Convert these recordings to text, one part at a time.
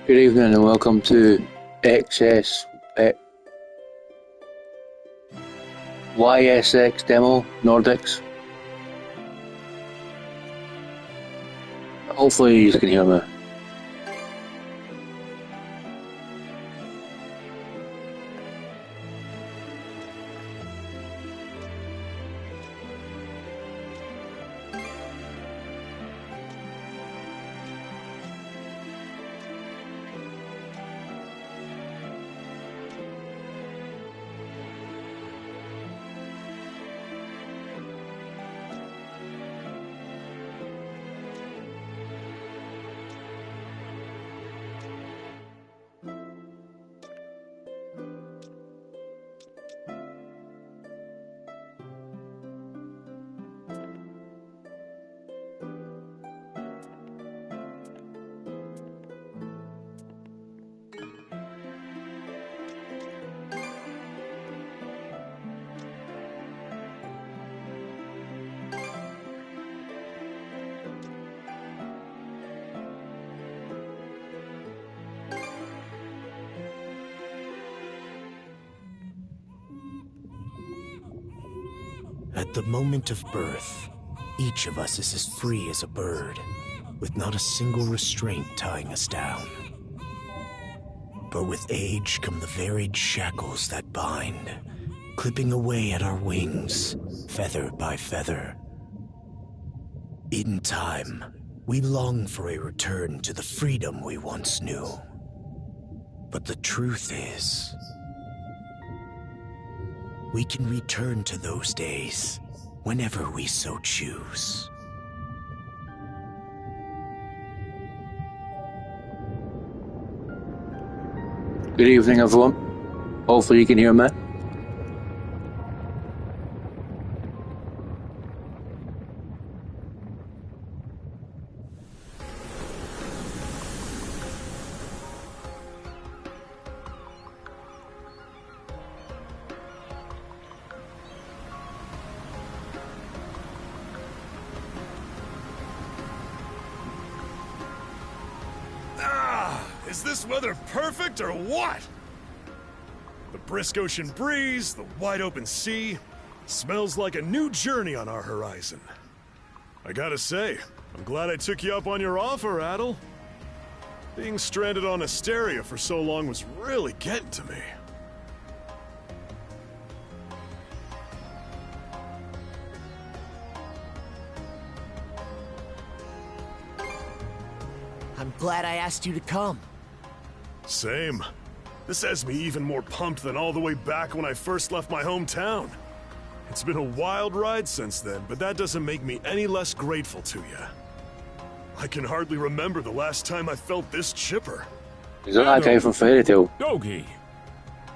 Good evening and welcome to YSX demo Nordics. Hopefully you can hear me. At the moment of birth, each of us is as free as a bird, with not a single restraint tying us down. But with age come the varied shackles that bind, clipping away at our wings, feather by feather. In time, we long for a return to the freedom we once knew. But the truth is, we can return to those days whenever we so choose. Good evening everyone. Hopefully you can hear me. Is this weather perfect or what? The brisk ocean breeze, the wide open sea, smells like a new journey on our horizon. I gotta say, I'm glad I took you up on your offer, Adol. Being stranded on Asteria for so long was really getting to me. I'm glad I asked you to come. Same. This has me even more pumped than all the way back when I first left my hometown. It's been a wild ride since then, but that doesn't make me any less grateful to you. I can hardly remember the last time I felt this chipper. Is that that guy from Fairy Tale? Dogi!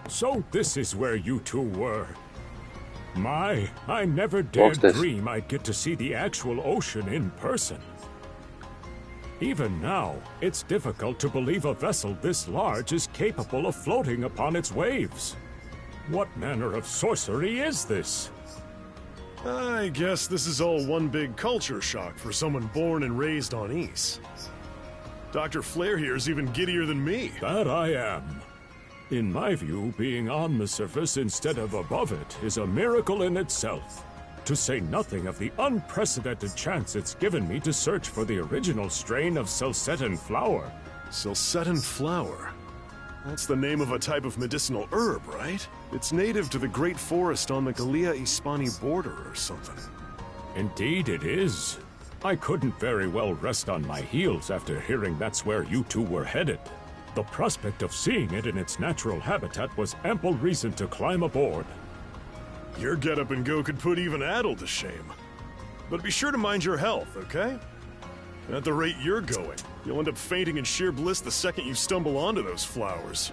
So this is where you two were. My, I never dared dream I'd get to see the actual ocean in person. Even now, it's difficult to believe a vessel this large is capable of floating upon its waves. What manner of sorcery is this? I guess this is all one big culture shock for someone born and raised on Ys. Dr. Flair here's even giddier than me. That I am. In my view, being on the surface instead of above it is a miracle in itself. To say nothing of the unprecedented chance it's given me to search for the original strain of Celcetan flower. Celcetan flower? That's the name of a type of medicinal herb, right? It's native to the Great Forest on the Gallia-Hispani border or something. Indeed it is. I couldn't very well rest on my heels after hearing that's where you two were headed. The prospect of seeing it in its natural habitat was ample reason to climb aboard. Your get-up-and-go could put even Adol to shame. But be sure to mind your health, okay? At the rate you're going, you'll end up fainting in sheer bliss the second you stumble onto those flowers.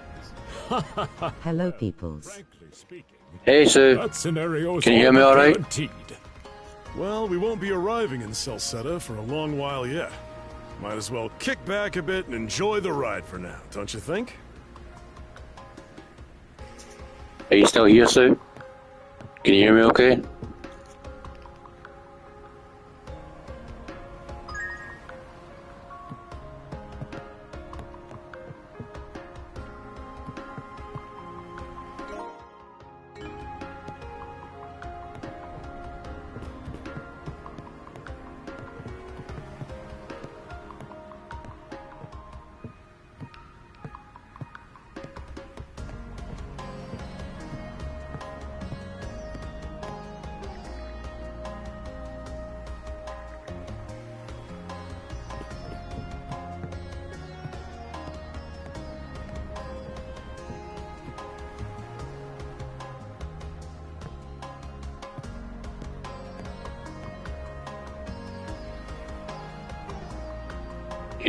Hello, peoples. Hey Sue, can you hear me alright? Well, we won't be arriving in Celceta for a long while yet. Might as well kick back a bit and enjoy the ride for now, don't you think? Are you still here, Sue? Can you hear me okay?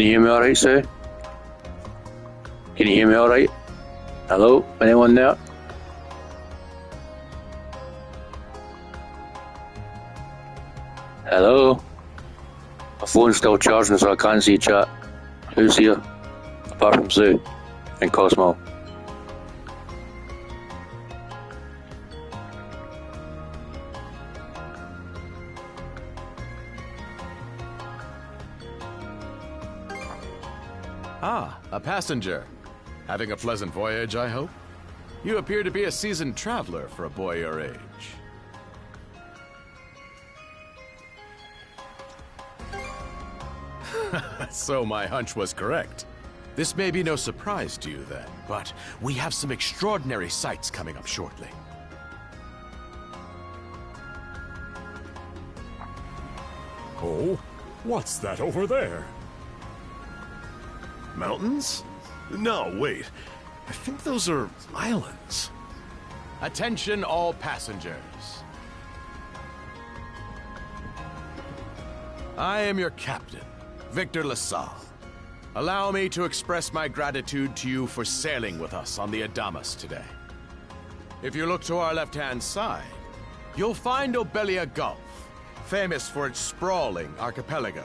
Can you hear me alright, sir? Can you hear me alright? Hello? Anyone there? Hello? My phone's still charging, so I can't see chat. Who's here? Apart from Sue and Cosmo. Ah, a passenger. Having a pleasant voyage, I hope? You appear to be a seasoned traveler for a boy your age. So my hunch was correct. This may be no surprise to you then, but we have some extraordinary sights coming up shortly. Oh, what's that over there? Mountains? No, wait. I think those are islands. Attention all passengers. I am your captain, Victor LaSalle. Allow me to express my gratitude to you for sailing with us on the Adamas today. If you look to our left-hand side, you'll find Obelia Gulf, famous for its sprawling archipelago.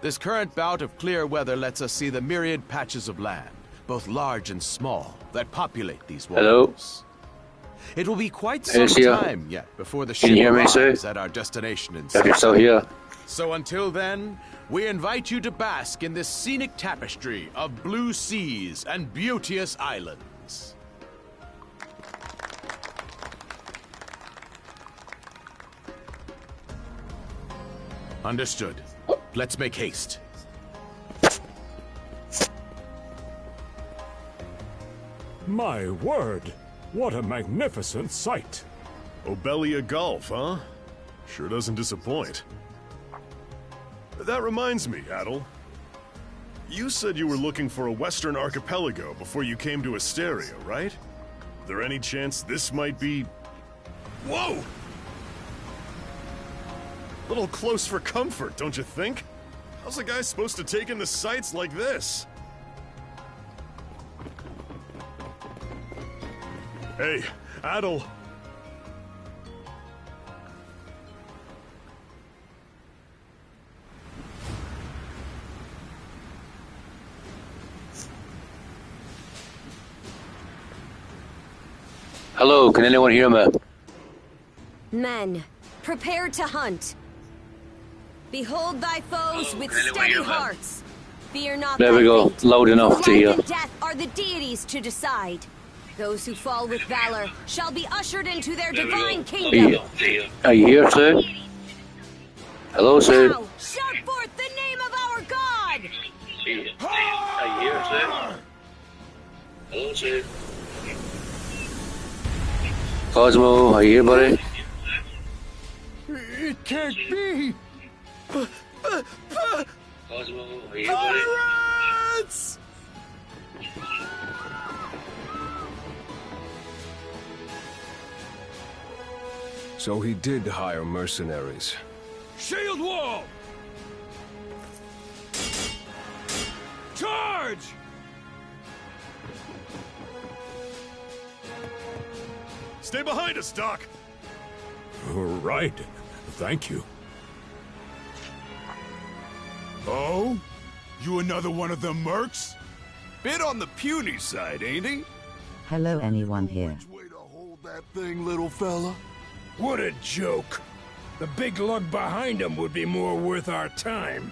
This current bout of clear weather lets us see the myriad patches of land, both large and small, that populate these waters. Hello? It will be quite some time yet before the ship arrives at our destination in If you're still here. So until then, we invite you to bask in this scenic tapestry of blue seas and beauteous islands. Understood. Let's make haste. My word! What a magnificent sight! Obelia Gulf, huh? Sure doesn't disappoint. That reminds me, Adol. You said you were looking for a western archipelago before you came to Asteria, right? There any chance this might be... Whoa! Little close for comfort, don't you think? How's a guy supposed to take in the sights like this? Hey, Adol. Hello, can anyone hear me? Men, prepare to hunt. Behold thy foes with steady hearts. Fear not. There we go, loud enough to hear. Life and death are the deities to decide. Those who fall with valor shall be ushered into their divine kingdom. Are you here, sir? Hello, sir. Now, shout forth the name of our God! Are you here, sir? Hello, sir. Cosmo, are you here, buddy? It can't be! Cosmo, are you here, buddy? Pirates! So he did hire mercenaries. Shield wall! Charge! Stay behind us, Doc! Right. Thank you. Oh? You another one of them mercs? Bit on the puny side, ain't he? Hello, anyone here? Which way to hold that thing, little fella? What a joke. The big lug behind him would be more worth our time.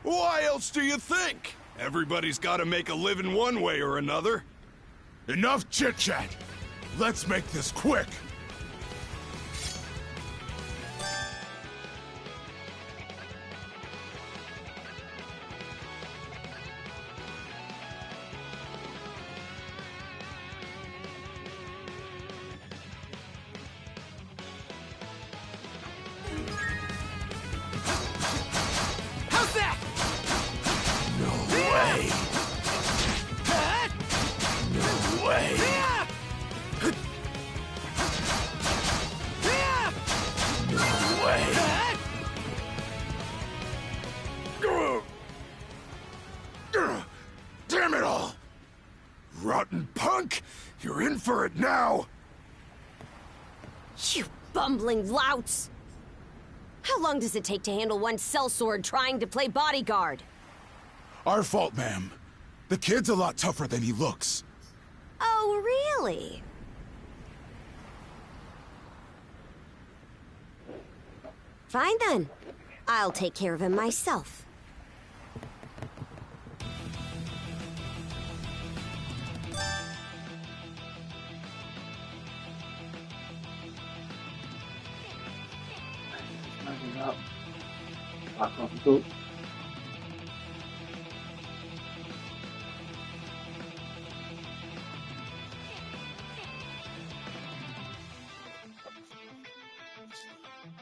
Why else do you think? Everybody's gotta make a living one way or another. Enough chit-chat. Let's make this quick. think you're in for it now. You bumbling louts! How long does it take to handle one sellsword trying to play bodyguard? Our fault, ma'am. The kid's a lot tougher than he looks. Oh, really? Fine then. I'll take care of him myself.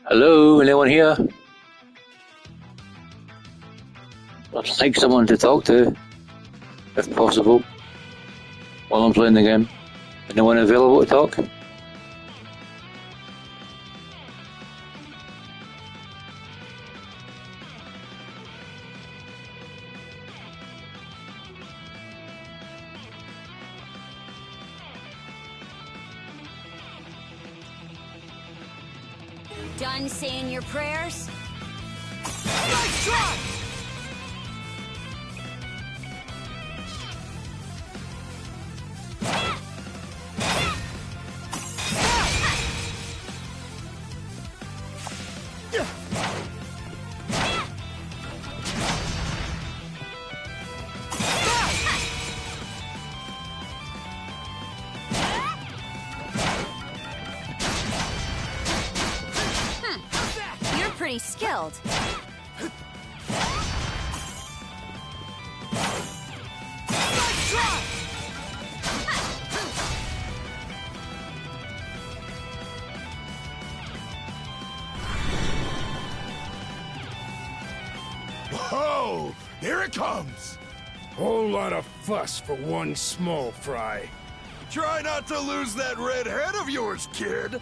Hello, anyone here? I'd like someone to talk to, if possible, while I'm playing the game. Anyone available to talk? Done saying your prayers? Nice try! Pretty skilled. Whoa! Here it comes! Whole lot of fuss for one small fry. Try not to lose that red head of yours, kid!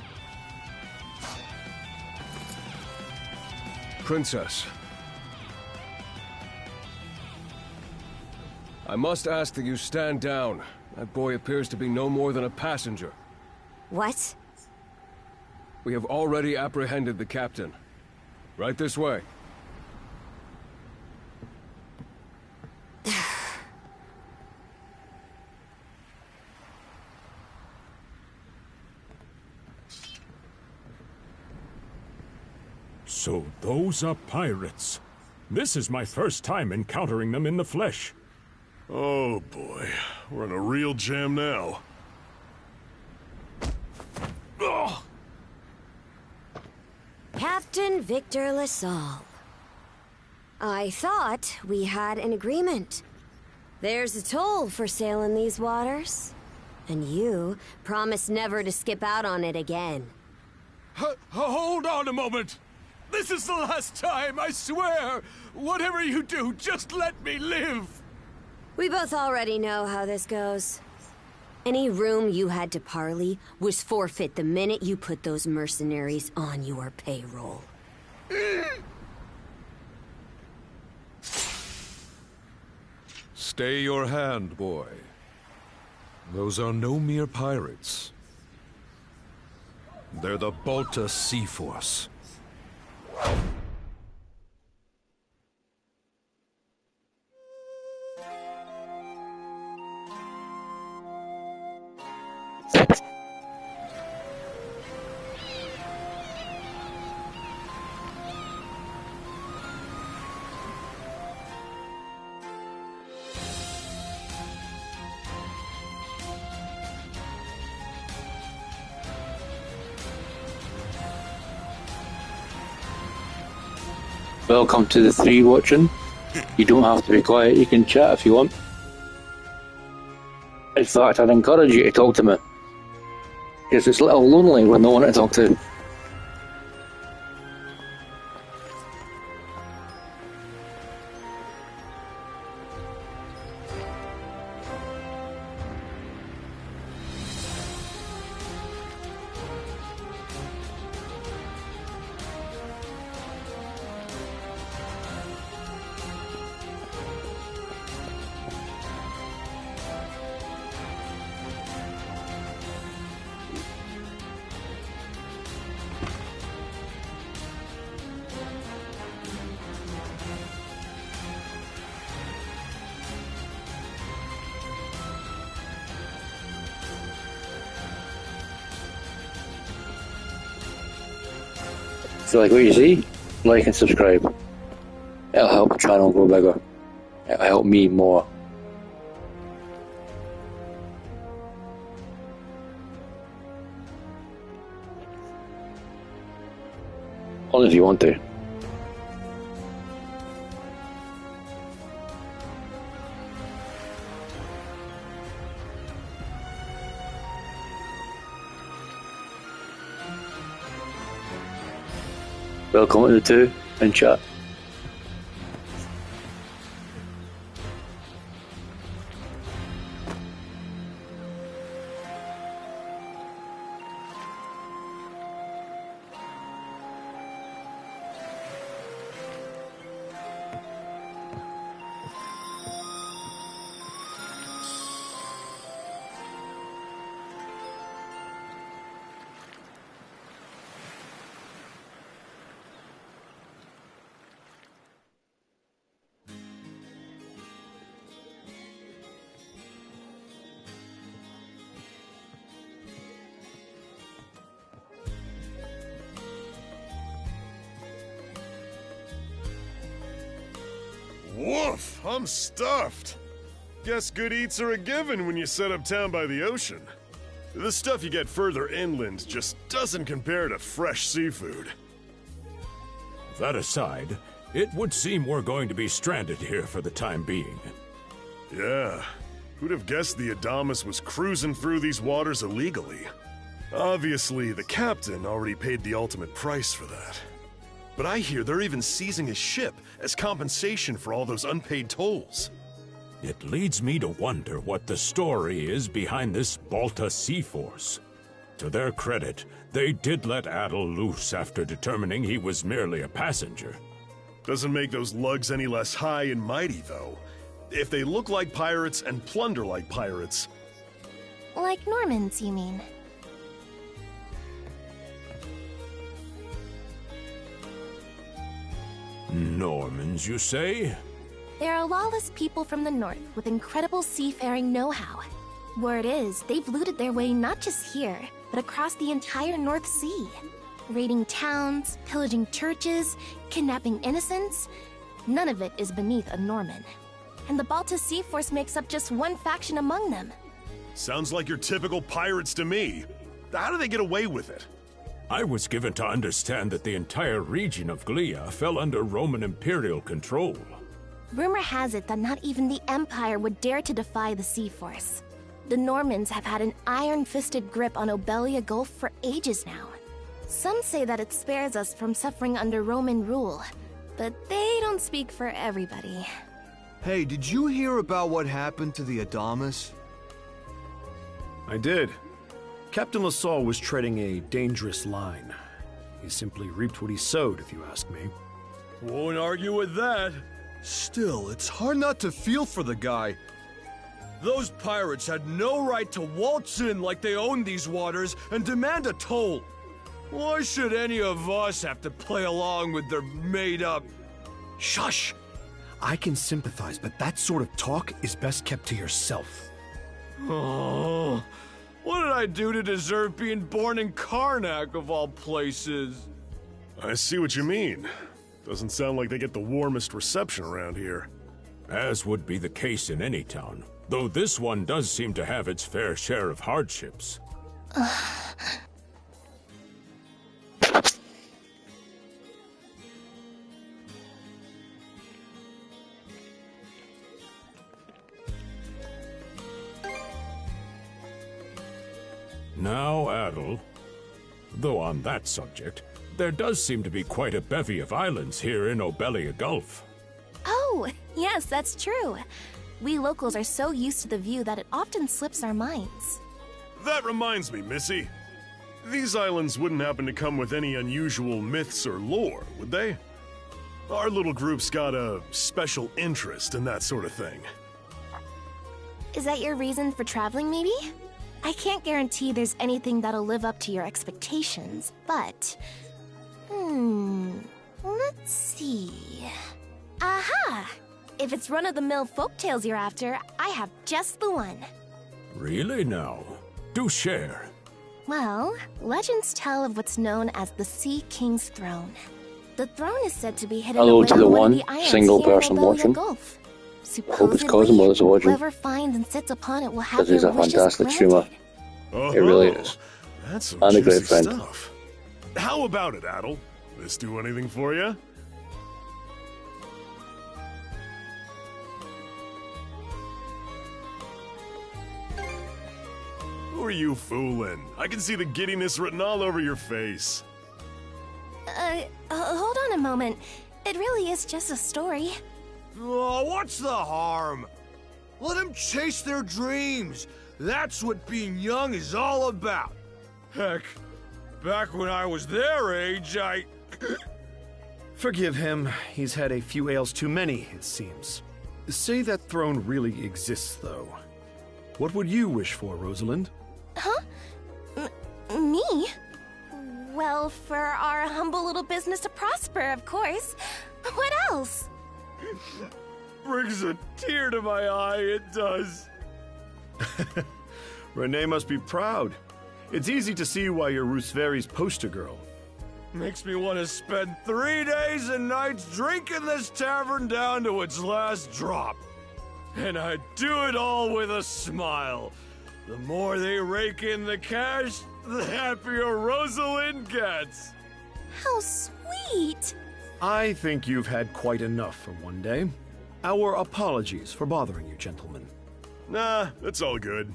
Princess. I must ask that you stand down. That boy appears to be no more than a passenger. What? We have already apprehended the captain. Right this way. So those are pirates. This is my first time encountering them in the flesh. Oh boy, we're in a real jam now. Ugh. Captain Victor LaSalle. I thought we had an agreement. There's a toll for sailing these waters. And you promised never to skip out on it again. Hold on a moment! This is the last time, I swear! Whatever you do, just let me live! We both already know how this goes. Any room you had to parley was forfeit the minute you put those mercenaries on your payroll. Stay your hand, boy. Those are no mere pirates. They're the Balta Sea Force. Welcome to the 3 watching. You don't have to be quiet, you can chat if you want. In fact, I'd encourage you to talk to me. Because it's a little lonely with no one to talk to. If you like what you see, like and subscribe. It'll help the channel grow bigger. It'll help me more. Only if you want to. Welcome to the two in chat. Woof! I'm stuffed. Guess good eats are a given when you set up town by the ocean. The stuff you get further inland just doesn't compare to fresh seafood. That aside, it would seem we're going to be stranded here for the time being. Yeah. Who'd have guessed the Adamas was cruising through these waters illegally? Obviously, the captain already paid the ultimate price for that. But I hear they're even seizing his ship as compensation for all those unpaid tolls. It leads me to wonder what the story is behind this Balta Sea Force. To their credit, they did let Adol loose after determining he was merely a passenger. Doesn't make those lugs any less high and mighty, though. If they look like pirates and plunder like pirates... Like Normans, you mean? Normans, you say? They're a lawless people from the north with incredible seafaring know-how. Word is, they've looted their way not just here, but across the entire North Sea. Raiding towns, pillaging churches, kidnapping innocents. None of it is beneath a Norman. And the Balta Sea Force makes up just one faction among them. Sounds like your typical pirates to me. How do they get away with it? I was given to understand that the entire region of Glia fell under Roman Imperial control. Rumor has it that not even the Empire would dare to defy the Sea Force. The Normans have had an iron-fisted grip on Obelia Gulf for ages now. Some say that it spares us from suffering under Roman rule, but they don't speak for everybody. Hey, did you hear about what happened to the Adamas? I did. Captain LaSalle was treading a dangerous line. He simply reaped what he sowed, if you ask me. Won't argue with that. Still, it's hard not to feel for the guy. Those pirates had no right to waltz in like they owned these waters and demand a toll. Why should any of us have to play along with their made-up... Shush! I can sympathize, but that sort of talk is best kept to yourself. Oh, what did I do to deserve being born in Karnak, of all places? I see what you mean. Doesn't sound like they get the warmest reception around here. As would be the case in any town, though this one does seem to have its fair share of hardships. Now, Adol, though on that subject, there does seem to be quite a bevy of islands here in Obelia Gulf. Oh, yes, that's true. We locals are so used to the view that it often slips our minds. That reminds me, Missy. These islands wouldn't happen to come with any unusual myths or lore, would they? Our little group's got a special interest in that sort of thing. Is that your reason for traveling, maybe? I can't guarantee there's anything that'll live up to your expectations, but... let's see... Aha! If it's run-of-the-mill folktales you're after, I have just the one. Really now? Do share. Well, legends tell of what's known as the Sea King's Throne. The throne is said to be hidden Hello away to the in one one of the islands single here in person Obelia watching. Gulf. Hope his cousin was watching. Whoever finds and sits upon it will have Because he's their a wishes fantastic granted. streamer. He really is. That's some And a juicy great friend. stuff. How about it, Adol? This do anything for you? Who are you fooling? I can see the giddiness written all over your face. Hold on a moment. It really is just a story. Oh, what's the harm? Let them chase their dreams. That's what being young is all about. Heck, back when I was their age, I... Forgive him. He's had a few ales too many, it seems. Say that throne really exists, though. What would you wish for, Rosalind? Huh? Me? Well, for our humble little business to prosper, of course. What else? Brings a tear to my eye, it does. Renee must be proud. It's easy to see why you're Rooseveri's poster girl. Makes me want to spend 3 days and nights drinking this tavern down to its last drop. And I do it all with a smile. The more they rake in the cash, the happier Rosalind gets. How sweet! I think you've had quite enough for one day. Our apologies for bothering you, gentlemen. Nah, it's all good.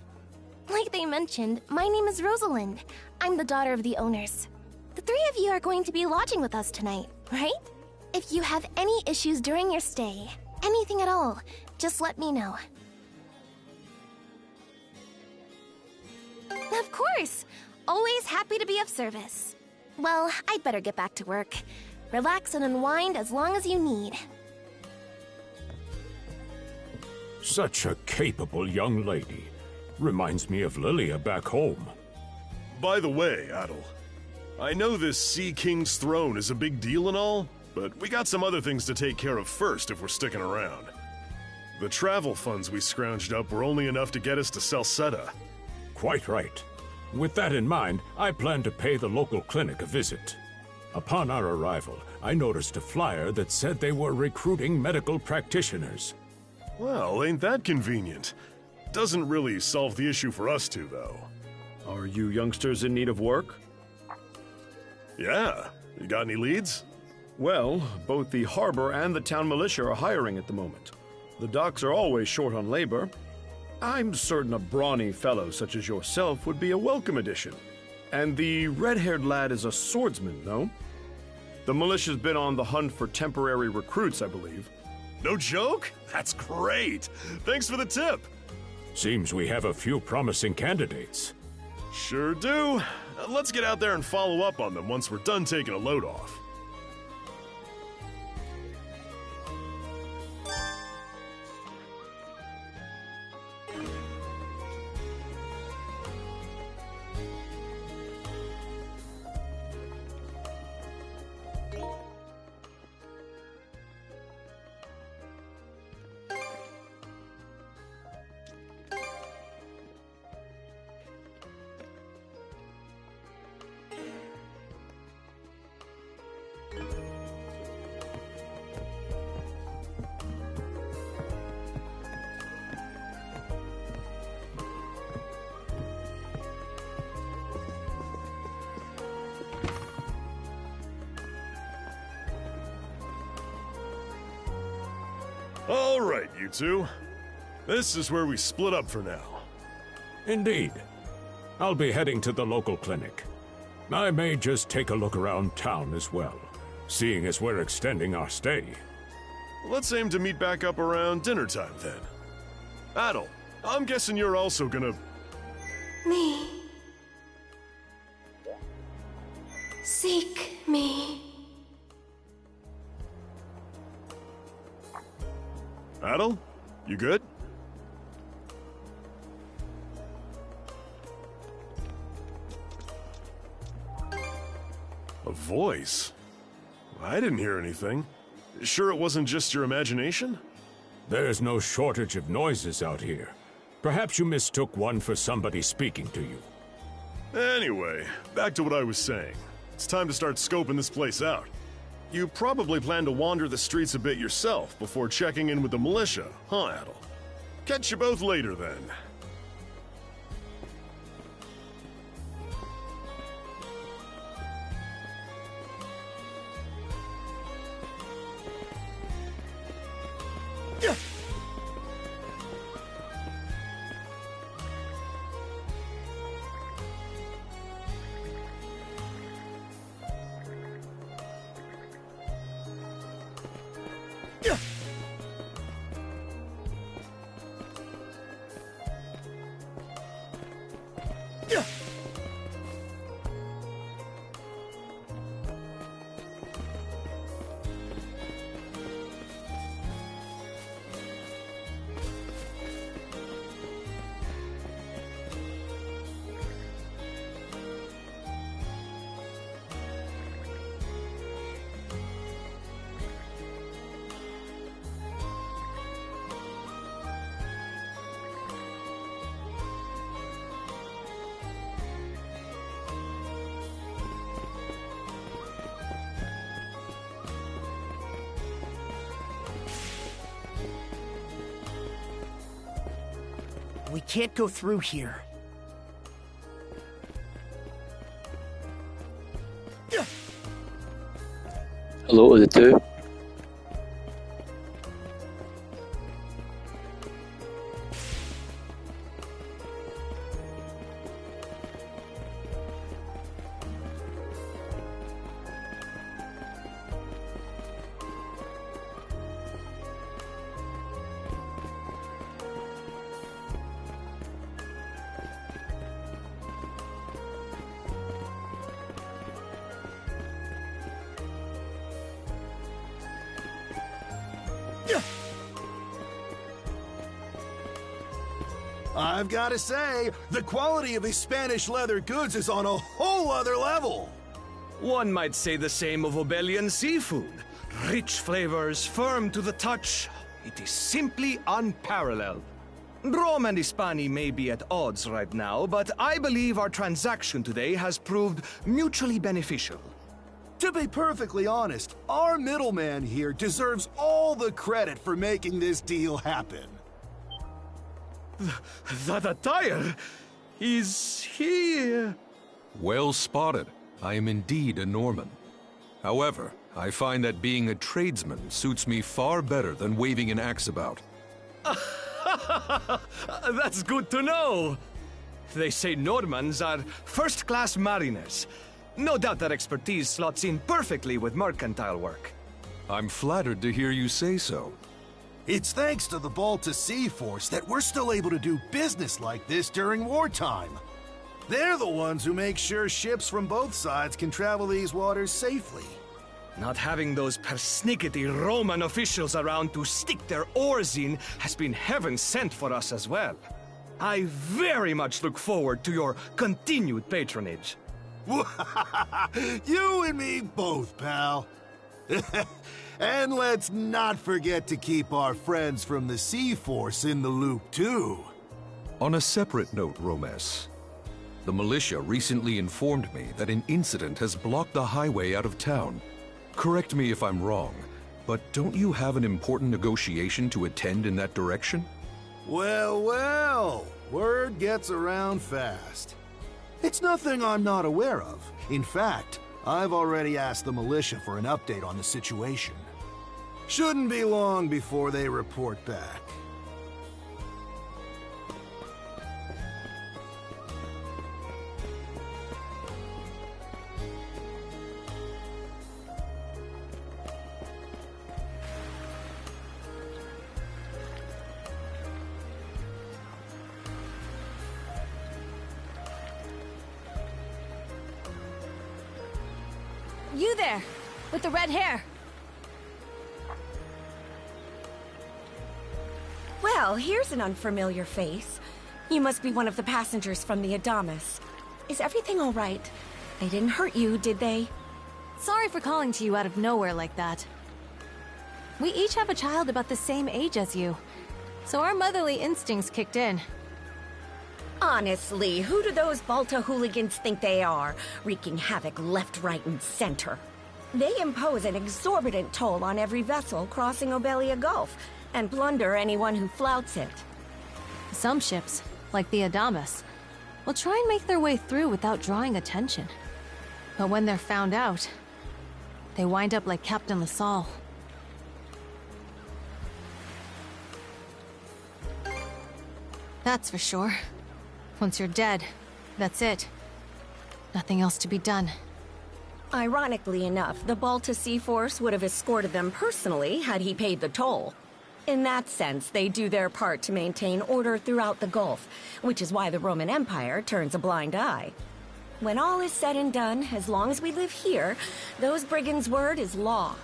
Like they mentioned, my name is Rosalind. I'm the daughter of the owners. The three of you are going to be lodging with us tonight, right? If you have any issues during your stay, anything at all, just let me know. Of course! Always happy to be of service. Well, I'd better get back to work. Relax and unwind as long as you need. Such a capable young lady. Reminds me of Lilia back home. By the way, Adol, I know this Sea King's throne is a big deal and all, but we got some other things to take care of first if we're sticking around. The travel funds we scrounged up were only enough to get us to Salsetta. Quite right. With that in mind, I plan to pay the local clinic a visit. Upon our arrival, I noticed a flyer that said they were recruiting medical practitioners. Well, ain't that convenient? Doesn't really solve the issue for us two, though. Are you youngsters in need of work? Yeah. You got any leads? Well, both the harbor and the town militia are hiring at the moment. The docks are always short on labor. I'm certain a brawny fellow such as yourself would be a welcome addition. And the red-haired lad is a swordsman, no? The militia's been on the hunt for temporary recruits, I believe. No joke? That's great! Thanks for the tip! Seems we have a few promising candidates. Sure do. Let's get out there and follow up on them once we're done taking a load off. All right, you two. This is where we split up for now. Indeed. I'll be heading to the local clinic. I may just take a look around town as well, seeing as we're extending our stay. Let's aim to meet back up around dinner time then. Adol, I'm guessing you're also gonna... Me. Seek me. Adol, you good? A voice? I didn't hear anything. Sure it wasn't just your imagination? There's no shortage of noises out here. Perhaps you mistook one for somebody speaking to you. Anyway, back to what I was saying. It's time to start scoping this place out. You probably plan to wander the streets a bit yourself before checking in with the militia, huh, Adol? Catch you both later, then. We can't go through here. Hello to the two. I've got to say, the quality of these Spanish leather goods is on a whole other level. One might say the same of Obelian seafood. Rich flavors, firm to the touch. It is simply unparalleled. Rome and Hispania may be at odds right now, but I believe our transaction today has proved mutually beneficial. To be perfectly honest, our middleman here deserves all the credit for making this deal happen. That attire? Is he... Well spotted. I am indeed a Norman. However, I find that being a tradesman suits me far better than waving an axe about. That's good to know. They say Normans are first-class mariners. No doubt that expertise slots in perfectly with mercantile work. I'm flattered to hear you say so. It's thanks to the Balta Sea Force that we're still able to do business like this during wartime. They're the ones who make sure ships from both sides can travel these waters safely. Not having those persnickety Roman officials around to stick their oars in has been heaven sent for us as well. I very much look forward to your continued patronage. You and me both, pal. And let's not forget to keep our friends from the Sea Force in the loop, too. On a separate note, Romes, the militia recently informed me that an incident has blocked the highway out of town. Correct me if I'm wrong, but don't you have an important negotiation to attend in that direction? Well, well, word gets around fast. It's nothing I'm not aware of. In fact, I've already asked the militia for an update on the situation. Shouldn't be long before they report back. You there, with the red hair. Well, here's an unfamiliar face. You must be one of the passengers from the Adamas. Is everything all right? They didn't hurt you, did they? Sorry for calling to you out of nowhere like that. We each have a child about the same age as you, so our motherly instincts kicked in. Honestly, who do those Balta hooligans think they are, wreaking havoc left, right, and center? They impose an exorbitant toll on every vessel crossing Obelia Gulf, and plunder anyone who flouts it. Some ships, like the Adamas, will try and make their way through without drawing attention. But when they're found out, they wind up like Captain LaSalle. That's for sure. Once you're dead, that's it. Nothing else to be done. Ironically enough, the Balta Sea Force would have escorted them personally had he paid the toll. In that sense, they do their part to maintain order throughout the Gulf, which is why the Roman Empire turns a blind eye. When all is said and done, as long as we live here, those brigands' word is law.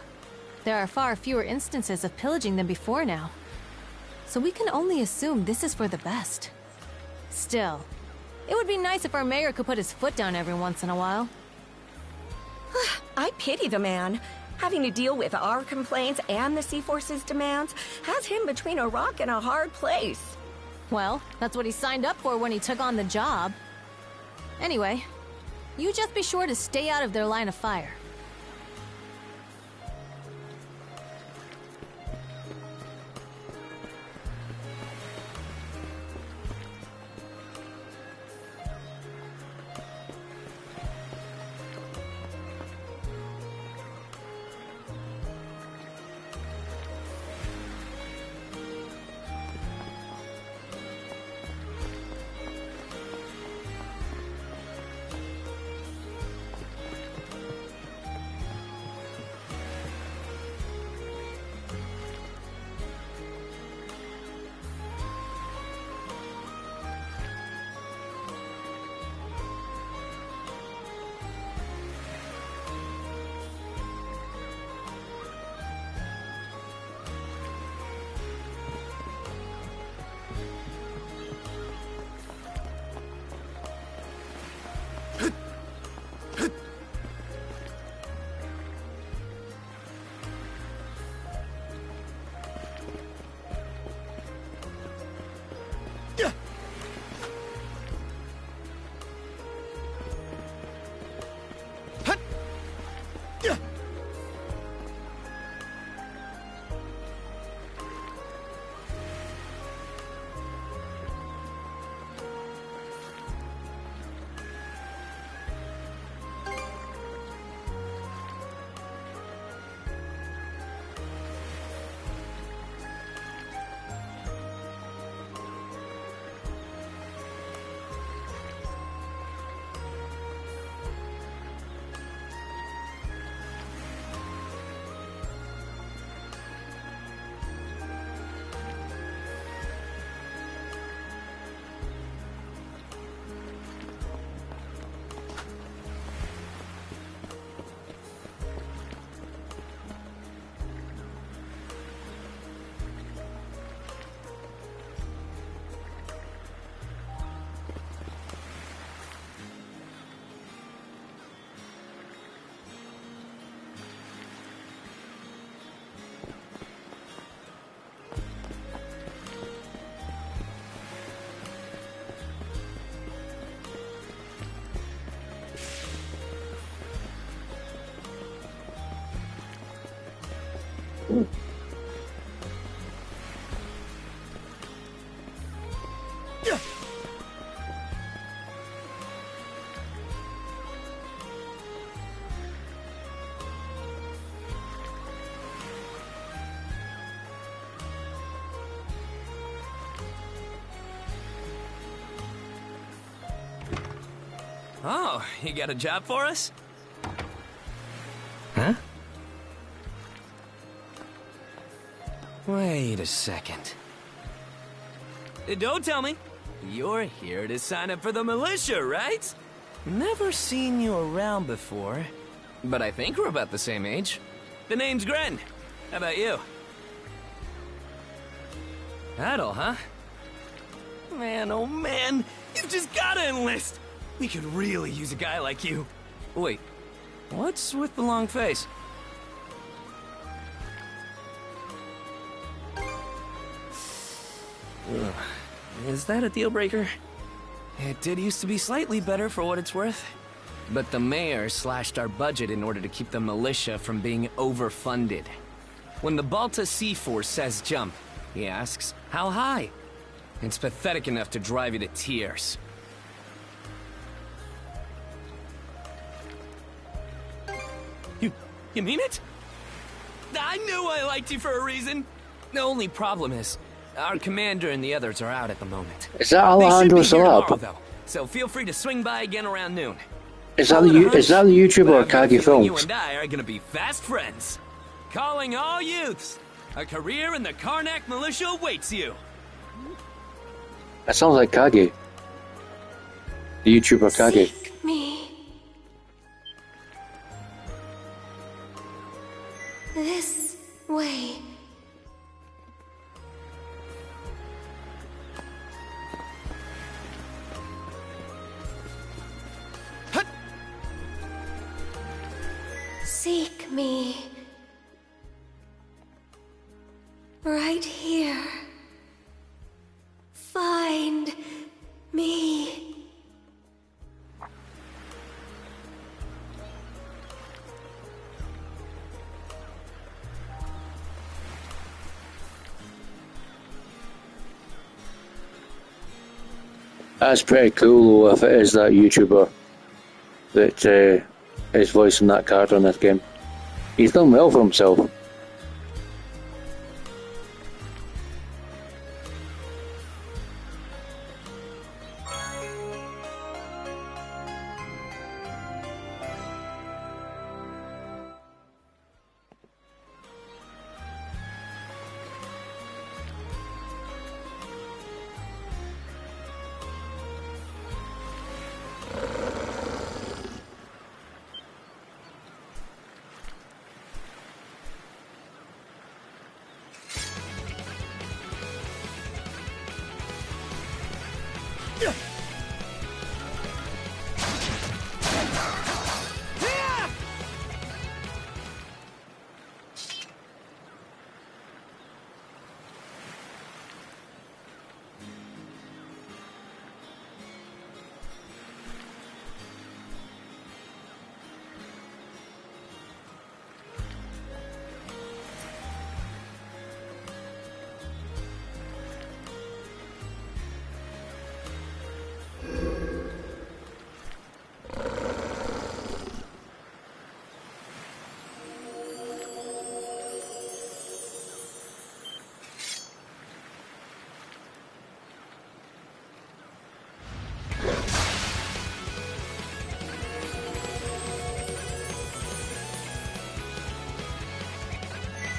There are far fewer instances of pillaging than before now, so we can only assume this is for the best. Still, it would be nice if our mayor could put his foot down every once in a while. I pity the man. Having to deal with our complaints and the Sea Force's demands has him between a rock and a hard place. Well, that's what he signed up for when he took on the job. Anyway, you just be sure to stay out of their line of fire. Oh, you got a job for us? Huh? Wait a second. Don't tell me. You're here to sign up for the militia, right? Never seen you around before, but I think we're about the same age. The name's Gren. How about you? Adol, huh? Man, oh man, you've just gotta enlist! We could really use a guy like you. Wait, what's with the long face? Ugh. Is that a deal breaker? It did used to be slightly better for what it's worth. But the mayor slashed our budget in order to keep the militia from being overfunded. When the Balta Sea Force says jump, he asks, how high? It's pathetic enough to drive you to tears. You mean it? I knew I liked you for a reason. The only problem is, our commander and the others are out at the moment. Is that Alejandro still Salap? though, so feel free to swing by again around noon. Is that the YouTuber Kage Films? You and I are gonna be fast friends. Calling all youths. A career in the Karnak militia awaits you. That sounds like Kage. The YouTuber Kage. Seek me. This way. Seek me. Right here. Find me. That's pretty cool though, if it is that YouTuber that is voicing that character in this game. He's done well for himself.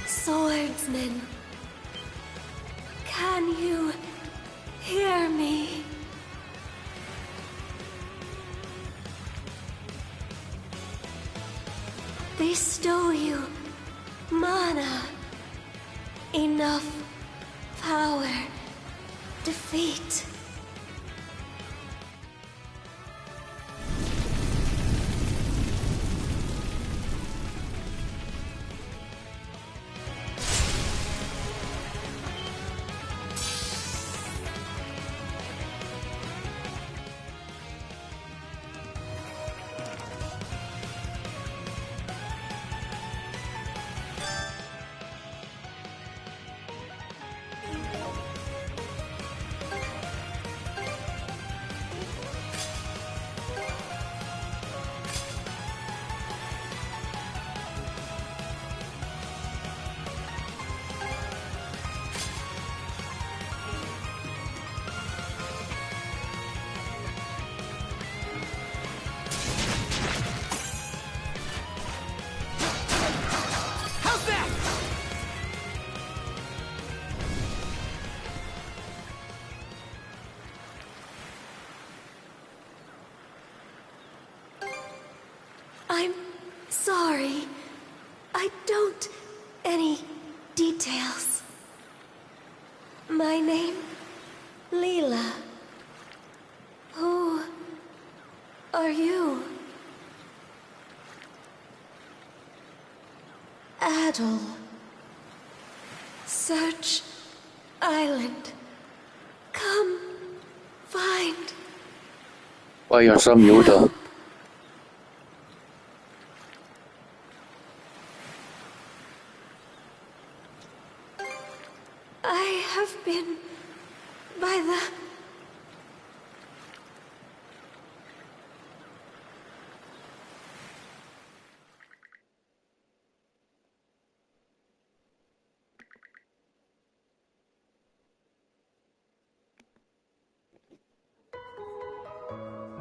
Swordsman, can you hear me? Bestow you mana, enough power, defeat. I'm sorry. I don't... any details. My name? Leela. Who are you? Adol. Search Island. Come find Why, you're some Yoda. I have been by the...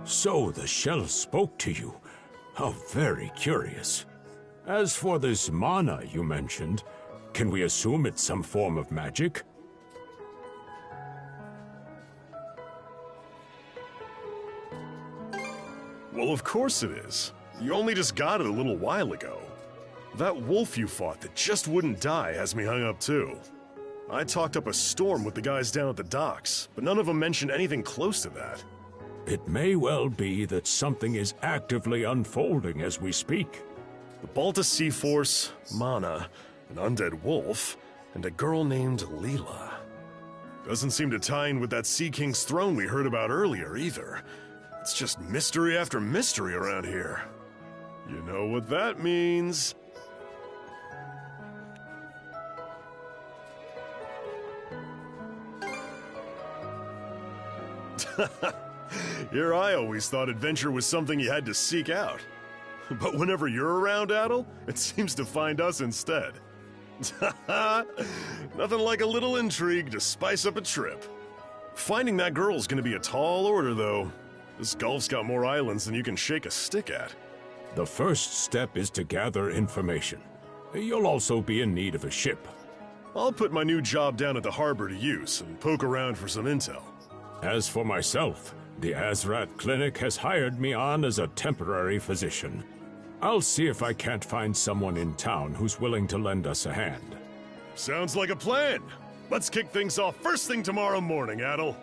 So the shell spoke to you. How very curious. As for this mana you mentioned, can we assume it's some form of magic? Well, of course it is. You only just got it a little while ago. That wolf you fought that just wouldn't die has me hung up too. I talked up a storm with the guys down at the docks, but none of them mentioned anything close to that. It may well be that something is actively unfolding as we speak. The Balta Sea Force, Mana, an undead wolf, and a girl named Leela. Doesn't seem to tie in with that Sea King's throne we heard about earlier either. It's just mystery after mystery around here. You know what that means. Here I always thought adventure was something you had to seek out. But whenever you're around, Adol, it seems to find us instead. Nothing like a little intrigue to spice up a trip. Finding that girl's gonna be a tall order, though. This Gulf's got more islands than you can shake a stick at. The first step is to gather information. You'll also be in need of a ship. I'll put my new job down at the harbor to use and poke around for some intel. As for myself, the Azrat Clinic has hired me on as a temporary physician. I'll see if I can't find someone in town who's willing to lend us a hand. Sounds like a plan. Let's kick things off first thing tomorrow morning, Adol.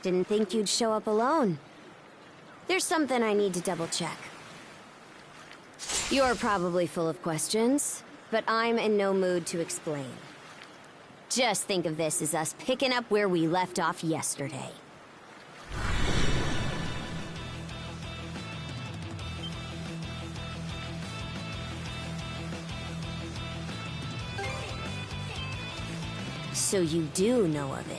Didn't think you'd show up alone. There's something I need to double check. You're probably full of questions, but I'm in no mood to explain. Just think of this as us picking up where we left off yesterday. So you do know of it.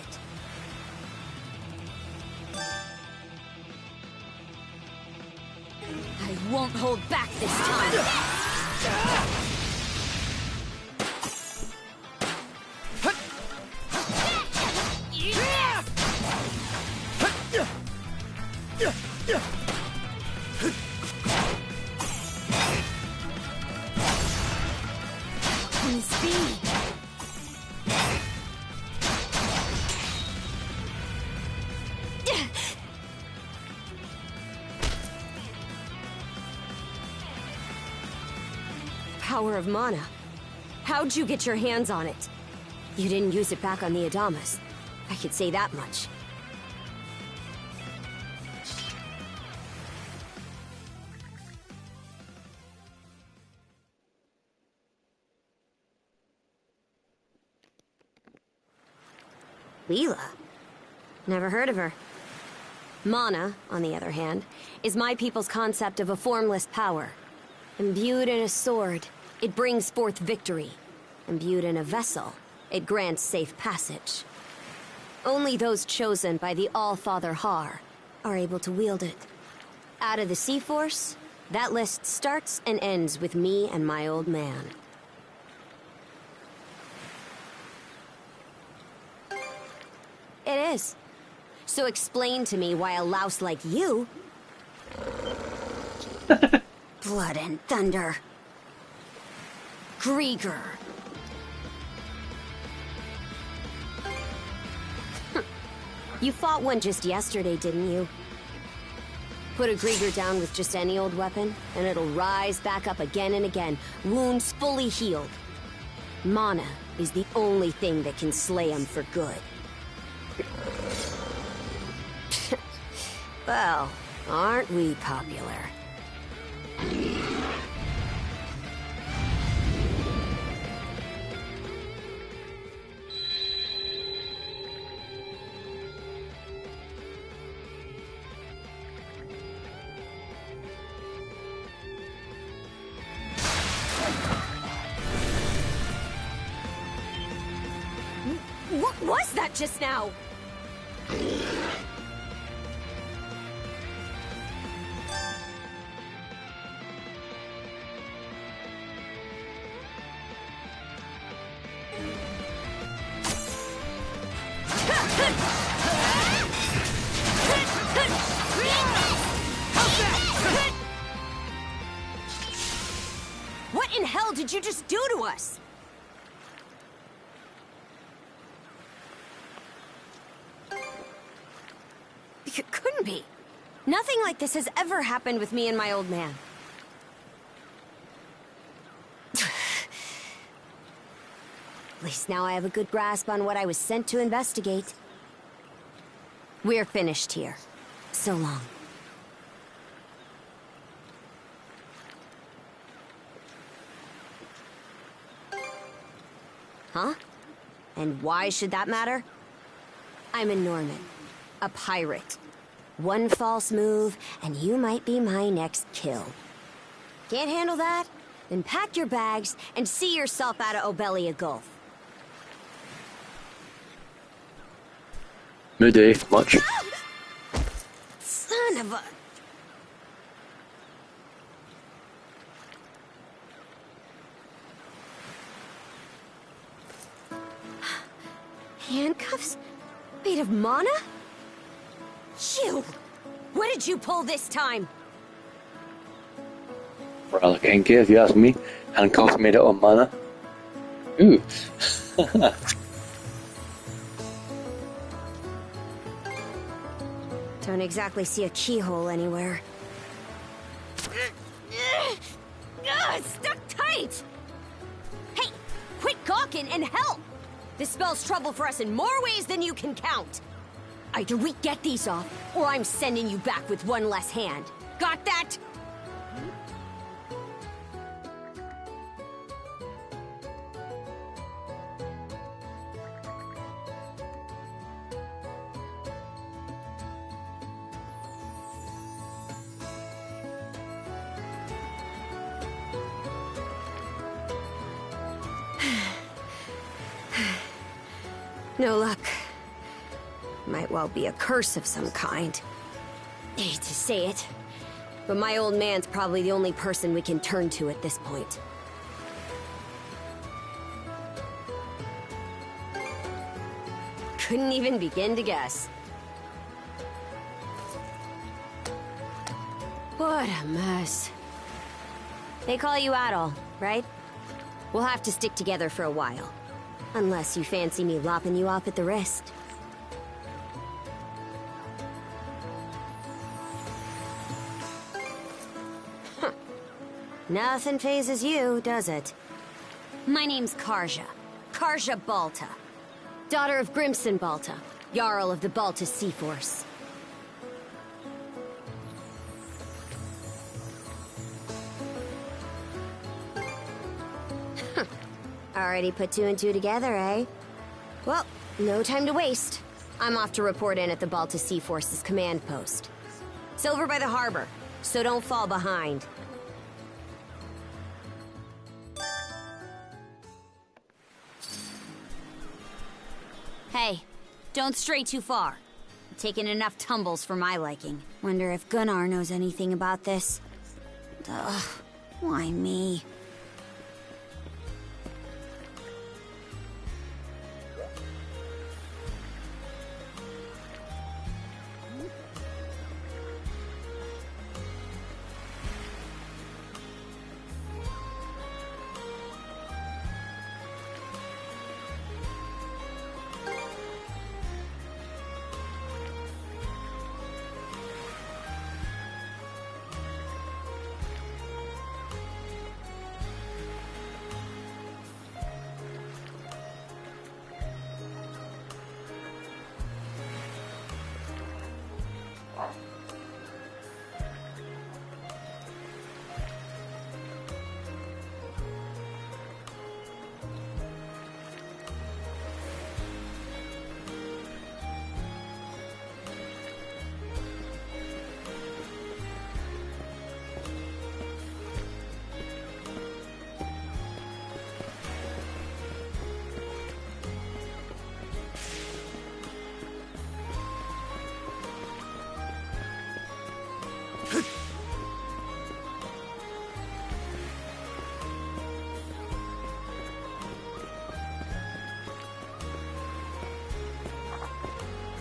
I won't hold back this time. Power of mana. How'd you get your hands on it? You didn't use it back on the Adamas. I could say that much. Leela? Never heard of her. Mana, on the other hand, is my people's concept of a formless power. Imbued in a sword, it brings forth victory. Imbued in a vessel, it grants safe passage. Only those chosen by the All-Father Har are able to wield it. Out of the Sea Force, that list starts and ends with me and my old man. It is. So explain to me why a louse like you... Blood and thunder. Griegr. You fought one just yesterday, didn't you? Put a Griegr down with just any old weapon, and it'll rise back up again and again, wounds fully healed. Mana is the only thing that can slay him for good. Well, aren't we popular? What was that just now? What in hell did you just do to us? It couldn't be. Nothing like this has ever happened with me and my old man. At least now I have a good grasp on what I was sent to investigate. We're finished here. So long. Huh? And why should that matter? I'm a Norman. A pirate. One false move, and you might be my next kill. Can't handle that? Then pack your bags and see yourself out of Obelia Gulf. Moody, much. Son of a... Handcuffs? Made of mana? You! What did you pull this time? Rather kinky, if you ask me. Handcuffs made out of mana. Ooh. Don't exactly see a keyhole anywhere. It's stuck tight! Hey, quit gawking and help! This spells trouble for us in more ways than you can count. Either we get these off, or I'm sending you back with one less hand. Got that? No luck. Might well be a curse of some kind. I hate to say it, but my old man's probably the only person we can turn to at this point. Couldn't even begin to guess. What a mess. They call you Adol, right? We'll have to stick together for a while. Unless you fancy me lopping you off at the wrist. Huh. Nothing phases you, does it? My name's Karja. Karja Balta. Daughter of Grimson Balta, Jarl of the Balta Sea Force. Already put two and two together, eh? Well, no time to waste. I'm off to report in at the Balta Sea Force's command post. It's over by the harbor, so don't fall behind. Hey, don't stray too far. I'm taking enough tumbles for my liking. Wonder if Gunnar knows anything about this. Ugh, why me?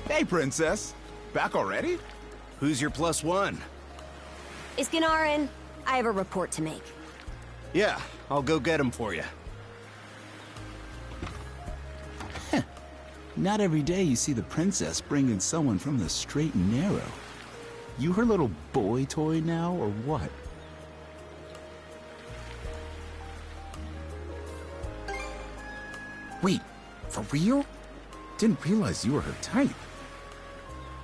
Hey, Princess. Back already? Who's your plus one? Is Gunnar in? I have a report to make. Yeah, I'll go get him for you. Not every day you see the princess bring in someone from the straight and narrow. You her little boy toy now, or what? Wait, for real? Didn't realize you were her type.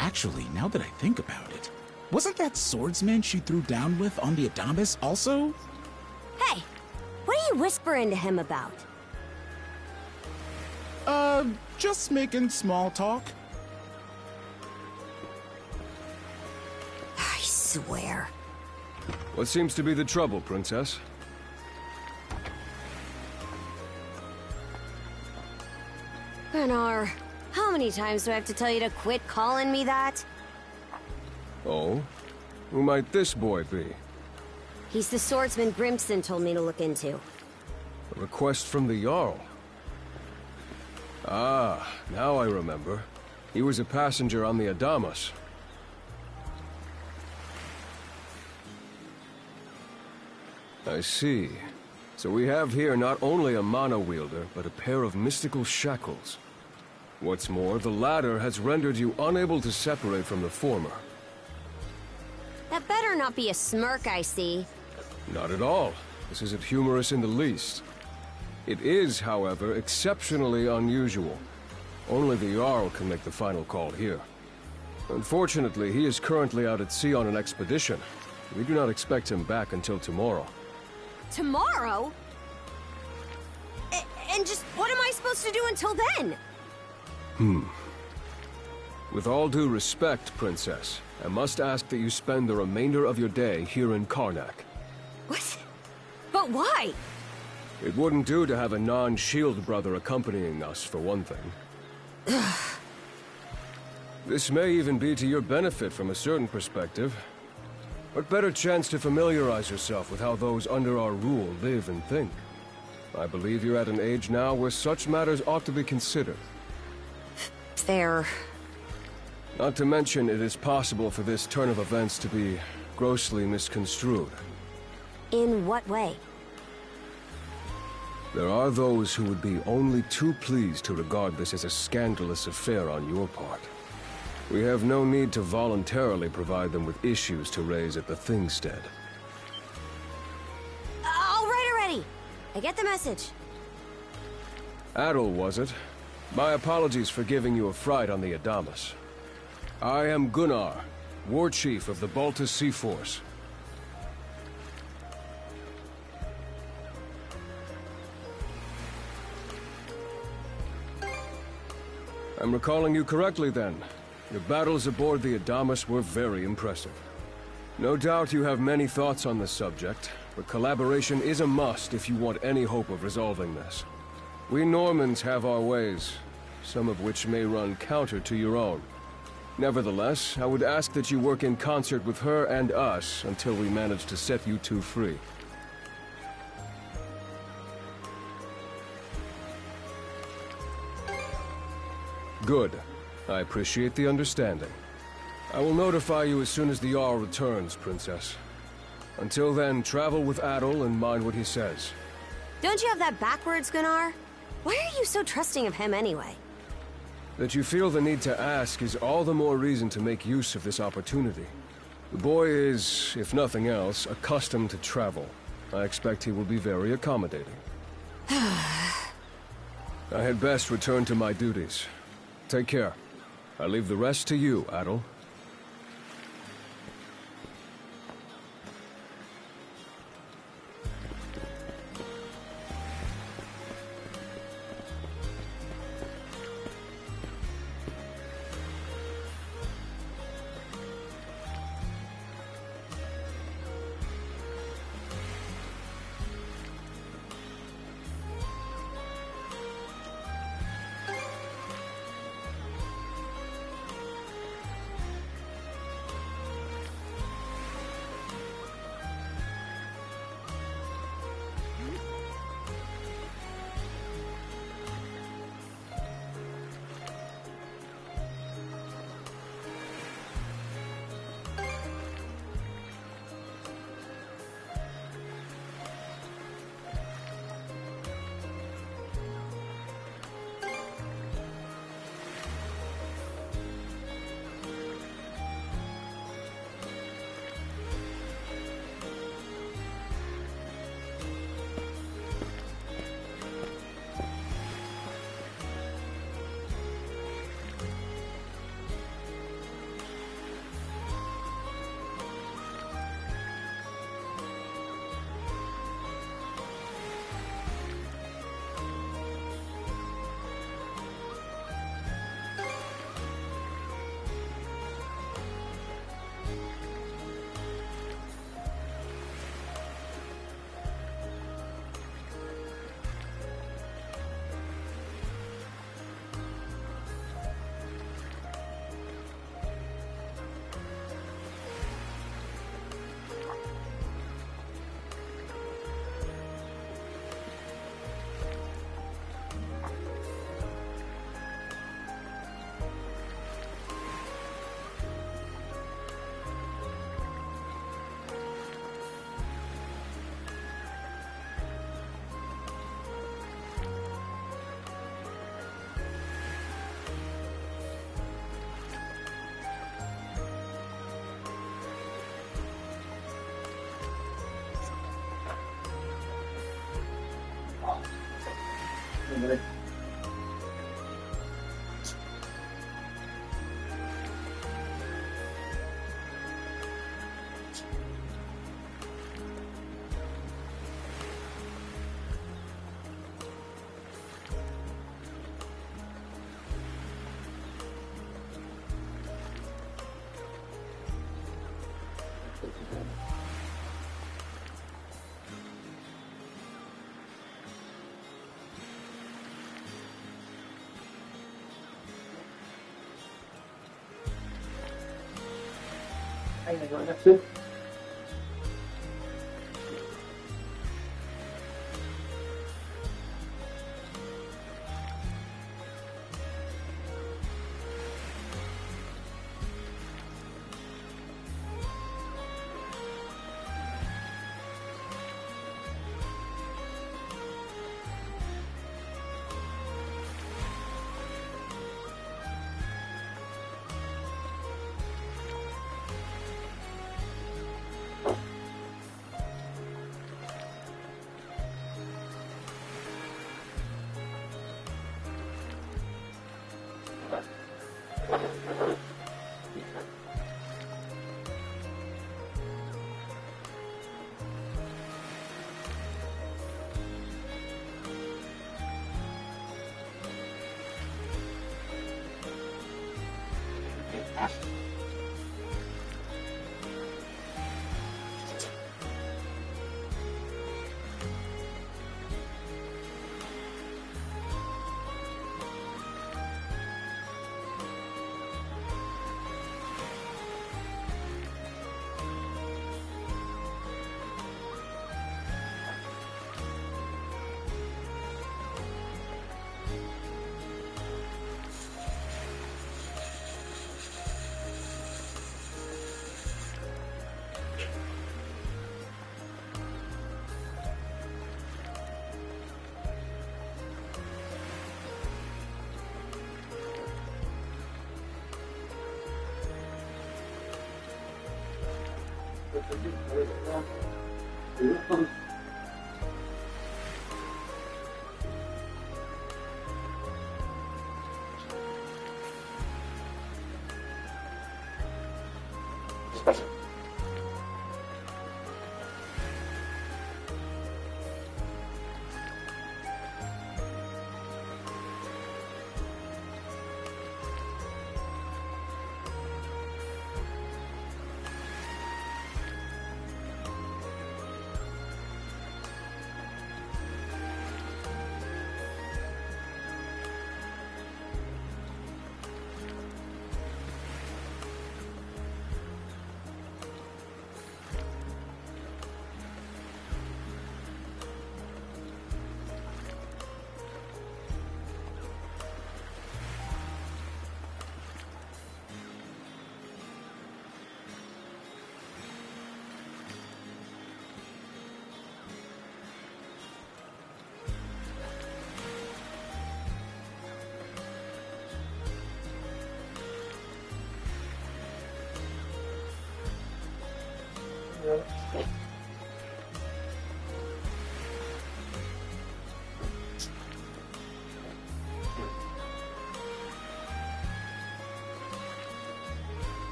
Actually, now that I think about it, wasn't that swordsman she threw down with on the Adamas also? Hey, what are you whispering to him about? Just making small talk. I swear. What seems to be the trouble, Princess? Gunnar, how many times do I have to tell you to quit calling me that? Oh? Who might this boy be? He's the swordsman Grimson told me to look into. A request from the Jarl. Ah, now I remember. He was a passenger on the Adamas. I see. So we have here not only a mana wielder, but a pair of mystical shackles. What's more, the latter has rendered you unable to separate from the former. That better not be a smirk I see. Not at all. This isn't humorous in the least. It is, however, exceptionally unusual. Only the Jarl can make the final call here. Unfortunately, he is currently out at sea on an expedition. We do not expect him back until tomorrow. Tomorrow? And just what am I supposed to do until then? With all due respect, Princess, I must ask that you spend the remainder of your day here in Karnak. What? But why? It wouldn't do to have a non-shield brother accompanying us, for one thing. This may even be to your benefit from a certain perspective. What better chance to familiarize yourself with how those under our rule live and think? I believe you're at an age now where such matters ought to be considered. Fair. Not to mention, it is possible for this turn of events to be grossly misconstrued. In what way? There are those who would be only too pleased to regard this as a scandalous affair on your part. We have no need to voluntarily provide them with issues to raise at the Thingstead. All right already! I get the message. Adol, was it? My apologies for giving you a fright on the Adamas. I am Gunnar, War Chief of the Balta Sea Force. I'm recalling you correctly then. Your battles aboard the Adamas were very impressive. No doubt you have many thoughts on this subject, but collaboration is a must if you want any hope of resolving this. We Normans have our ways, some of which may run counter to your own. Nevertheless, I would ask that you work in concert with her and us until we manage to set you two free. Good. I appreciate the understanding. I will notify you as soon as the Jarl returns, Princess. Until then, travel with Adol and mind what he says. Don't you have that backwards, Gunnar? Why are you so trusting of him anyway? That you feel the need to ask is all the more reason to make use of this opportunity. The boy is, if nothing else, accustomed to travel. I expect he will be very accommodating. I had best return to my duties. Take care. I leave the rest to you, Adol.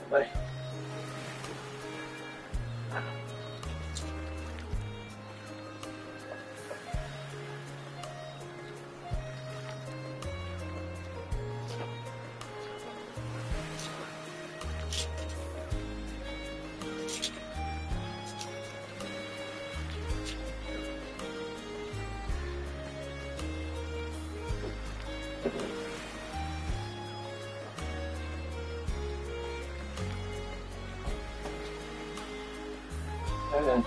Bye. Okay.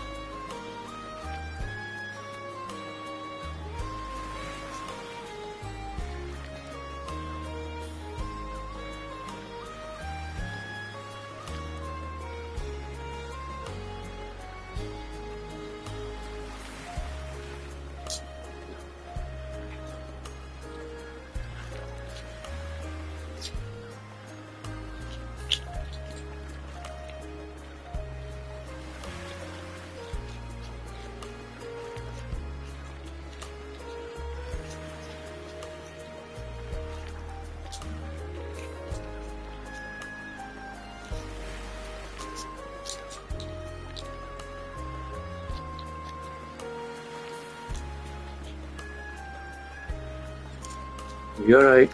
You're right.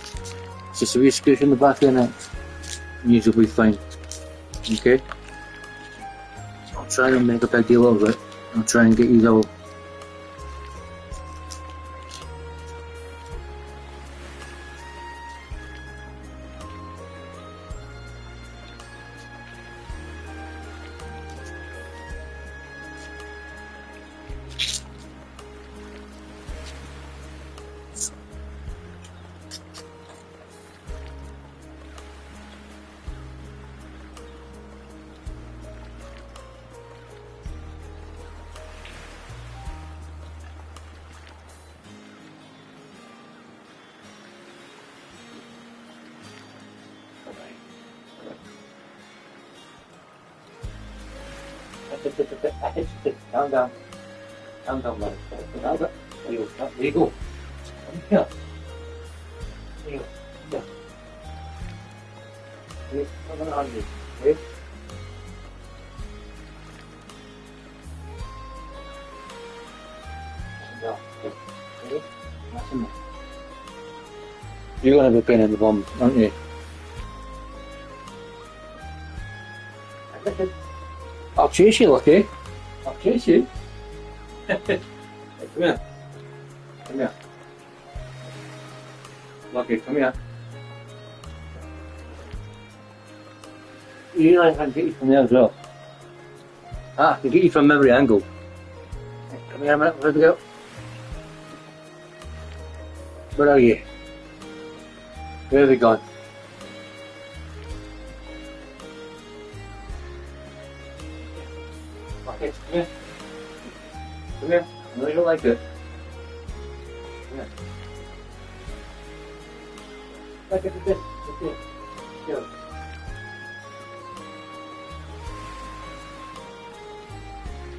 It's just a wee squish in the back of the neck. You'll be fine. Okay? I'll try and make a big deal of it. I'll try and get you all. Calm down. Calm down, man. Calm down. There you go. There you go. Come here. There you go. Here. Come on me. Okay? Okay? You're gonna have a pain in the bum, aren't you? I'll chase you, Lucky. I'll chase you. Hey, come here. Come here. Lucky, come here. You know I can get you from there as well. I can get you from every angle. Hey, come here a minute, where'd we go? Where are you? Where have we gone? Okay, come here. Come here. I know you don't like it. Come here. Look at this. Okay. Go.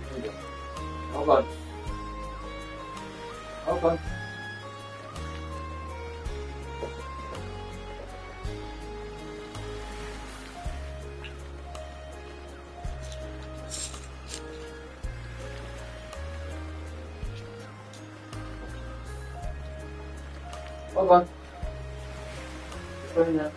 There you go. Hold on. Hold on. Hold on. Put in there.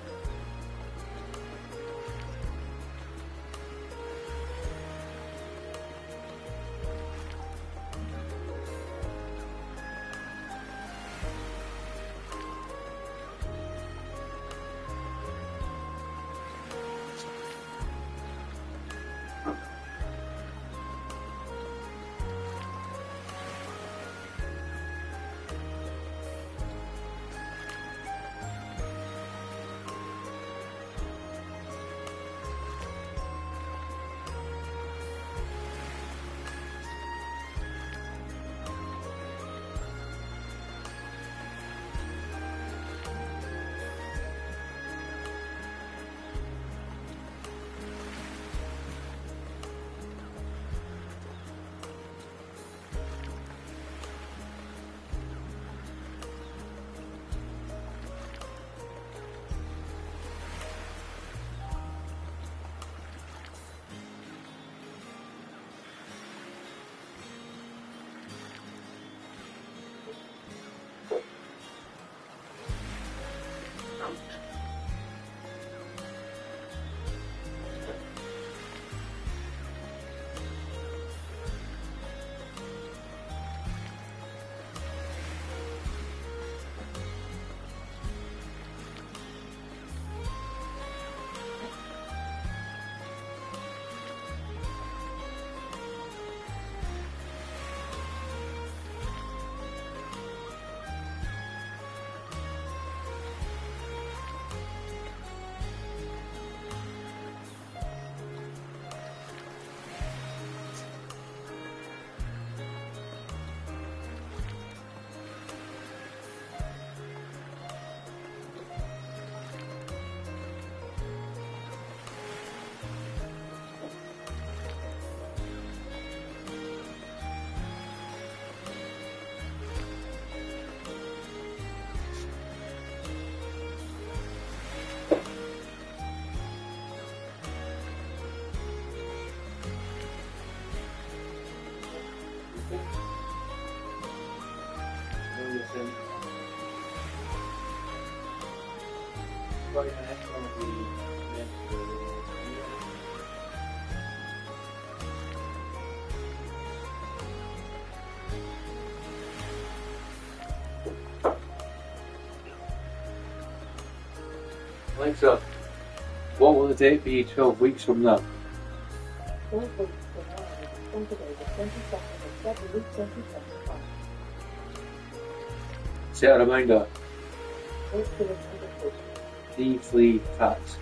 Alexa, what will the date be 12 weeks from now? 12 weeks from now is Saturday the 22nd of February 2025. Set a reminder. Wait for the underfoot. Flea facts.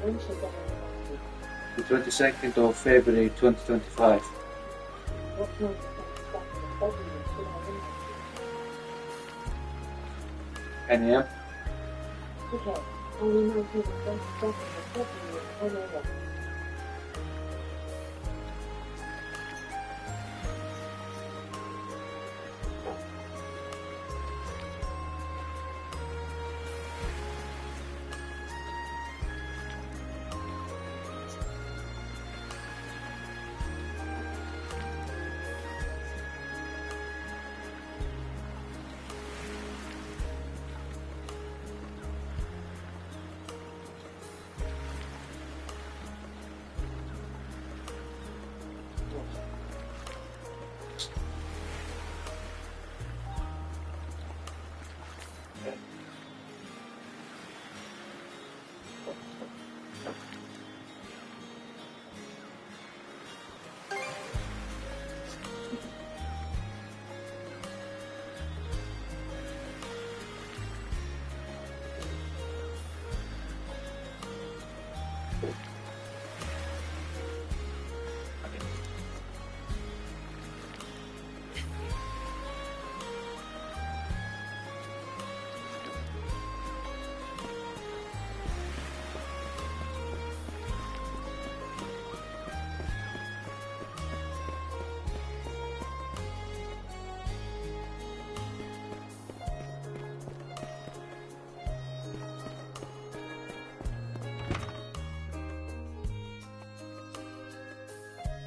When should that be? The 22nd of February 2025. What time is the 22nd of February 2025? 10 a.m. Okay, I will know to the 22nd of February at 10 a.m.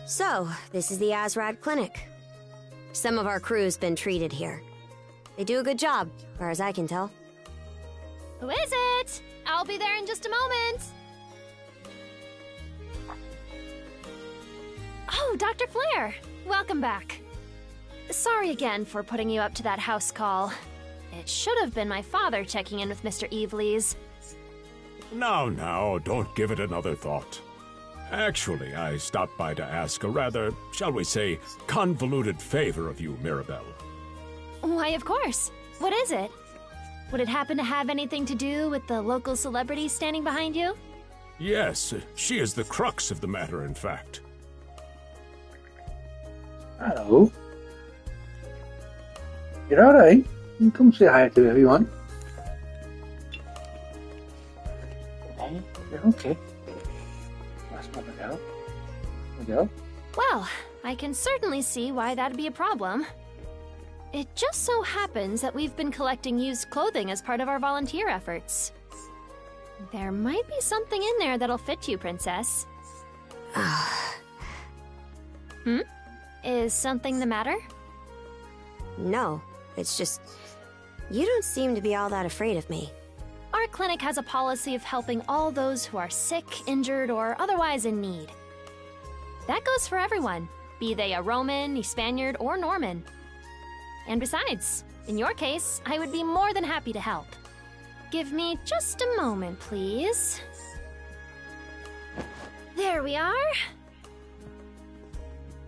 So, this is the Azrad Clinic. Some of our crew's been treated here. They do a good job, as far as I can tell. Who is it? I'll be there in just a moment. Oh, Dr. Flair. Welcome back. Sorry again for putting you up to that house call. It should have been my father checking in with Mr. Evelees. Now, don't give it another thought. Actually, I stopped by to ask a rather, shall we say, convoluted favor of you, Mirabelle. Why, of course. What is it? Would it happen to have anything to do with the local celebrity standing behind you? Yes, she is the crux of the matter, in fact. Hello. You're alright. You can come say hi to everyone. Hey, you're okay. That's my Miguel. Miguel? Well, I can certainly see why that'd be a problem. It just so happens that we've been collecting used clothing as part of our volunteer efforts. There might be something in there that'll fit you, Princess. Is something the matter? No, it's just... you don't seem to be all that afraid of me. Our clinic has a policy of helping all those who are sick, injured, or otherwise in need. That goes for everyone, be they a Roman, a Spaniard, or Norman. And besides, in your case, I would be more than happy to help. Give me just a moment, please. There we are.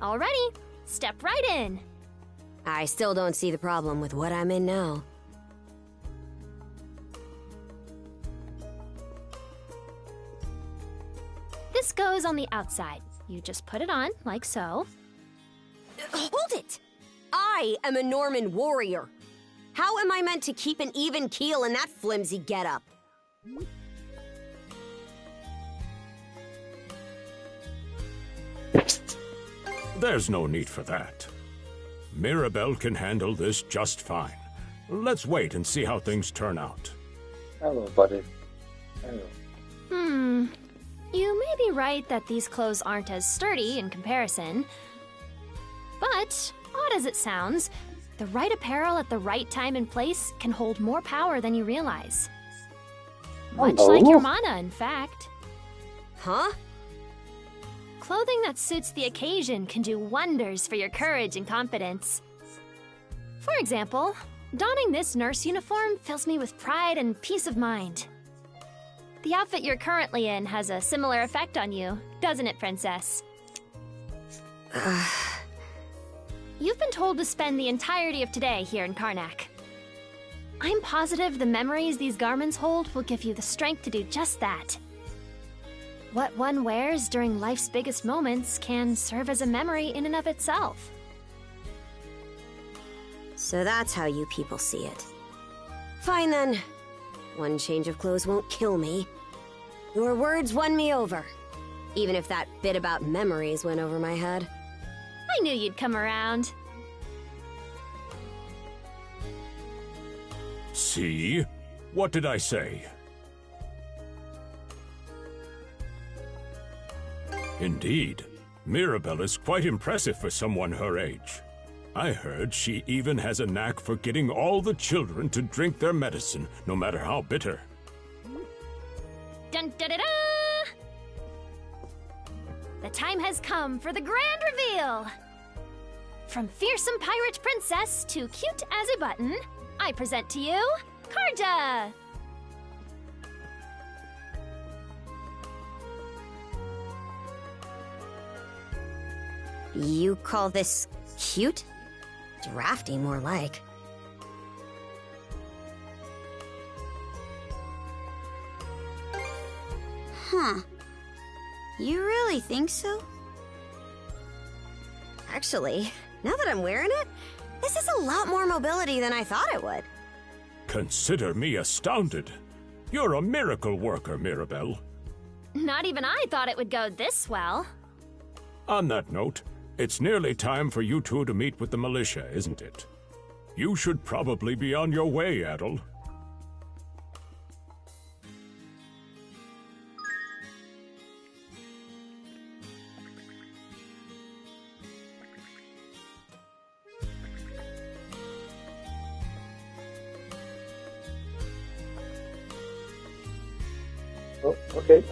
Alrighty, step right in. I still don't see the problem with what I'm in now. This goes on the outside. You just put it on, like so. Hold it! I am a Norman warrior. How am I meant to keep an even keel in that flimsy getup? There's no need for that. Mirabelle can handle this just fine. Let's wait and see how things turn out. Hello, buddy. Hello. You may be right that these clothes aren't as sturdy in comparison. But, odd as it sounds, the right apparel at the right time and place can hold more power than you realize. Much like your mana, in fact. Huh? Clothing that suits the occasion can do wonders for your courage and confidence. For example, donning this nurse uniform fills me with pride and peace of mind. The outfit you're currently in has a similar effect on you, doesn't it, Princess? You've been told to spend the entirety of today here in Karnak. I'm positive the memories these garments hold will give you the strength to do just that. What one wears during life's biggest moments can serve as a memory in and of itself. So that's how you people see it. Fine then. One change of clothes won't kill me. Your words won me over. Even if that bit about memories went over my head. I knew you'd come around. See? What did I say? Indeed. Mirabelle is quite impressive for someone her age. I heard she even has a knack for getting all the children to drink their medicine, no matter how bitter. Dun da da da! The time has come for the grand reveal! From fearsome pirate princess to cute as a button, I present to you, Karja! You call this cute? Drafty, more like. Huh. You really think so? Actually, now that I'm wearing it, this is a lot more mobility than I thought it would. Consider me astounded. You're a miracle worker, Mirabelle. Not even I thought it would go this well. On that note, it's nearly time for you two to meet with the militia, isn't it? You should probably be on your way, Adol. Oh, okay.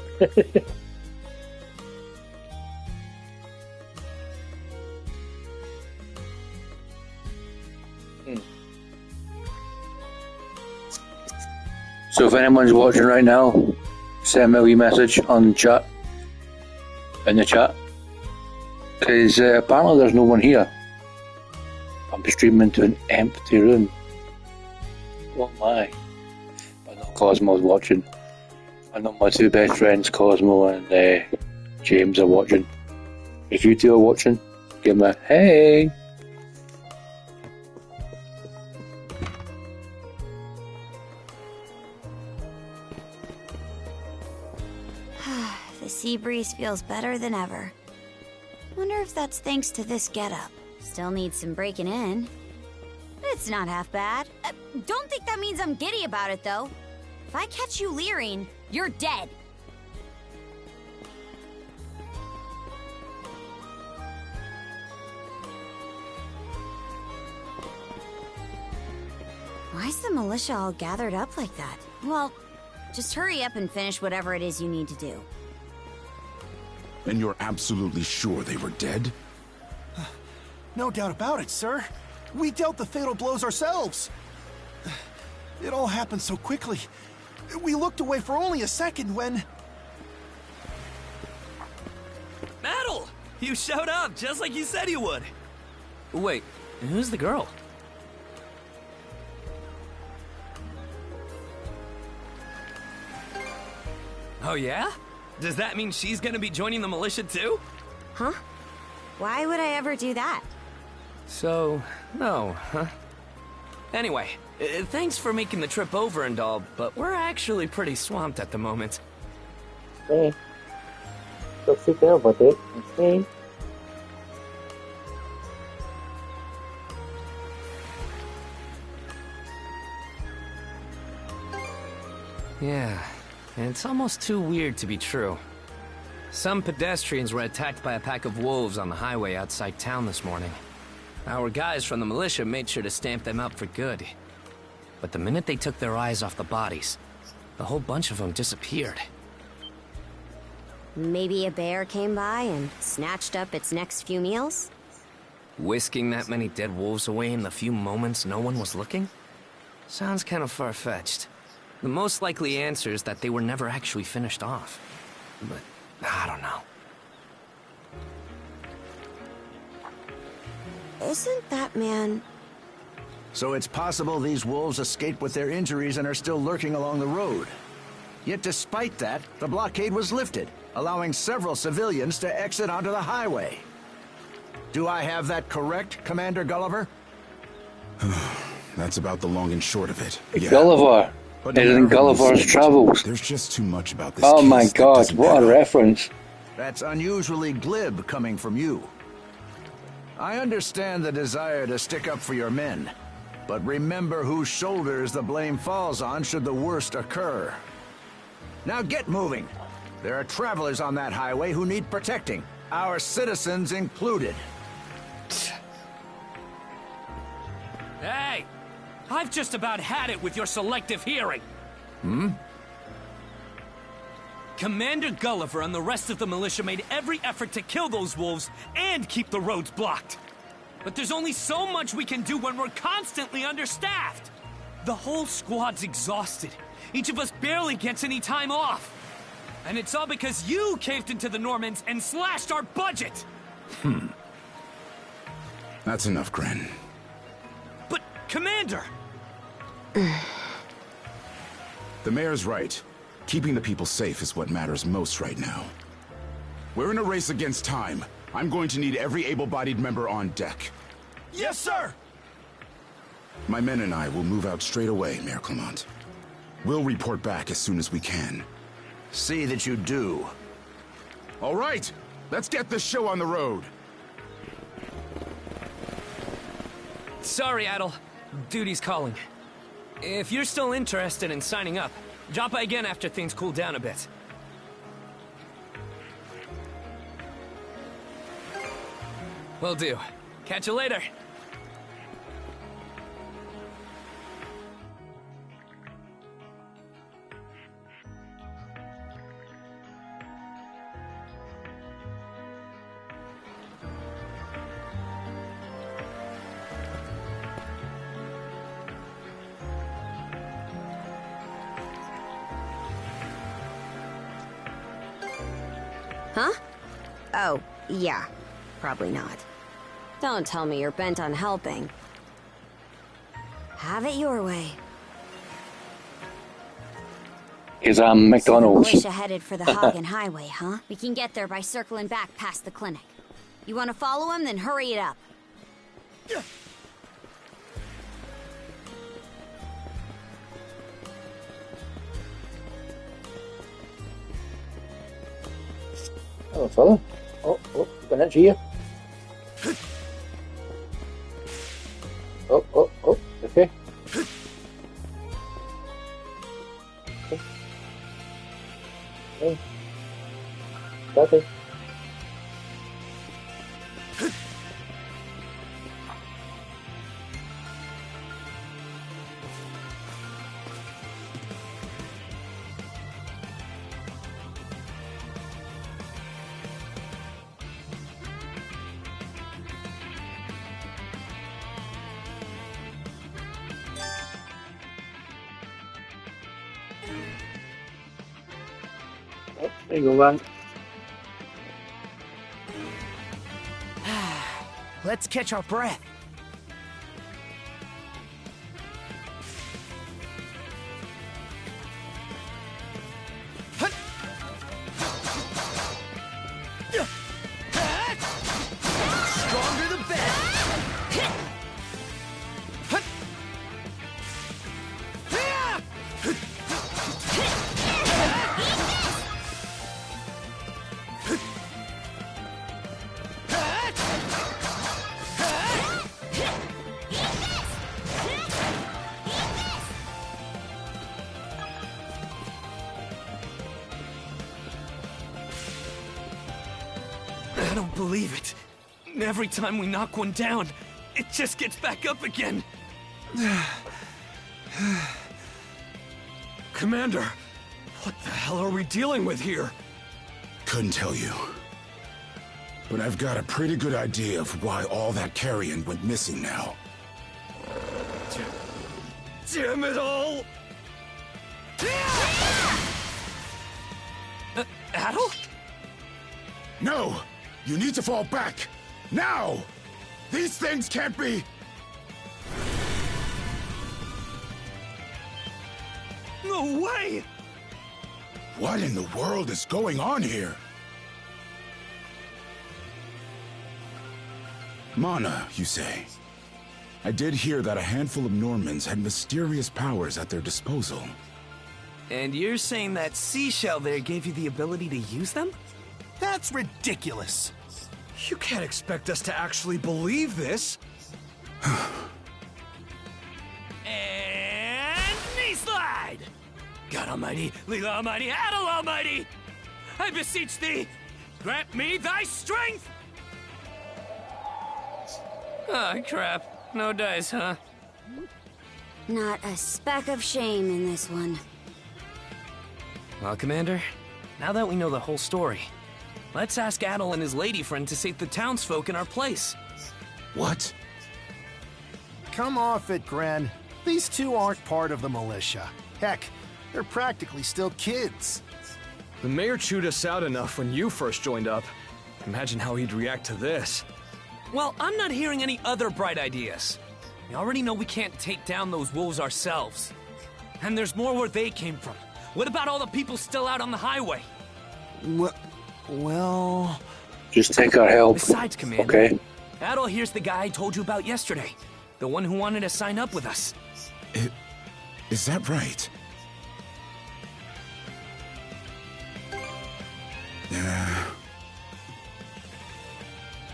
So if anyone's watching right now, send me a wee message on chat, in the chat, because apparently there's no one here. I'm streaming to an empty room. Oh my. But no Cosmo's watching. I know my two best friends, Cosmo and James, are watching. If you two are watching, give me a hey! The sea breeze feels better than ever. Wonder if that's thanks to this getup. Still needs some breaking in. It's not half bad. Don't think that means I'm giddy about it, though. If I catch you leering, you're dead. Why's the militia all gathered up like that? Well, just hurry up and finish whatever it is you need to do. And you're absolutely sure they were dead? No doubt about it, sir. We dealt the fatal blows ourselves. It all happened so quickly. We looked away for only a second when... Adol! You showed up, just like you said you would! Wait, who's the girl? Oh yeah? Does that mean she's gonna be joining the militia too? Huh? Why would I ever do that? So, no, huh? Anyway, thanks for making the trip over and all, but we're actually pretty swamped at the moment. Okay. So sit there about it. Okay. Yeah, it's almost too weird to be true. Some pedestrians were attacked by a pack of wolves on the highway outside town this morning. Our guys from the militia made sure to stamp them out for good. But the minute they took their eyes off the bodies, the whole bunch of them disappeared. Maybe a bear came by and snatched up its next few meals? Whisking that many dead wolves away in the few moments no one was looking? Sounds kind of far-fetched. The most likely answer is that they were never actually finished off. But I don't know. Isn't that man... So it's possible these wolves escaped with their injuries and are still lurking along the road. Yet despite that, the blockade was lifted, allowing several civilians to exit onto the highway. Do I have that correct, Commander Gulliver? That's about the long and short of it. Yeah. Gulliver. It is in Gulliver's Travels. There's just too much about this. Oh my god, what a reference. That's unusually glib coming from you. I understand the desire to stick up for your men, but remember whose shoulders the blame falls on should the worst occur. Now get moving. There are travelers on that highway who need protecting, our citizens included. Hey! I've just about had it with your selective hearing. Commander Gulliver and the rest of the militia made every effort to kill those wolves and keep the roads blocked. But there's only so much we can do when we're constantly understaffed. The whole squad's exhausted. Each of us barely gets any time off. And it's all because you caved into the Normans and slashed our budget! That's enough, Gren. But, Commander! The mayor's right. Keeping the people safe is what matters most right now. We're in a race against time. I'm going to need every able-bodied member on deck. Yes, sir! My men and I will move out straight away, Mayor Clement. We'll report back as soon as we can. See that you do. All right, let's get this show on the road. Sorry, Adol. Duty's calling. If you're still interested in signing up, drop by again after things cool down a bit. Will do. Catch you later. Huh? Oh, yeah. Probably not. Don't tell me you're bent on helping. Have it your way. Is McDonald's. Militia headed for the Hagen Highway, huh? We can get there by circling back past the clinic. You want to follow him? Then hurry it up. Hello, fella. Oh, got an here. Oh, okay. Okay. Okay. There you go, man. Let's catch our breath. Stronger the better. I don't believe it. Every time we knock one down, it just gets back up again. Commander, what the hell are we dealing with here? Couldn't tell you. But I've got a pretty good idea of why all that carrion went missing now. Damn it all! Adol? No! You need to fall back! Now! These things can't be... No way! What in the world is going on here? Mana, you say? I did hear that a handful of Normans had mysterious powers at their disposal. And you're saying that seashell there gave you the ability to use them? That's ridiculous. You can't expect us to actually believe this. And knee slide! God Almighty, Leela Almighty, Adol Almighty! I beseech thee, grant me thy strength! Oh, crap. No dice, huh? Not a speck of shame in this one. Well, Commander, now that we know the whole story, let's ask Adol and his lady friend to save the townsfolk in our place. What? Come off it, Gren. These two aren't part of the militia. Heck, they're practically still kids. The mayor chewed us out enough when you first joined up. Imagine how he'd react to this. Well, I'm not hearing any other bright ideas. We already know we can't take down those wolves ourselves. And there's more where they came from. What about all the people still out on the highway? Well... Just take our help. Besides, Commander, okay? Adol here's the guy I told you about yesterday. The one who wanted to sign up with us. Is that right?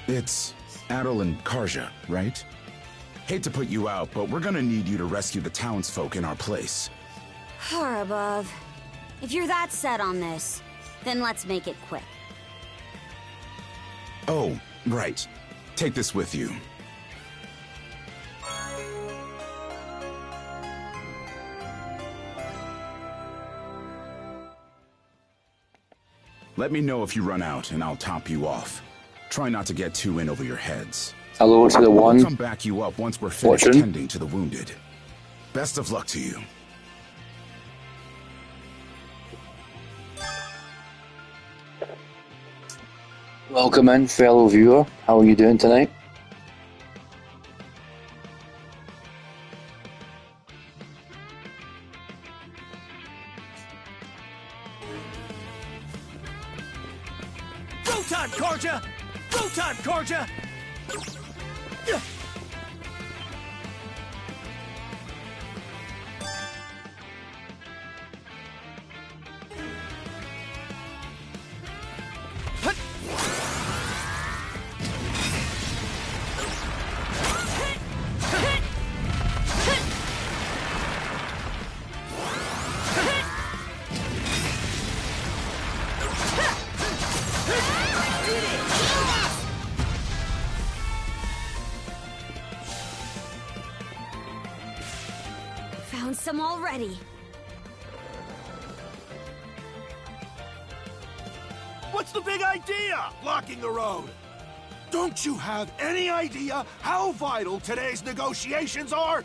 It's Adol and Karja, right? Hate to put you out, but we're gonna need you to rescue the townsfolk in our place. Far above. If you're that set on this, then let's make it quick. Oh, right. Take this with you. Let me know if you run out, and I'll top you off. Try not to get too in over your heads. Hello to the one. We'll come back you up once we're finished tending to the wounded. Best of luck to you. Welcome in, fellow viewer. How are you doing tonight? Go time, Karja! Go time, Karja! Found some already. What's the big idea? Blocking the road. Don't you have any idea how vital today's negotiations are?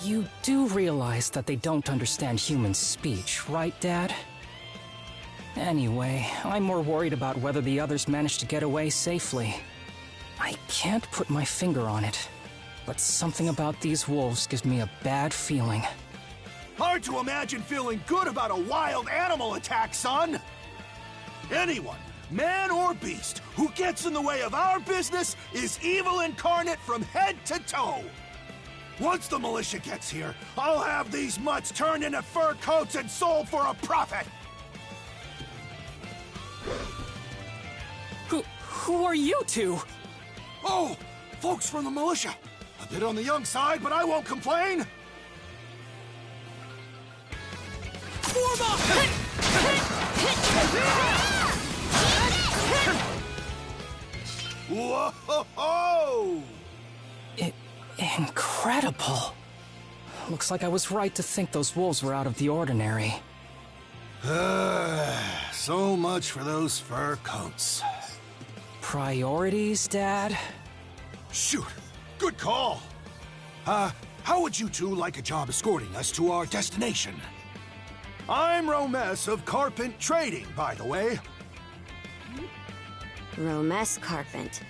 You do realize that they don't understand human speech, right, Dad? Anyway, I'm more worried about whether the others managed to get away safely. I can't put my finger on it, but something about these wolves gives me a bad feeling. Hard to imagine feeling good about a wild animal attack, son! Anyone, man or beast, who gets in the way of our business is evil incarnate from head to toe! Once the militia gets here, I'll have these mutts turned into fur coats and sold for a profit! Who are you two? Oh, folks from the militia. A bit on the young side, but I won't complain. Form up! Whoa-ho-ho! Incredible. Looks like I was right to think those wolves were out of the ordinary. So much for those fur coats. Priorities, Dad? Shoot, good call. How would you two like a job escorting us to our destination? I'm Romes of Carpent Trading, by the way. Romes Carpent.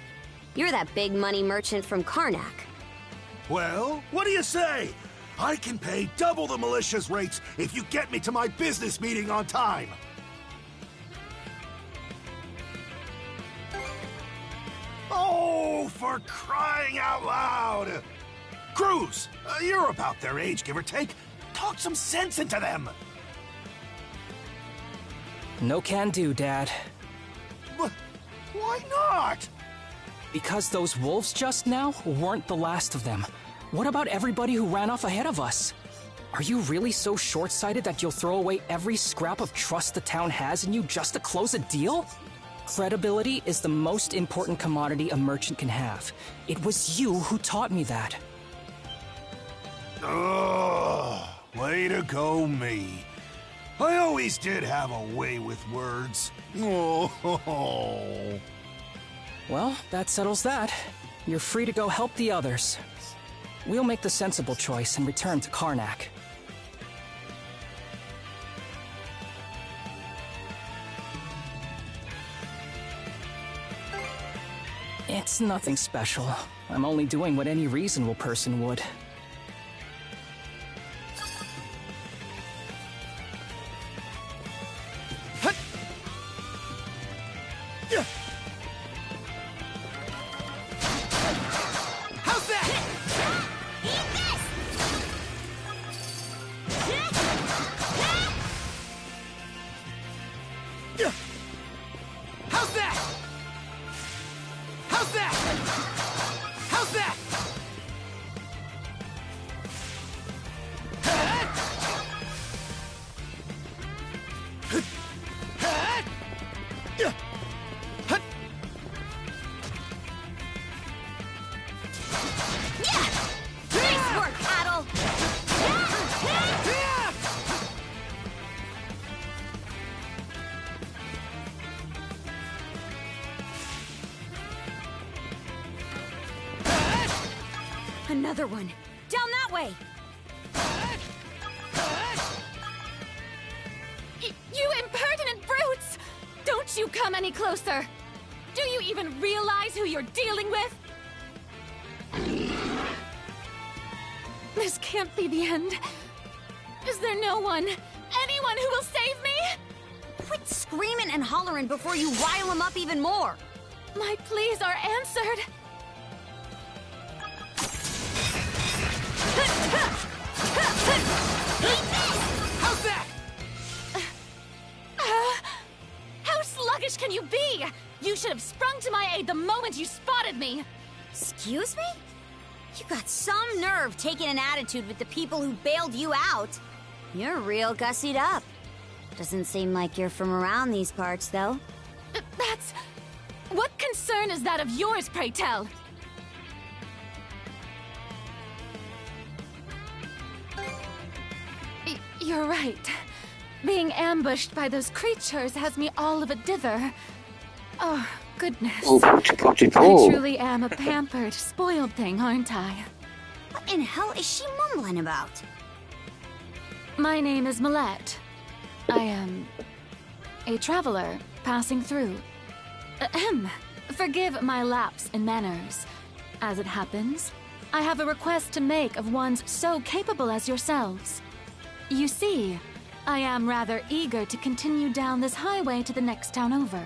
You're that big money merchant from Karnak. Well, what do you say? I can pay double the militia's rates if you get me to my business meeting on time. Oh, for crying out loud! Cruz, you're about their age, give or take. Talk some sense into them. No can do, Dad. Why not? Because those wolves just now weren't the last of them. What about everybody who ran off ahead of us? Are you really so short-sighted that you'll throw away every scrap of trust the town has in you just to close a deal? Credibility is the most important commodity a merchant can have. It was you who taught me that. Ugh, way to go, me. I always did have a way with words. Oh. Well, that settles that. You're free to go help the others. We'll make the sensible choice and return to Karnak. It's nothing special. I'm only doing what any reasonable person would. Another one. Down that way! You impertinent brutes! Don't you come any closer! Do you even realize who you're dealing with? This can't be the end. Is there no one, anyone who will save me? Quit screaming and hollering before you rile them up even more! My pleas are answered. How's that? How sluggish can you be? You should have sprung to my aid the moment you spotted me. Excuse me? You got some nerve taking an attitude with the people who bailed you out. You're real gussied up. Doesn't seem like you're from around these parts, though. That's... What concern is that of yours, pray tell? You're right. Being ambushed by those creatures has me all of a dither. Oh, goodness. Oh, I potato. truly am a pampered, spoiled thing, aren't I? What in hell is she mumbling about? My name is Millette. I am a traveler passing through. Ahem. Forgive my lapse in manners. As it happens, I have a request to make of ones so capable as yourselves. You see, I am rather eager to continue down this highway to the next town over.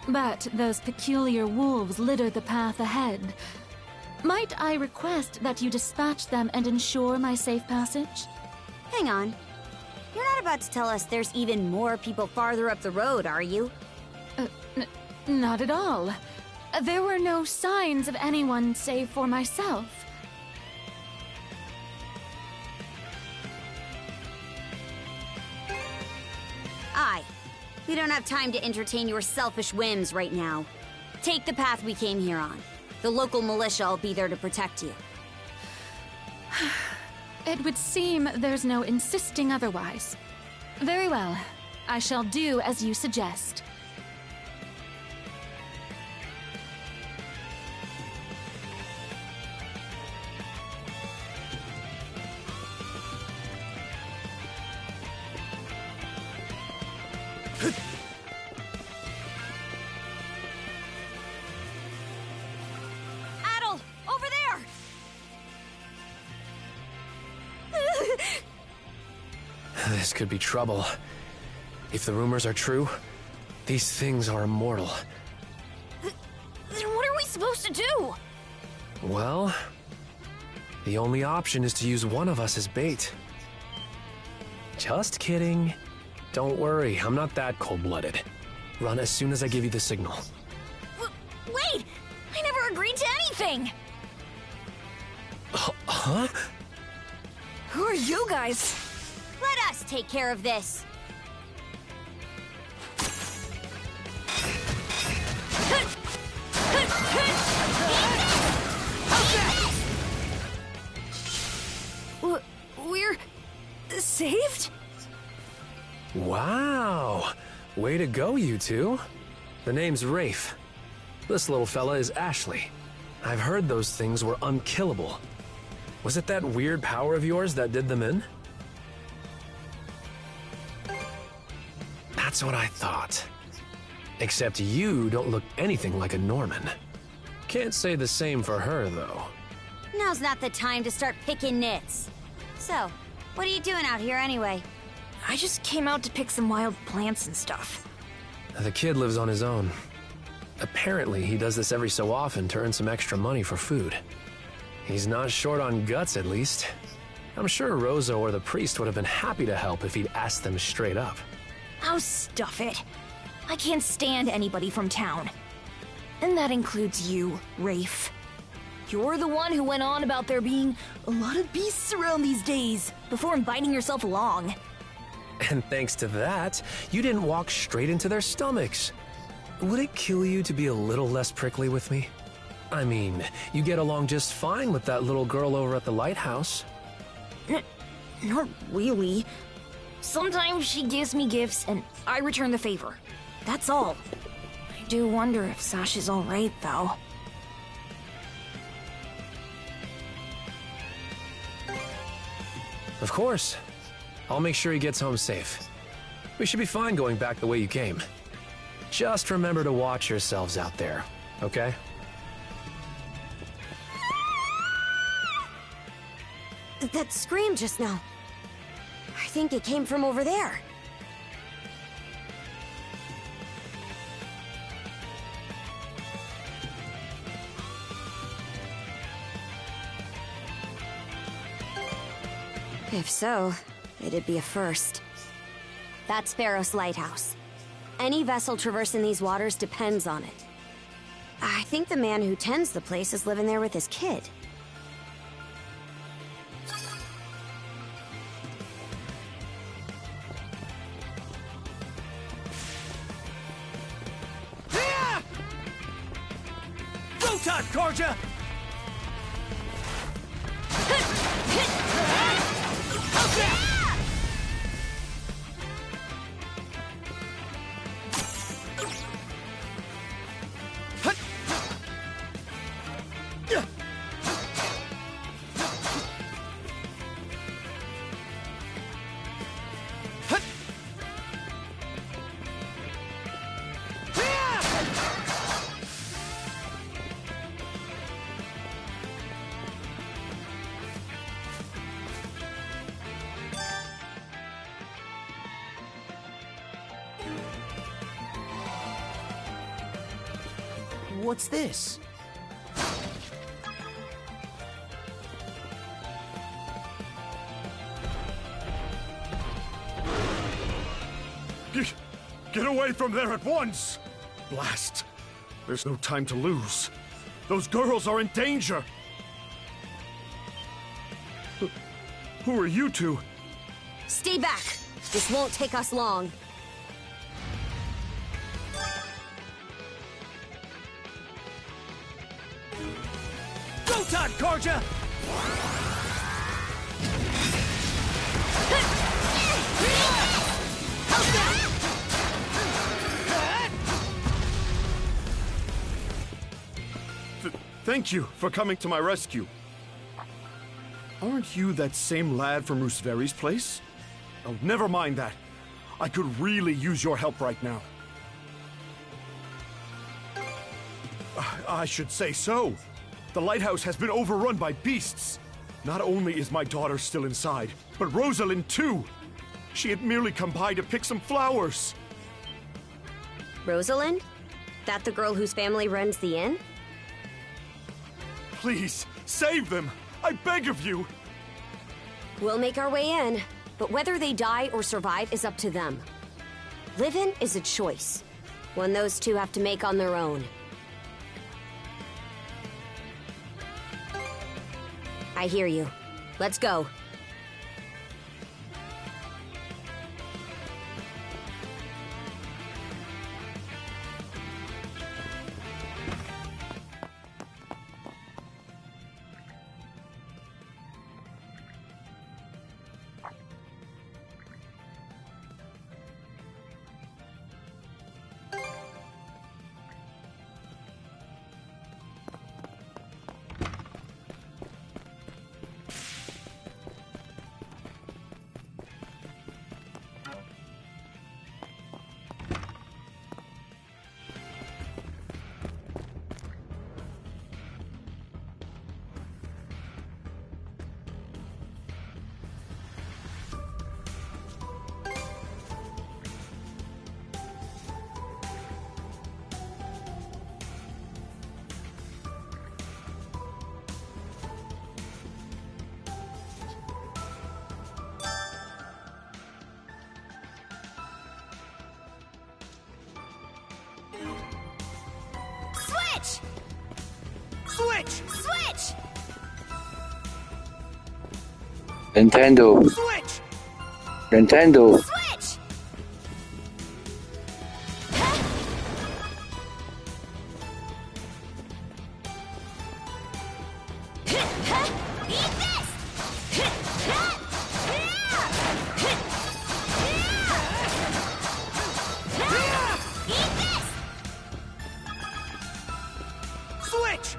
But those peculiar wolves litter the path ahead. Might I request that you dispatch them and ensure my safe passage? Hang on. You're not about to tell us there's even more people farther up the road, are you? Not at all. There were no signs of anyone save for myself. Aye. We don't have time to entertain your selfish whims right now. Take the path we came here on. The local militia will be there to protect you. It would seem there's no insisting otherwise. Very well. I shall do as you suggest. This could be trouble. If the rumors are true, these things are immortal. Then what are we supposed to do? Well, the only option is to use one of us as bait. Just kidding. Don't worry, I'm not that cold-blooded. Run as soon as I give you the signal. Wait! I never agreed to anything! Huh? Who are you guys? Let us take care of this. We're saved? Wow! Way to go, you two. The name's Rafe. This little fella is Ashley. I've heard those things were unkillable. Was it that weird power of yours that did them in? That's what I thought. Except you don't look anything like a Norman. Can't say the same for her, though. Now's not the time to start picking nits. So, what are you doing out here anyway? I just came out to pick some wild plants and stuff. The kid lives on his own. Apparently, he does this every so often to earn some extra money for food. He's not short on guts, at least. I'm sure Rosa or the priest would have been happy to help if he'd asked them straight up. Oh, stuff it. I can't stand anybody from town. And that includes you, Rafe. You're the one who went on about there being a lot of beasts around these days, before inviting yourself along. And thanks to that, you didn't walk straight into their stomachs. Would it kill you to be a little less prickly with me? I mean, you get along just fine with that little girl over at the lighthouse. Not really. Sometimes she gives me gifts and I return the favor. That's all. I do wonder if Sash is alright, though. Of course. I'll make sure he gets home safe. We should be fine going back the way you came. Just remember to watch yourselves out there, okay? That scream just now. I think it came from over there. If so, it'd be a first. That's Pharos Lighthouse. Any vessel traversing these waters depends on it. I think the man who tends the place is living there with his kid. Go, Todd, Karja! What's this? Get away from there at once! Blast! There's no time to lose. Those girls are in danger! Who are you two? Stay back! This won't take us long. Go, Todd, Karja! Thank you for coming to my rescue. Aren't you that same lad from Rooseveri's place? Oh, never mind that. I could really use your help right now. I should say so. The lighthouse has been overrun by beasts. Not only is my daughter still inside, but Rosalind too. She had merely come by to pick some flowers. Rosalind? That the girl whose family runs the inn? Please, save them! I beg of you! We'll make our way in, but whether they die or survive is up to them. Living is a choice, one those two have to make on their own. I hear you. Let's go. Switch! Switch! Nintendo. Switch! Nintendo. Switch! Switch!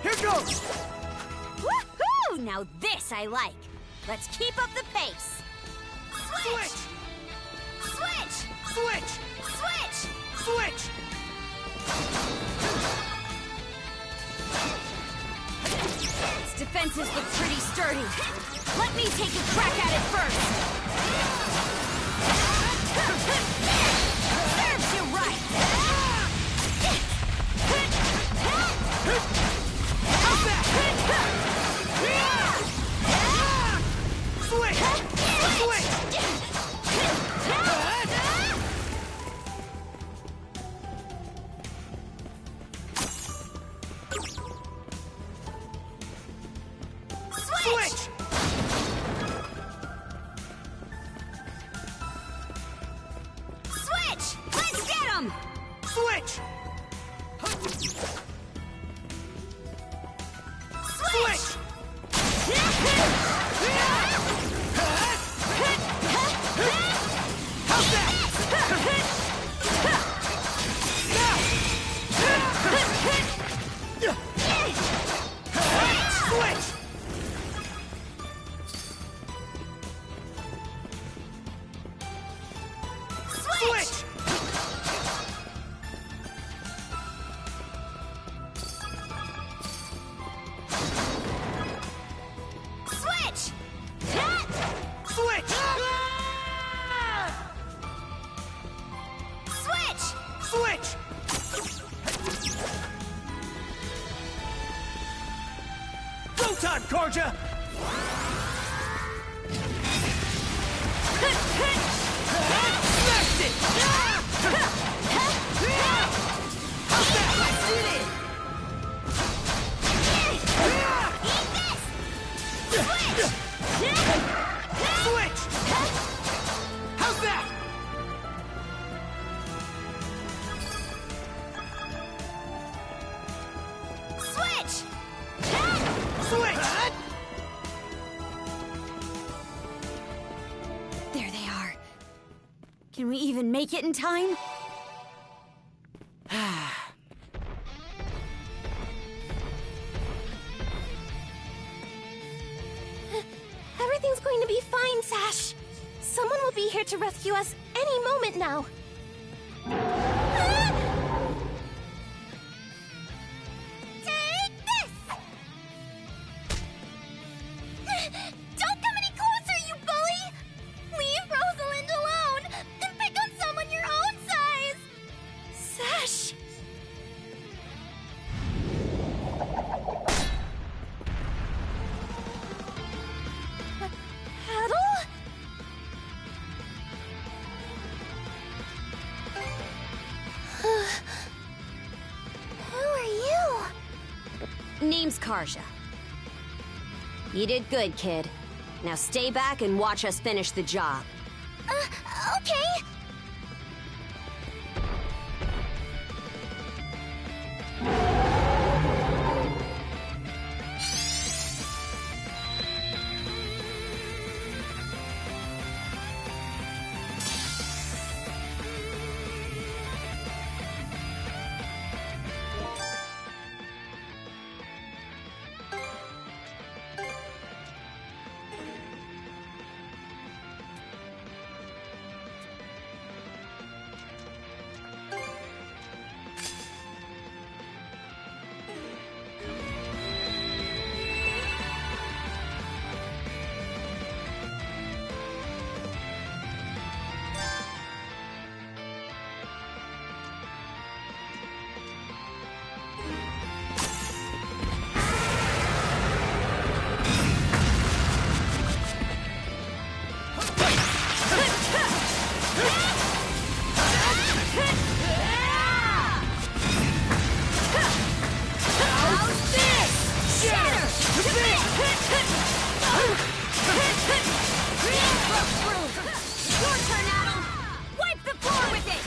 Here goes! Woohoo! Now this I like. Let's keep up the pace. Switch! Switch! Switch! Switch! Switch! Its defenses look pretty sturdy. Let me take a crack at it first. Serves you right. How's that? Switch! Switch! Switch! Switch! Let's get him! Switch! Switch! How's that? Switch! Switch! Switch! Switch! Switch! Switch! Go time, Karja! Smashed it! Switch! How's that? Switch! Switch! There they are. Can we even make it in time? Everything's going to be fine, Sash. Someone will be here to rescue us any moment now. Take this! Don't come any closer, you bully! Leave Rosalind alone and pick on someone your own size! Sash! Adol? Who are you? Name's Karja. You did good, kid. Now stay back and watch us finish the job. Okay. Your turn, Adol! Wipe the floor with it!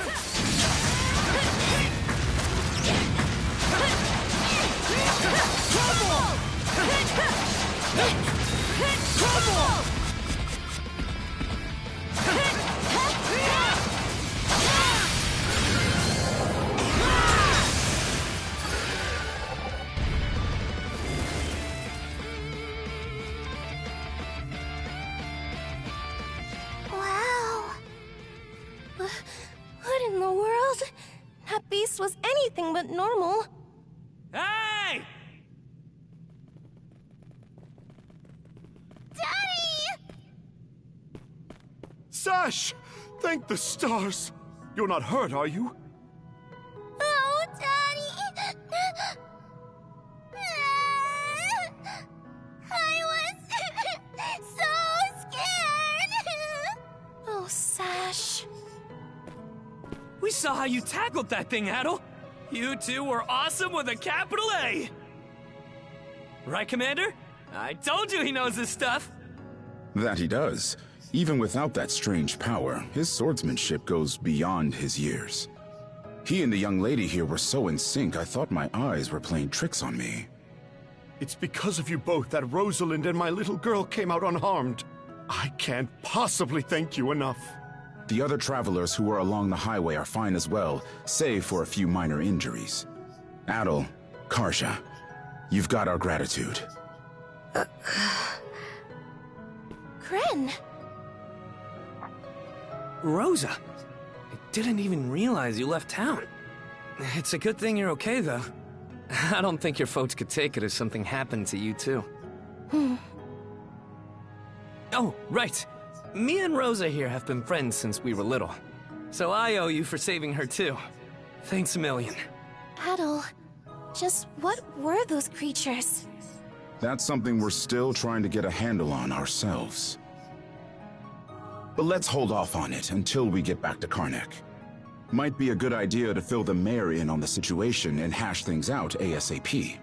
Wow. What in the world? That beast was anything but normal. Hey! Daddy! Sash! Thank the stars! You're not hurt, are you? Oh, Daddy! I was so scared! Oh, Sash. We saw how you tackled that thing, Adol. You two were awesome with a capital A! Right, Commander? I told you he knows his stuff! That he does. Even without that strange power, his swordsmanship goes beyond his years. He and the young lady here were so in sync, I thought my eyes were playing tricks on me. It's because of you both that Rosalind and my little girl came out unharmed. I can't possibly thank you enough. The other travelers who were along the highway are fine as well, save for a few minor injuries. Adol, Karja, you've got our gratitude. Kren. Rosa, I didn't even realize you left town. It's a good thing you're okay, though. I don't think your folks could take it if something happened to you, too. Oh, right. Me and Rosa here have been friends since we were little. So I owe you for saving her, too. Thanks a million. Adol, just what were those creatures? That's something we're still trying to get a handle on ourselves. But let's hold off on it until we get back to Karnak. Might be a good idea to fill the mayor in on the situation and hash things out ASAP.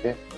Okay.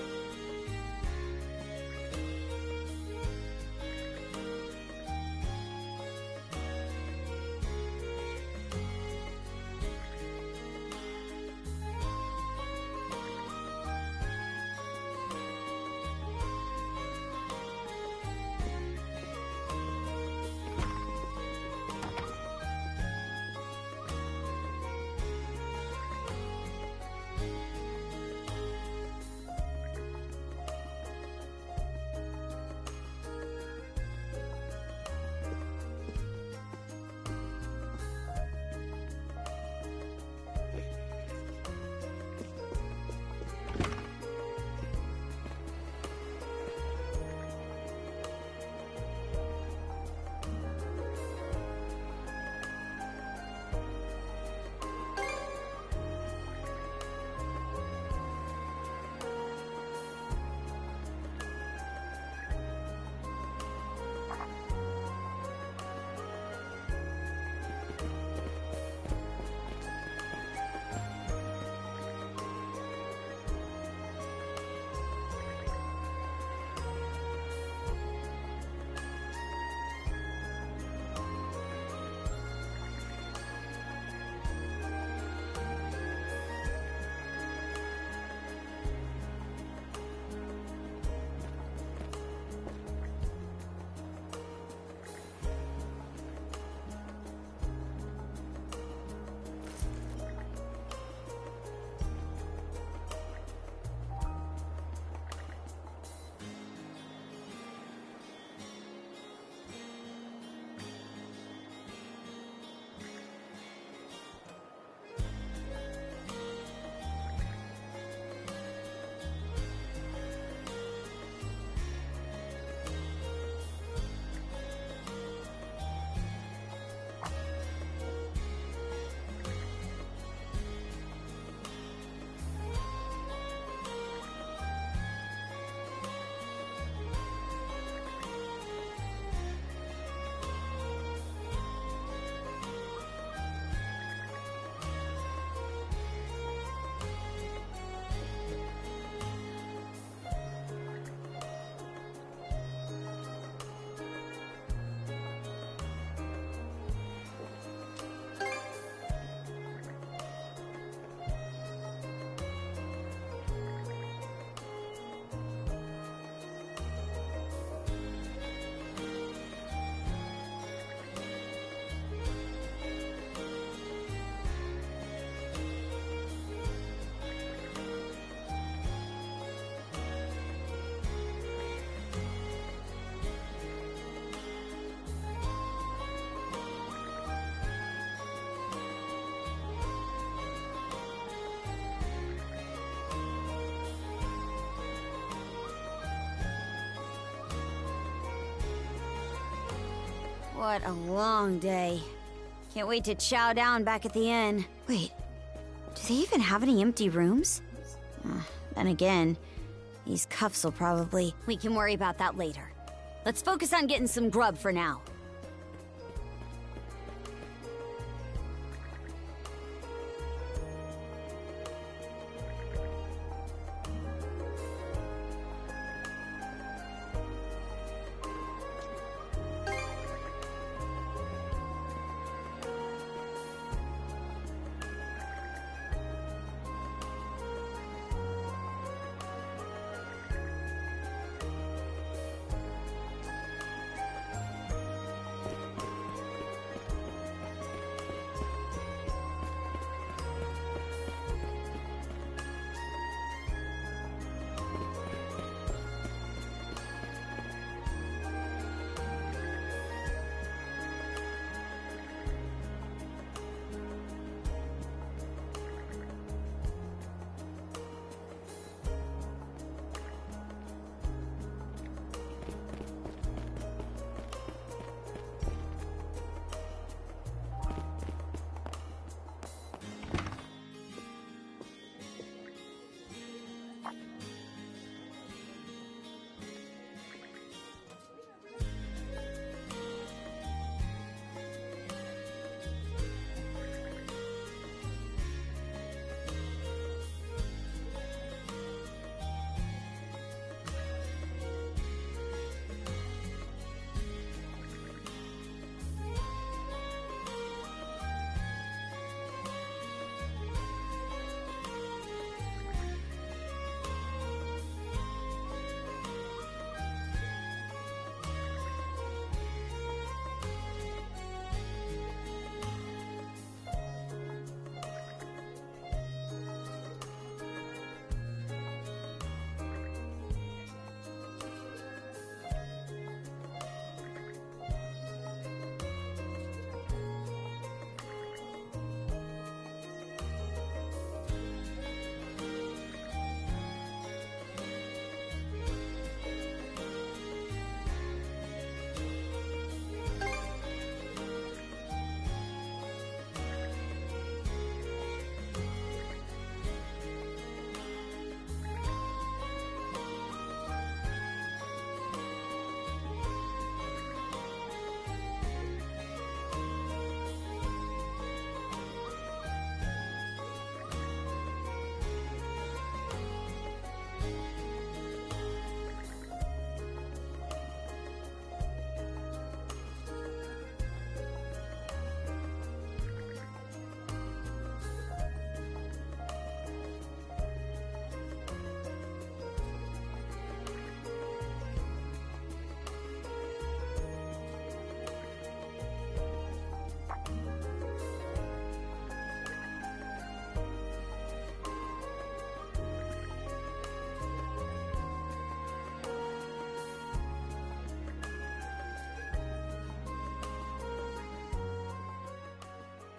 What a long day. Can't wait to chow down back at the inn. Wait, do they even have any empty rooms? Then again, these cuffs will probably... We can worry about that later. Let's focus on getting some grub for now.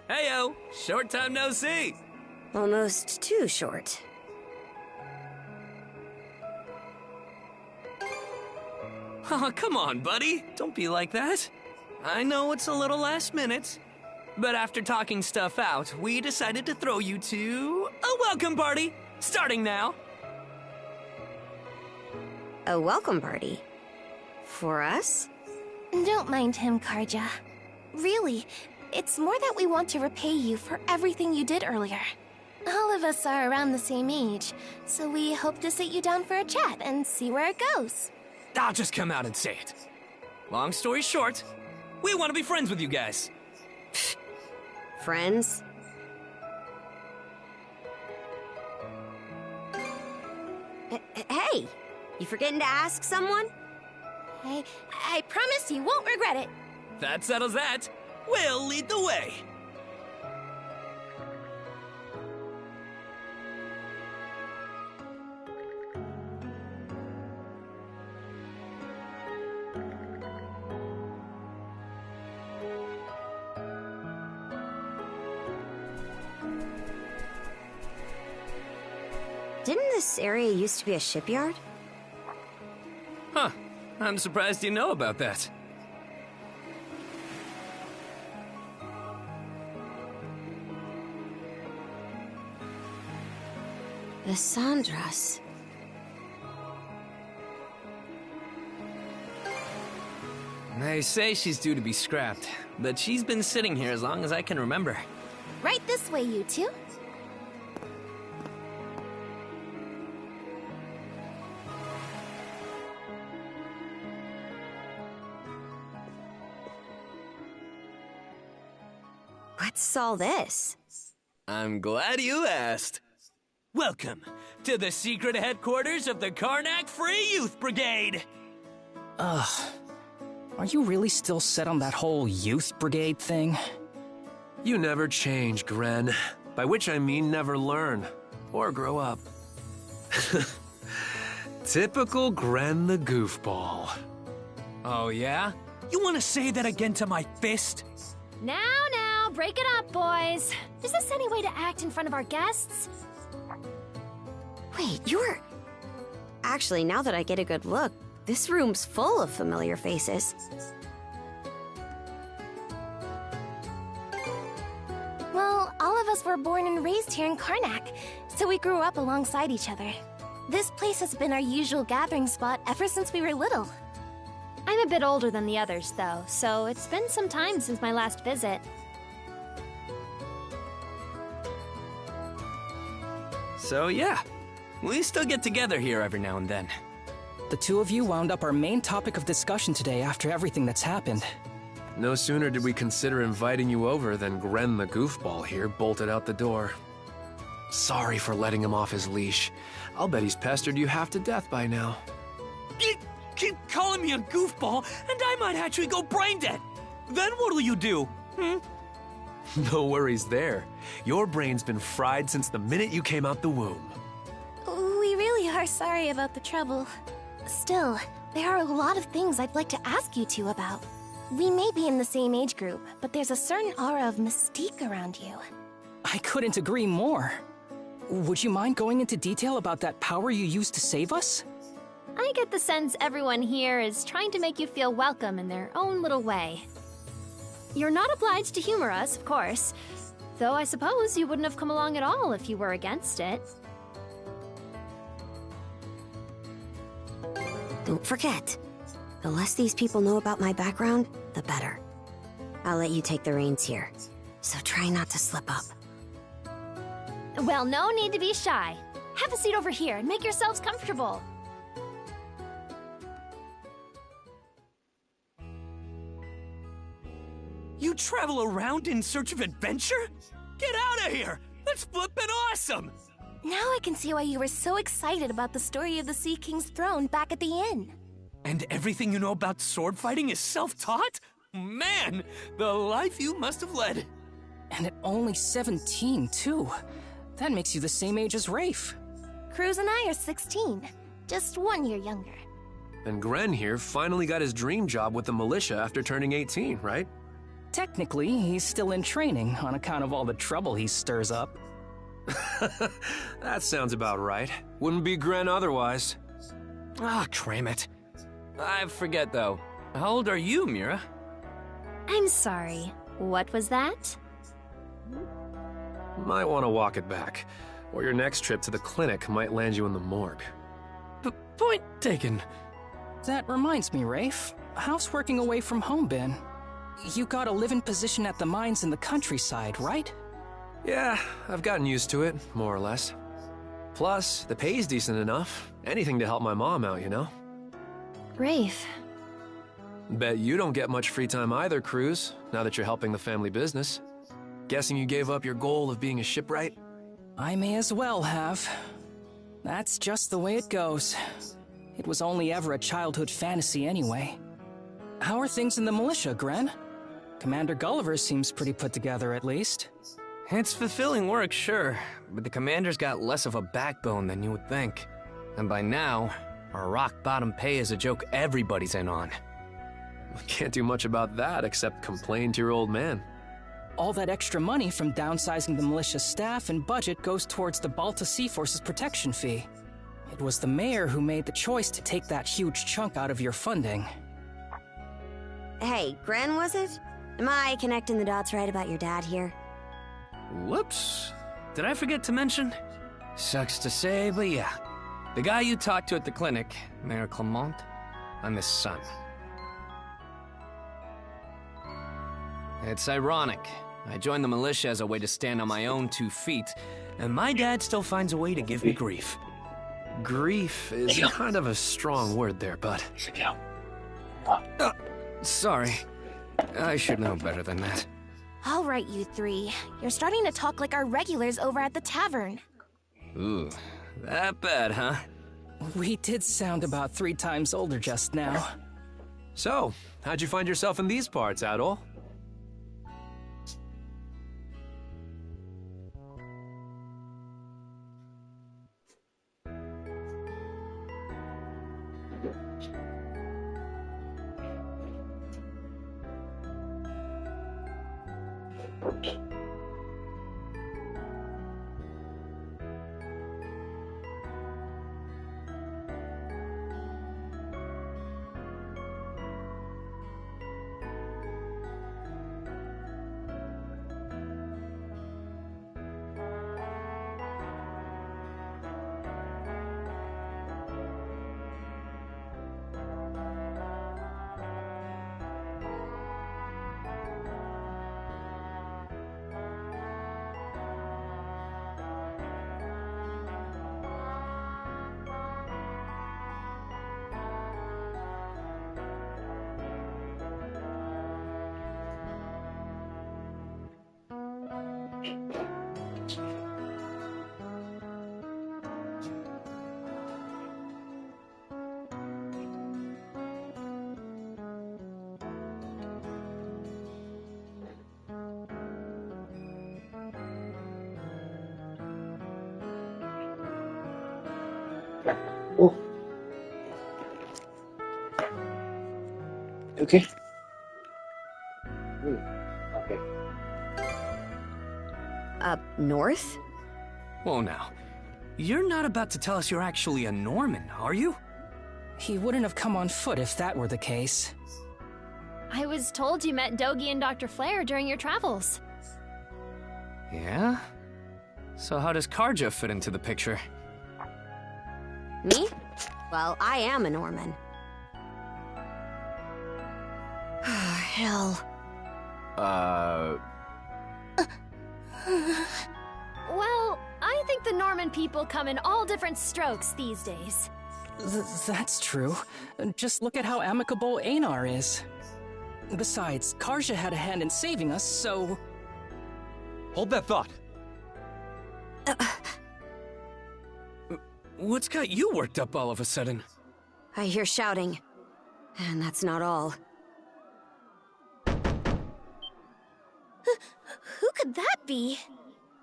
Heyo, short time no see. Almost too short. Oh, come on, buddy. Don't be like that. I know it's a little last minute, but after talking stuff out, we decided to throw you to a welcome party, starting now. A welcome party? For us? Don't mind him, Karja. Really, it's more that we want to repay you for everything you did earlier. All of us are around the same age, so we hope to sit you down for a chat and see where it goes. I'll just come out and say it. Long story short, we want to be friends with you guys. Friends? Hey! You forgetting to ask someone? I promise you won't regret it. That settles that. We'll lead the way. Didn't this area used to be a shipyard? Huh. I'm surprised you know about that. The Sandras. They say she's due to be scrapped, but she's been sitting here as long as I can remember. Right this way, you two. What's all this? I'm glad you asked. Welcome to the secret headquarters of the Karnak Free Youth Brigade. Ugh. Are you really still set on that whole youth brigade thing? You never change, Gren. By which I mean never learn. Or grow up. Typical Gren the goofball. Oh yeah? You want to say that again to my fist? Now, break it up, boys. Is this any way to act in front of our guests? Wait, you're... Actually, now that I get a good look, this room's full of familiar faces. Well, all of us were born and raised here in Karnak, so we grew up alongside each other. This place has been our usual gathering spot ever since we were little. I'm a bit older than the others, though, so it's been some time since my last visit. So yeah, we still get together here every now and then. The two of you wound up our main topic of discussion today after everything that's happened. No sooner did we consider inviting you over than Gren the goofball here bolted out the door. Sorry for letting him off his leash. I'll bet he's pestered you half to death by now. Keep calling me a goofball, and I might actually go brain dead. Then what'll you do? No worries there. Your brain's been fried since the minute you came out the womb. We really are sorry about the trouble. Still, there are a lot of things I'd like to ask you two about. We may be in the same age group, but there's a certain aura of mystique around you. I couldn't agree more. Would you mind going into detail about that power you used to save us? I get the sense everyone here is trying to make you feel welcome in their own little way. You're not obliged to humor us, of course, though I suppose you wouldn't have come along at all if you were against it. Don't forget, the less these people know about my background, the better. I'll let you take the reins here, so try not to slip up. Well, no need to be shy. Have a seat over here and make yourselves comfortable. You travel around in search of adventure? Get out of here! That's flippin' awesome! Now I can see why you were so excited about the story of the Sea King's throne back at the inn. And everything you know about sword fighting is self-taught? Man, the life you must have led. And at only 17, too. That makes you the same age as Rafe. Cruz and I are 16, just 1 year younger. And Gren here finally got his dream job with the militia after turning 18, right? Technically, he's still in training on account of all the trouble he stirs up. That sounds about right. Wouldn't be Gren otherwise. Ah, cram it. I forget, though. How old are you, Mira? I'm sorry. What was that? Might want to walk it back, or your next trip to the clinic might land you in the morgue. Point taken. That reminds me, Rafe. How's working away from home been? You got a live-in position at the mines in the countryside, right? Yeah, I've gotten used to it, more or less. Plus, the pay's decent enough. Anything to help my mom out, you know? Rafe. Bet you don't get much free time either, Cruz, now that you're helping the family business. Guessing you gave up your goal of being a shipwright? I may as well have. That's just the way it goes. It was only ever a childhood fantasy anyway. How are things in the militia, Gren? Commander Gulliver seems pretty put together, at least. It's fulfilling work, sure, but the commander's got less of a backbone than you would think. And by now, our rock-bottom pay is a joke everybody's in on. Can't do much about that except complain to your old man. All that extra money from downsizing the militia staff and budget goes towards the Balta Sea Force's protection fee. It was the mayor who made the choice to take that huge chunk out of your funding. Hey, Gren, was it? Am I connecting the dots right about your dad here? Whoops. Did I forget to mention? Sucks to say, but yeah. The guy you talked to at the clinic, Mayor Clement, I'm his son. It's ironic. I joined the militia as a way to stand on my own 2 feet, and my dad still finds a way to give me grief. Grief is kind of a strong word there, bud. Sorry. I should know better than that. All right, you three. You're starting to talk like our regulars over at the tavern. Ooh, that bad, huh? We did sound about 3 times older just now. So, how'd you find yourself in these parts, Adol? Oh. Okay. Okay. Up north? Whoa now. You're not about to tell us you're actually a Norman, are you? He wouldn't have come on foot if that were the case. I was told you met Dogi and Dr. Flair during your travels. Yeah? So how does Karja fit into the picture? Me? Well, I am a Norman. Hell. Well, I think the Norman people come in all different strokes these days. That's true. Just look at how amicable Einar is. Besides, Karja had a hand in saving us, so... Hold that thought. What's got you worked up all of a sudden? I hear shouting. And that's not all. Who could that be?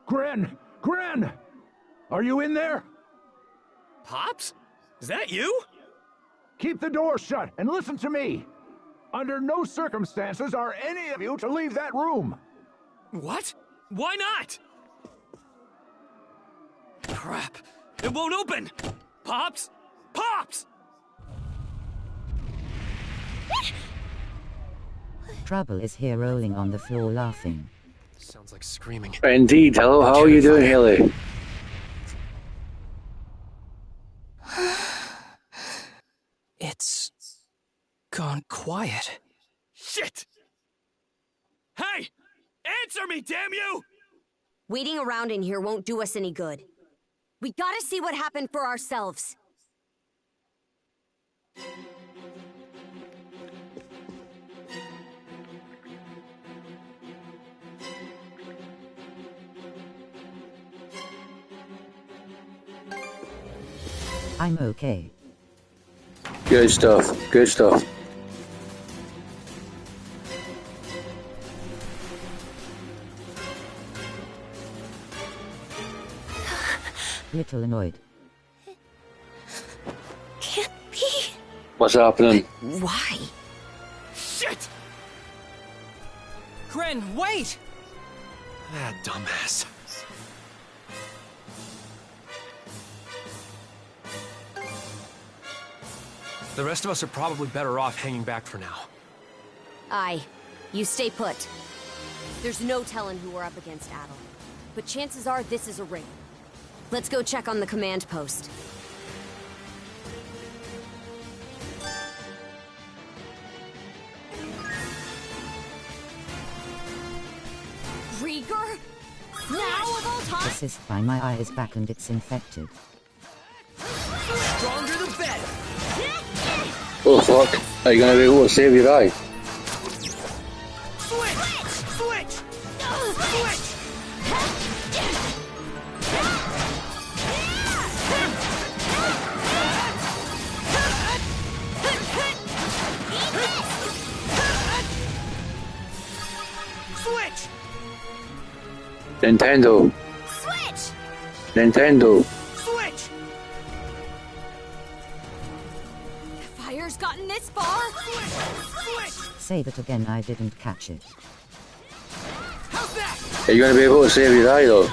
Gren! Gren! Are you in there? Pops? Is that you? Keep the door shut and listen to me. Under no circumstances are any of you to leave that room. What? Why not? Crap. It won't open! Pops? Pops! Trouble is here rolling on the floor laughing. Sounds like screaming. Indeed. Hello, how are you doing, Haley? It's gone quiet. Shit! Hey! Answer me, damn you! Waiting around in here won't do us any good. We gotta see what happened for ourselves. I'm okay. Good stuff. Good stuff. Little annoyed. Can't be. What's happening? Why? Shit! Gren, wait! Ah, dumbass. The rest of us are probably better off hanging back for now. Aye. You stay put. There's no telling who we're up against, Adol. But chances are this is a raid. Let's go check on the command post. Griegr? Now of all time? Assist by my eye is back and it's infected. Stronger the better! Oh fuck. Are you gonna be able to save your eye? Switch! Switch! Switch! Switch! Nintendo. Switch! Nintendo. Switch! The fire's gotten this far? Switch! Say that again, I didn't catch it. How's that? Are you gonna be able to save your eye though?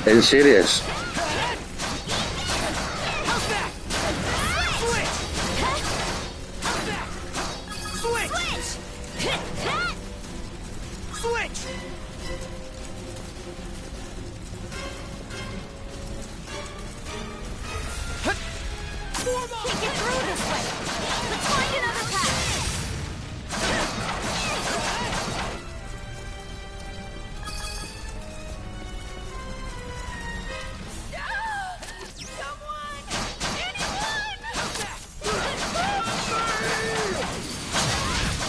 In serious? How's that? Switch! How's that? Switch! Switch! Can't get through this way. Let's find another path. Someone! Anyone!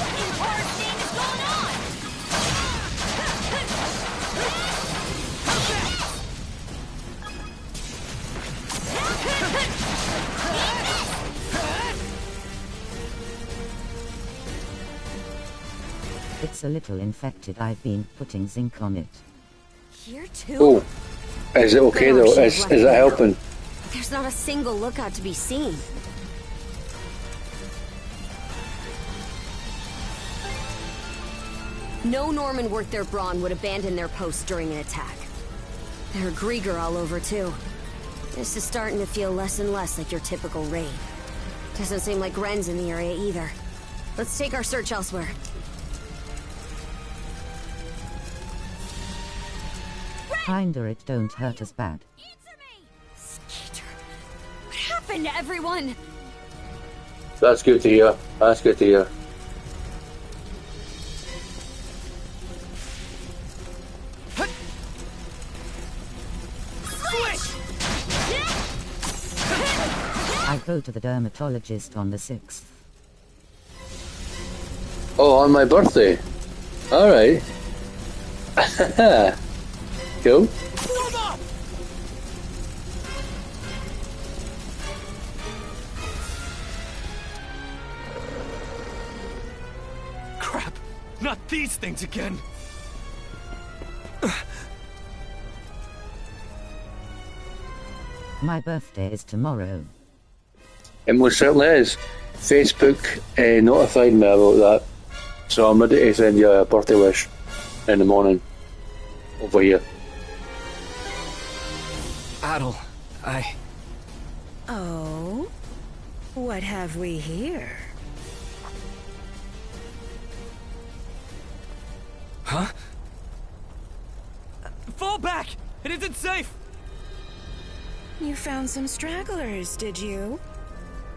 Fucking hard thing is going on! It's a little infected. I've been putting zinc on it. Here too? Oh. Is it okay though? Is it helping? There's not a single lookout to be seen. No Norman worth their brawn would abandon their post during an attack. There are Griegr all over too. This is starting to feel less and less like your typical raid. Doesn't seem like Gren's in the area either. Let's take our search elsewhere. Kinder it don't hurt us bad. What happened to everyone? That's good to hear. That's good to hear. I go to the dermatologist on the 6th. Oh, on my birthday. Alright. Cool. Crap! Not these things again! My birthday is tomorrow. It most certainly is. Facebook notified me about that. So I'm ready to send you a birthday wish in the morning. Over here. Adol, Oh? What have we here? Huh? Fall back! It isn't safe! You found some stragglers, did you?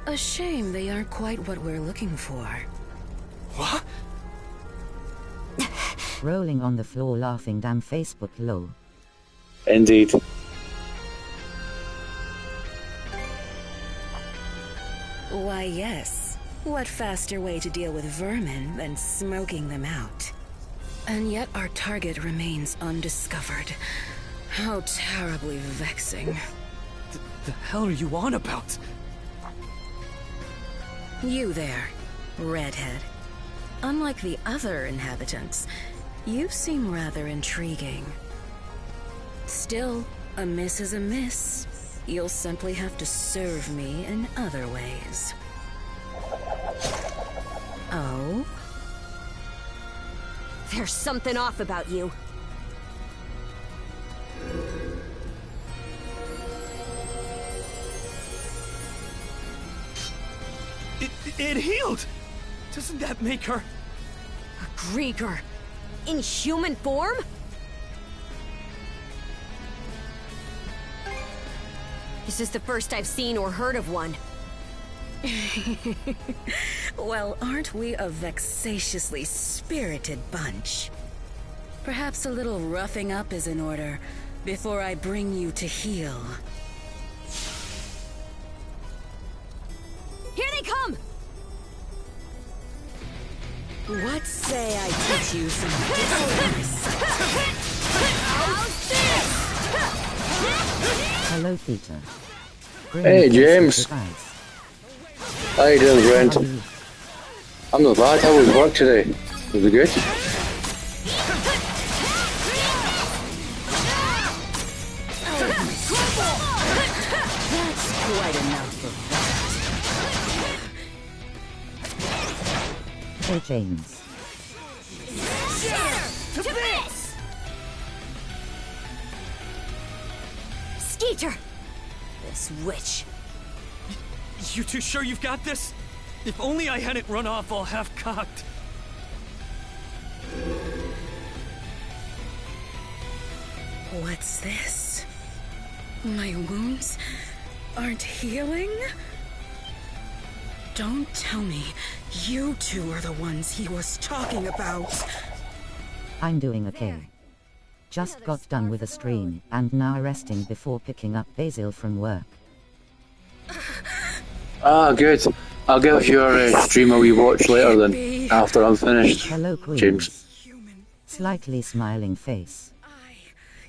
A shame they aren't quite what we're looking for. What? Rolling on the floor laughing, damn Facebook lol. Indeed. Why yes. What faster way to deal with vermin than smoking them out? And yet our target remains undiscovered. How terribly vexing. The hell are you on about? You there, redhead. Unlike the other inhabitants, you seem rather intriguing. Still, a miss is a miss. You'll simply have to serve me in other ways. Oh? There's something off about you. It healed! Doesn't that make her... A Griegr. In human form? This is the first I've seen or heard of one. Well, aren't we a vexatiously spirited bunch? Perhaps a little roughing up is in order before I bring you to heel. Here they come! What say I teach you some discourse? How's this? Hello, Peter. Hey, James. How you doing, Brent? I'm not bad. How was work today? Was it good? That's quite enough of Hey, James. To this! Skeeter! This witch. You two sure you've got this? If only I hadn't run off all half-cocked. What's this? My wounds aren't healing? Don't tell me you two are the ones he was talking about. I'm doing okay. Just got done with a stream, and now resting before picking up Basil from work. Ah, good. I'll give your stream a wee watch later then, after I'm finished. Hello, Queen. James. Slightly smiling face.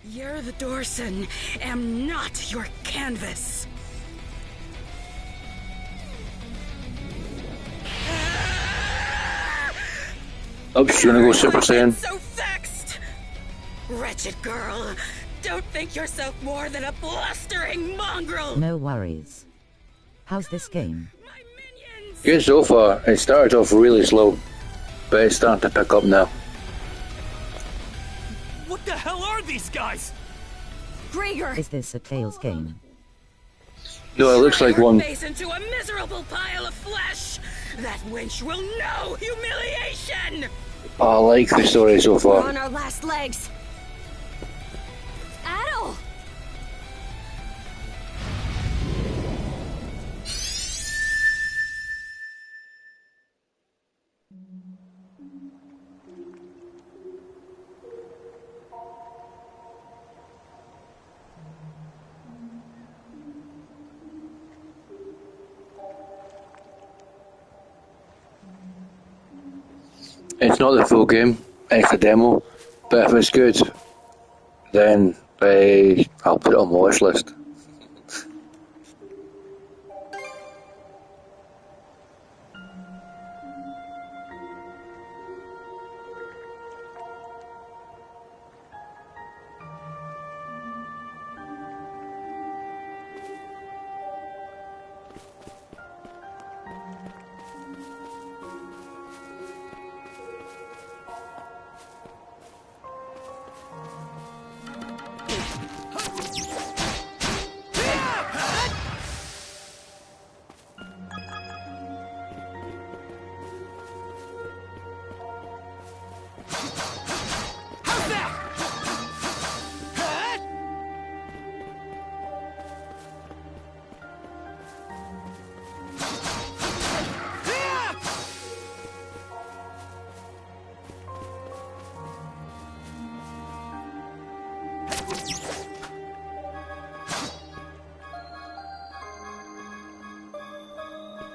You're the Dorson, am not your canvas. Oh, she's gonna go Super Saiyan. So vexed! Wretched girl, don't think yourself more than a blustering mongrel! No worries. How's this game? Good so far. It started off really slow, but it's starting to pick up now. What the hell are these guys? Griegr! Is this a Tails game? No, it looks like one. Face into a miserable pile of flesh! That wench will know humiliation! I like the story so We're far. on our last legs. Adol! It's not the full game, it's a demo, but if it's good, then I'll put it on my watch list.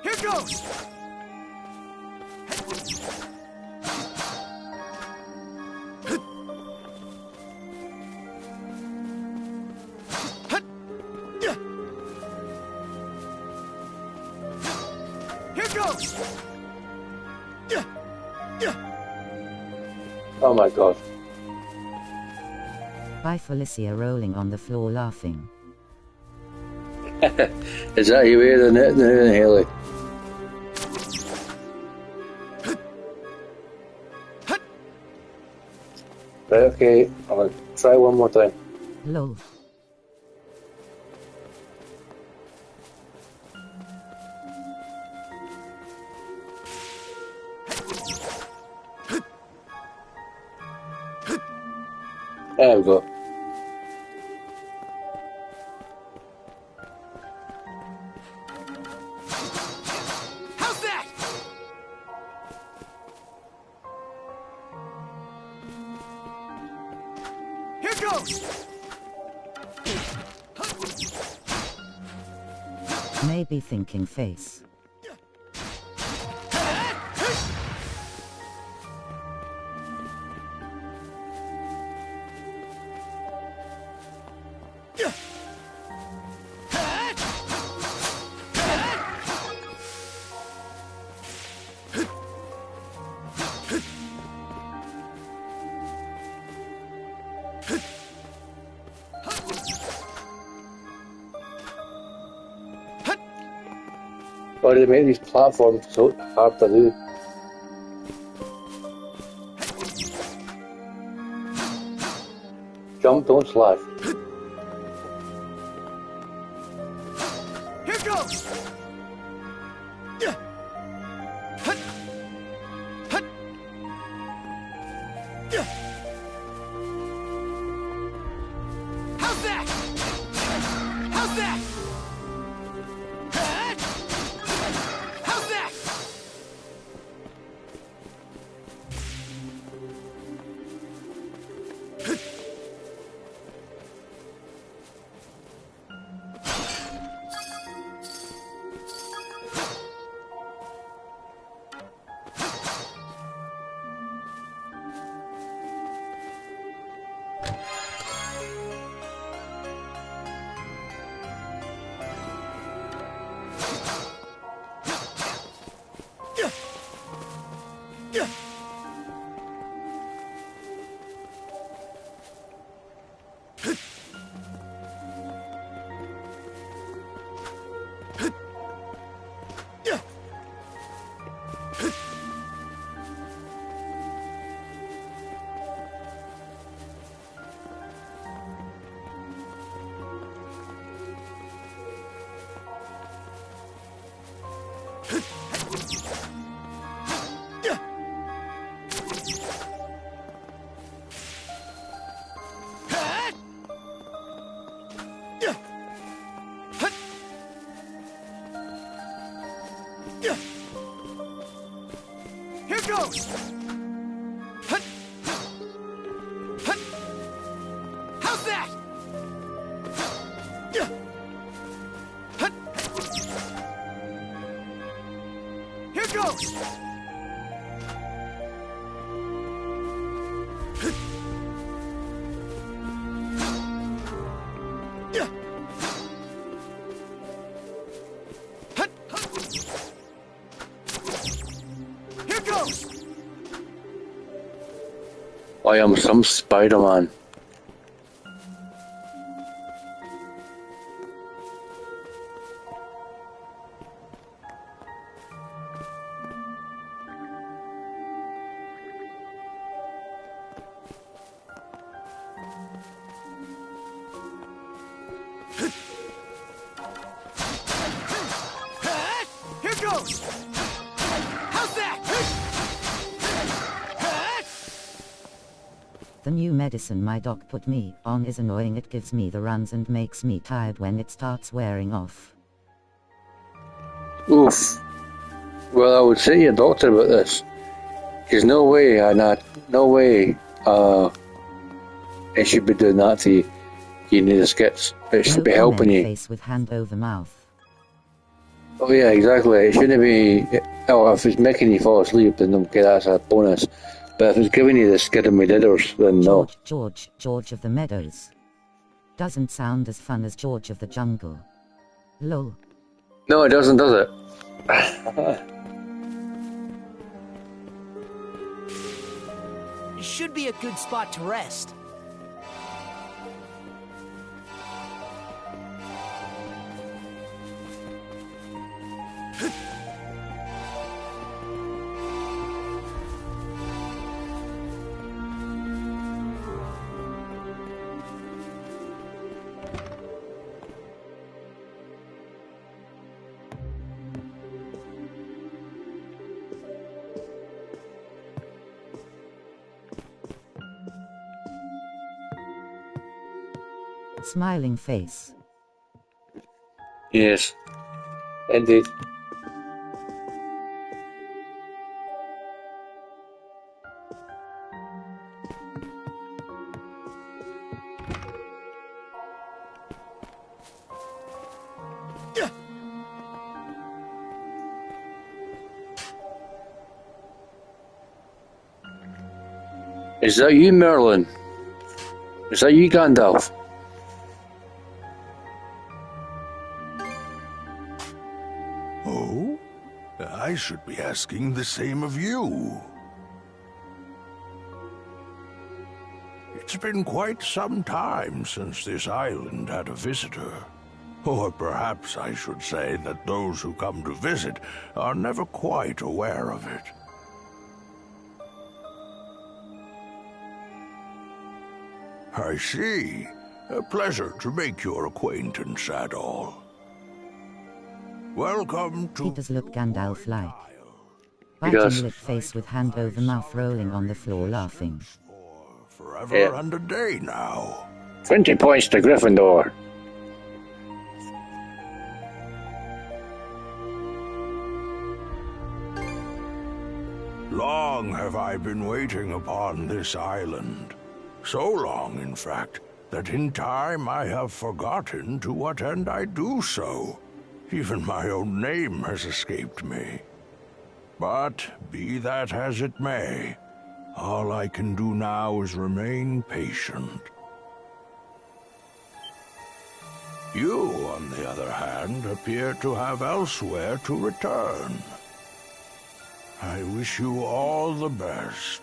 Here goes! Here goes! Oh my god. By Felicia rolling on the floor laughing. Is that you here, the Haley? Right, okay, I'm gonna try one more time. Lol. There we go. How's that? Here goes! Maybe thinking face. Why do they make these platforms so hard to do? Jump, don't slash. Here goes! How's that? How's that? How's that? Here goes! How's that? Here goes! Here goes! I am some Spider-Man. goes! How's that? The new medicine my doc put me on is annoying. It gives me the runs and makes me tired when it starts wearing off. Oof. Well, I would say to your doctor about this. There's no way, it should be doing that to you. You need the skits. It should be helping you. Face with hand over mouth. Oh yeah, exactly. It shouldn't be. Oh, if it's making you fall asleep, then okay, that's a bonus. But if it's giving you the skid and dithers, then no. George of the Meadows. Doesn't sound as fun as George of the Jungle. Lol. No, it doesn't, does it? It should be a good spot to rest. Smiling face. Yes, indeed. Is that you, Merlin? Is that you, Gandalf? Oh? I should be asking the same of you. It's been quite some time since this island had a visitor. Or perhaps I should say that those who come to visit are never quite aware of it. I see. A pleasure to make your acquaintance, Adol. Welcome to... He does look Gandalf-like. He does. Biting lip face with hand over mouth rolling on the floor laughing. Forever and a day now. 20 points to Gryffindor. Long have I been waiting upon this island. So long, in fact, that in time I have forgotten to what end I do so. Even my own name has escaped me. But be that as it may, all I can do now is remain patient. You, on the other hand, appear to have elsewhere to return. I wish you all the best.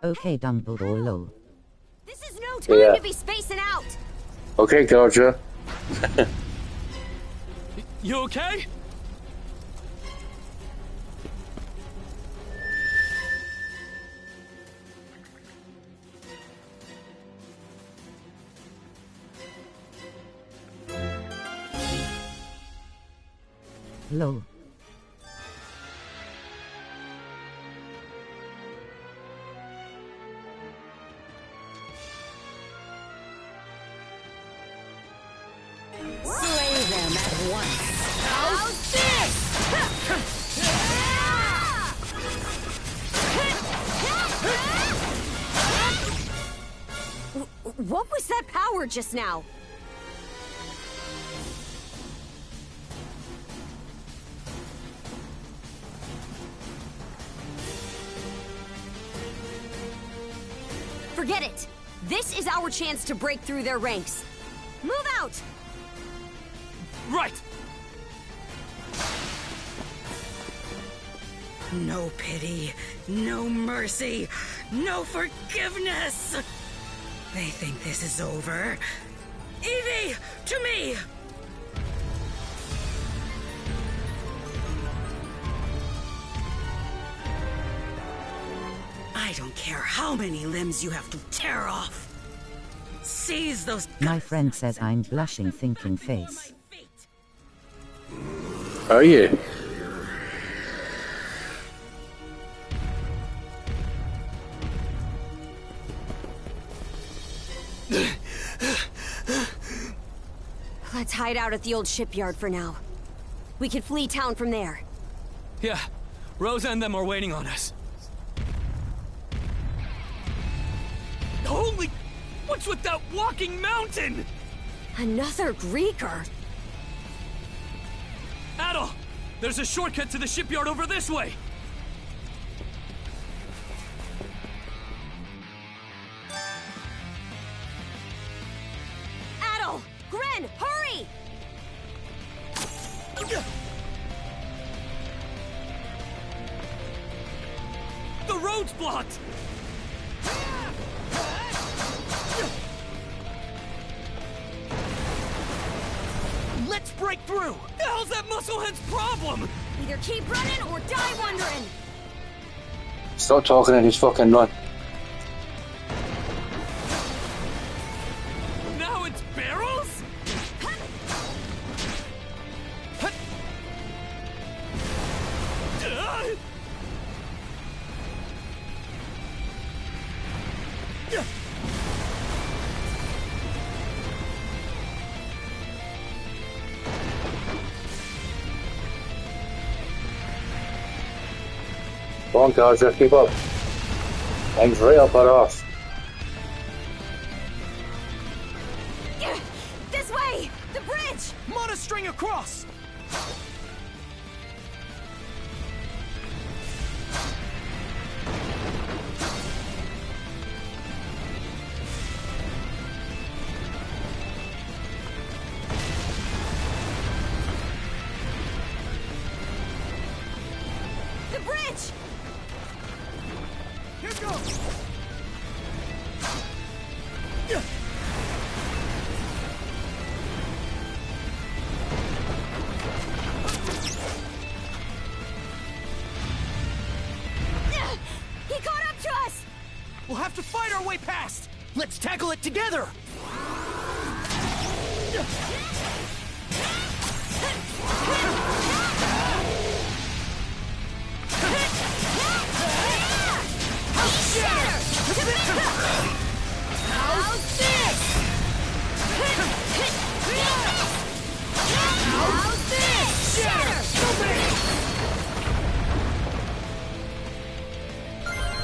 Okay, Dumbledore, lol. This is no time to be spacing out! Okay, Karja. You okay? Lol. Slay them at once. How's this? What was that power just now? Forget it! This is our chance to break through their ranks. Move out! Right! No pity, no mercy, no forgiveness! They think this is over. Evie, to me! I don't care how many limbs you have to tear off. Seize those... My friend says I'm blushing thinking face. Are you? Let's hide out at the old shipyard for now. We can flee town from there. Yeah, Rosa and them are waiting on us. Holy... What's with that walking mountain? Another Griegr? Adol! There's a shortcut to the shipyard over this way! Adol! Gren, hurry! The road's blocked! Let's break through! The hell's that musclehead's problem? Either keep running or die wondering! Stop talking and just fucking run. Now it's barrels? Come on, Karja, keep up. Things right up our arse. This way! The bridge! Monostring across! The bridge! Here goes! He caught up to us! We'll have to fight our way past! Let's tackle it together! How's this? How's this?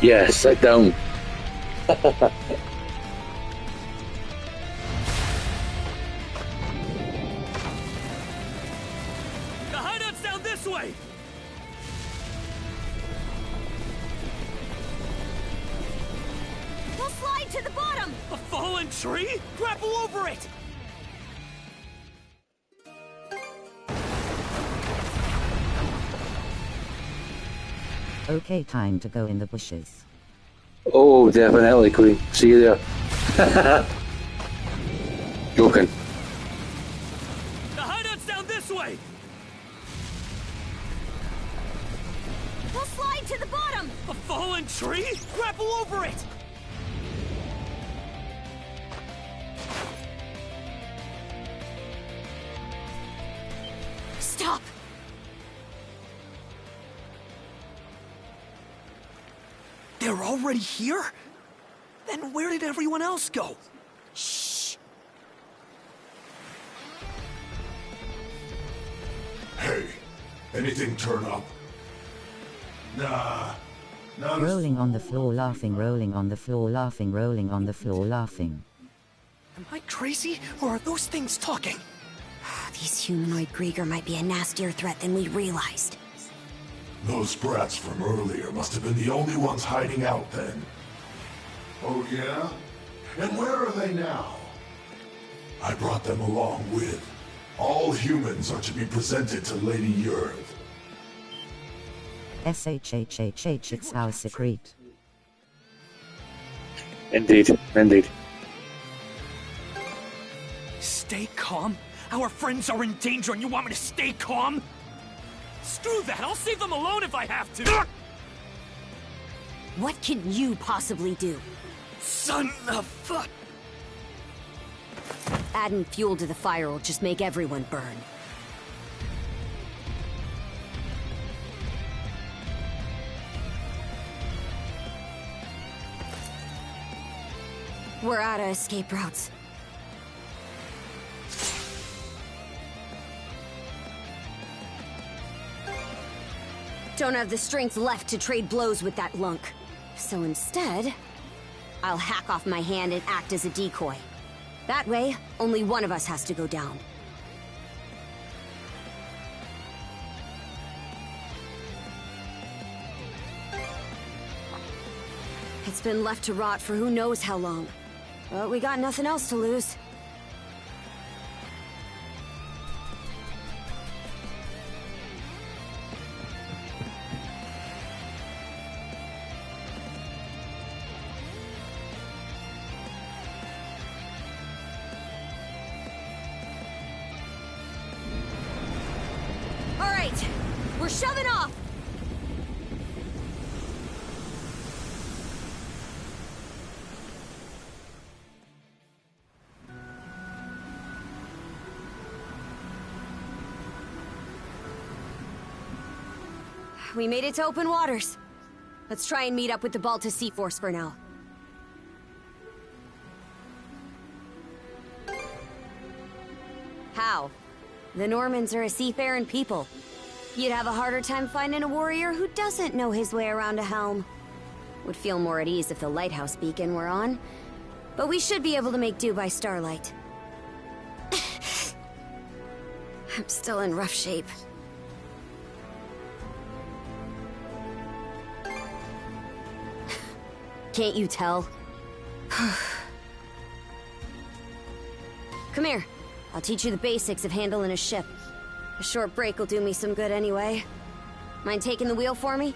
Yeah, sit down. The hideout's down this way! We'll slide to the bottom! A fallen tree? Grapple over it! Okay, time to go in the bushes. Oh, definitely, Queen. See you there. Joking. The hideout's down this way! We'll slide to the bottom! A fallen tree? Grapple over it! Stop! They're already here? Then where did everyone else go? Shh! Hey, anything turn up? Nah. Rolling on the floor laughing, rolling on the floor laughing, rolling on the floor laughing. Am I crazy, or are those things talking? These humanoid Griegr might be a nastier threat than we realized. Those brats from earlier must have been the only ones hiding out then. Oh yeah? And where are they now? I brought them along with. All humans are to be presented to Lady Yurd. SHHHH, it's our secret. Indeed, indeed. Stay calm? Our friends are in danger and you want me to stay calm? Screw that! I'll save them alone if I have to! What can you possibly do? Son of fuck! Adding fuel to the fire will just make everyone burn. We're out of escape routes. Don't have the strength left to trade blows with that lunk. So instead, I'll hack off my hand and act as a decoy. That way, only one of us has to go down. It's been left to rot for who knows how long. But we got nothing else to lose. All right, we're shoving off! We made it to open waters. Let's try and meet up with the Balta Sea Force for now. How? The Normans are a seafaring people. You'd have a harder time finding a warrior who doesn't know his way around a helm. Would feel more at ease if the lighthouse beacon were on. But we should be able to make do by starlight. I'm still in rough shape. Can't you tell? Come here. I'll teach you the basics of handling a ship. A short break will do me some good anyway. Mind taking the wheel for me?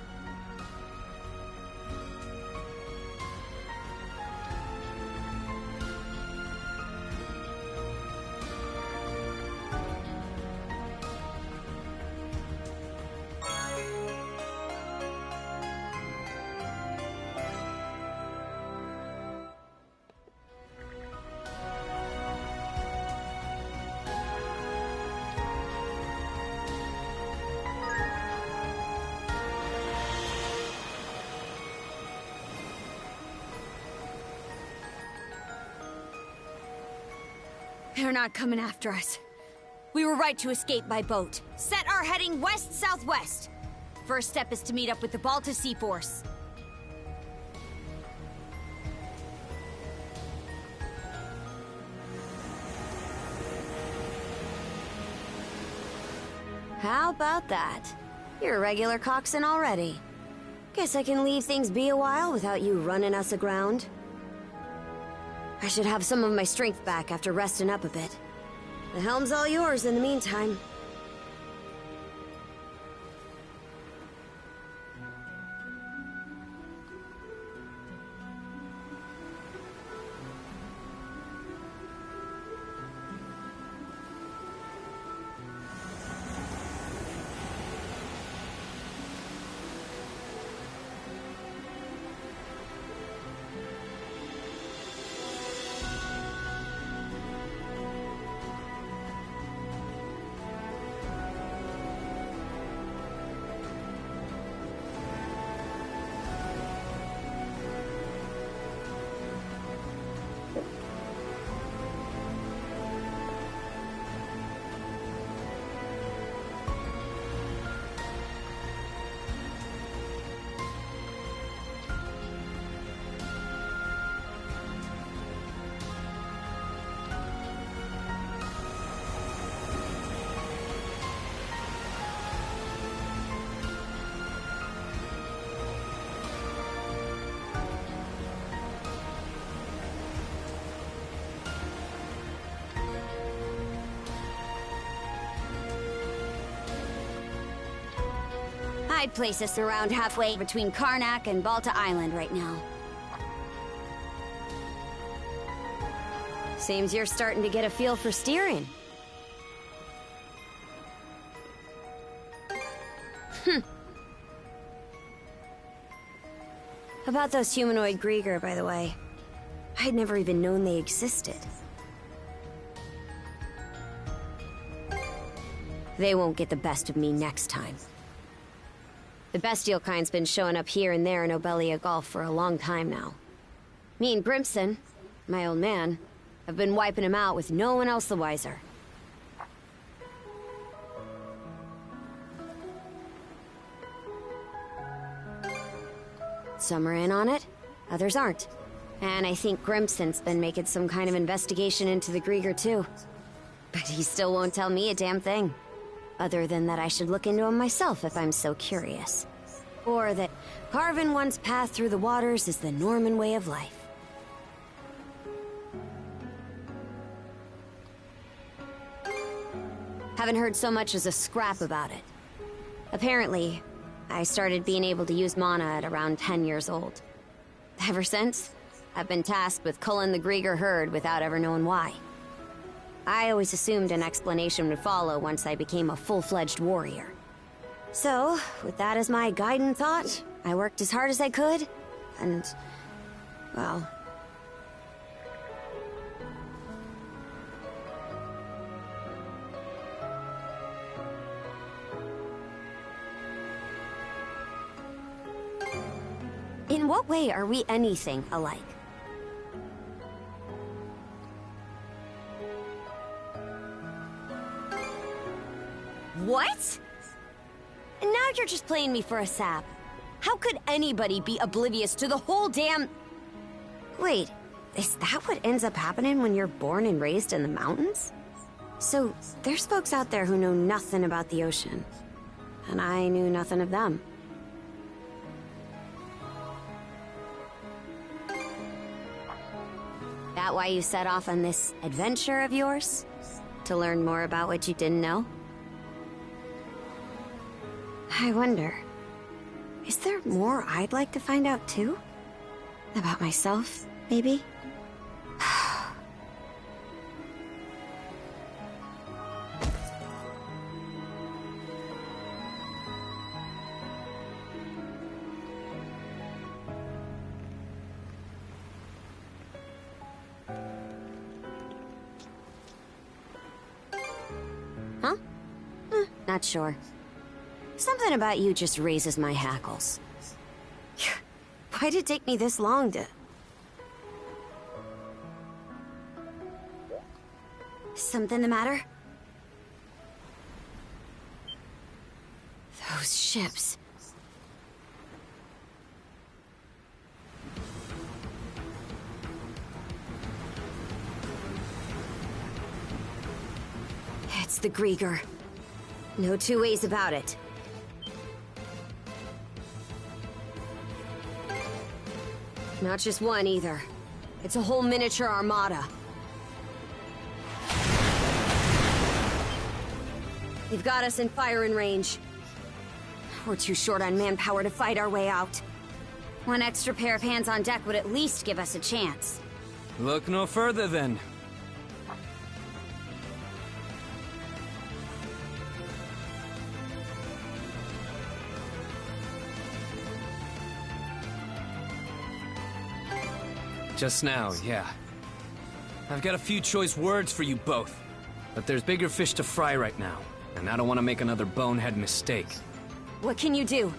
They're not coming after us. We were right to escape by boat. Set our heading west-southwest. First step is to meet up with the Balta Sea Force. How about that? You're a regular coxswain already. Guess I can leave things be a while without you running us aground. I should have some of my strength back after resting up a bit. The helm's all yours in the meantime. I'd place us around halfway between Karnak and Balta Island right now. Seems you're starting to get a feel for steering. About those humanoid Griegr, by the way. I'd never even known they existed. They won't get the best of me next time. The bestial kind's been showing up here and there in Obelia Gulf for a long time now. Me and Brimson, my old man, have been wiping him out with no one else the wiser. Some are in on it, others aren't. And I think Grimson's been making some kind of investigation into the Griegr too. But he still won't tell me a damn thing. Other than that I should look into him myself if I'm so curious. Or that carving one's path through the waters is the Norman way of life. Haven't heard so much as a scrap about it. Apparently, I started being able to use mana at around 10 years old. Ever since, I've been tasked with culling the Griegr herd without ever knowing why. I always assumed an explanation would follow once I became a full-fledged warrior. So, with that as my guiding thought, I worked as hard as I could, and, well... In what way are we anything alike? What? And now you're just playing me for a sap. How could anybody be oblivious to the whole damn... Wait, is that what ends up happening when you're born and raised in the mountains? So, there's folks out there who know nothing about the ocean. And I knew nothing of them. That why you set off on this adventure of yours? To learn more about what you didn't know? I wonder, is there more I'd like to find out too? About myself, maybe? Huh? Not sure. Something about you just raises my hackles. Why'd it take me this long to... Something the matter? Those ships... It's the Griegr. No two ways about it. Not just one, either. It's a whole miniature armada. They've got us in firing range. We're too short on manpower to fight our way out. One extra pair of hands on deck would at least give us a chance. Look no further, then. Just now, yeah. I've got a few choice words for you both. But there's bigger fish to fry right now, and I don't want to make another bonehead mistake. What can you do?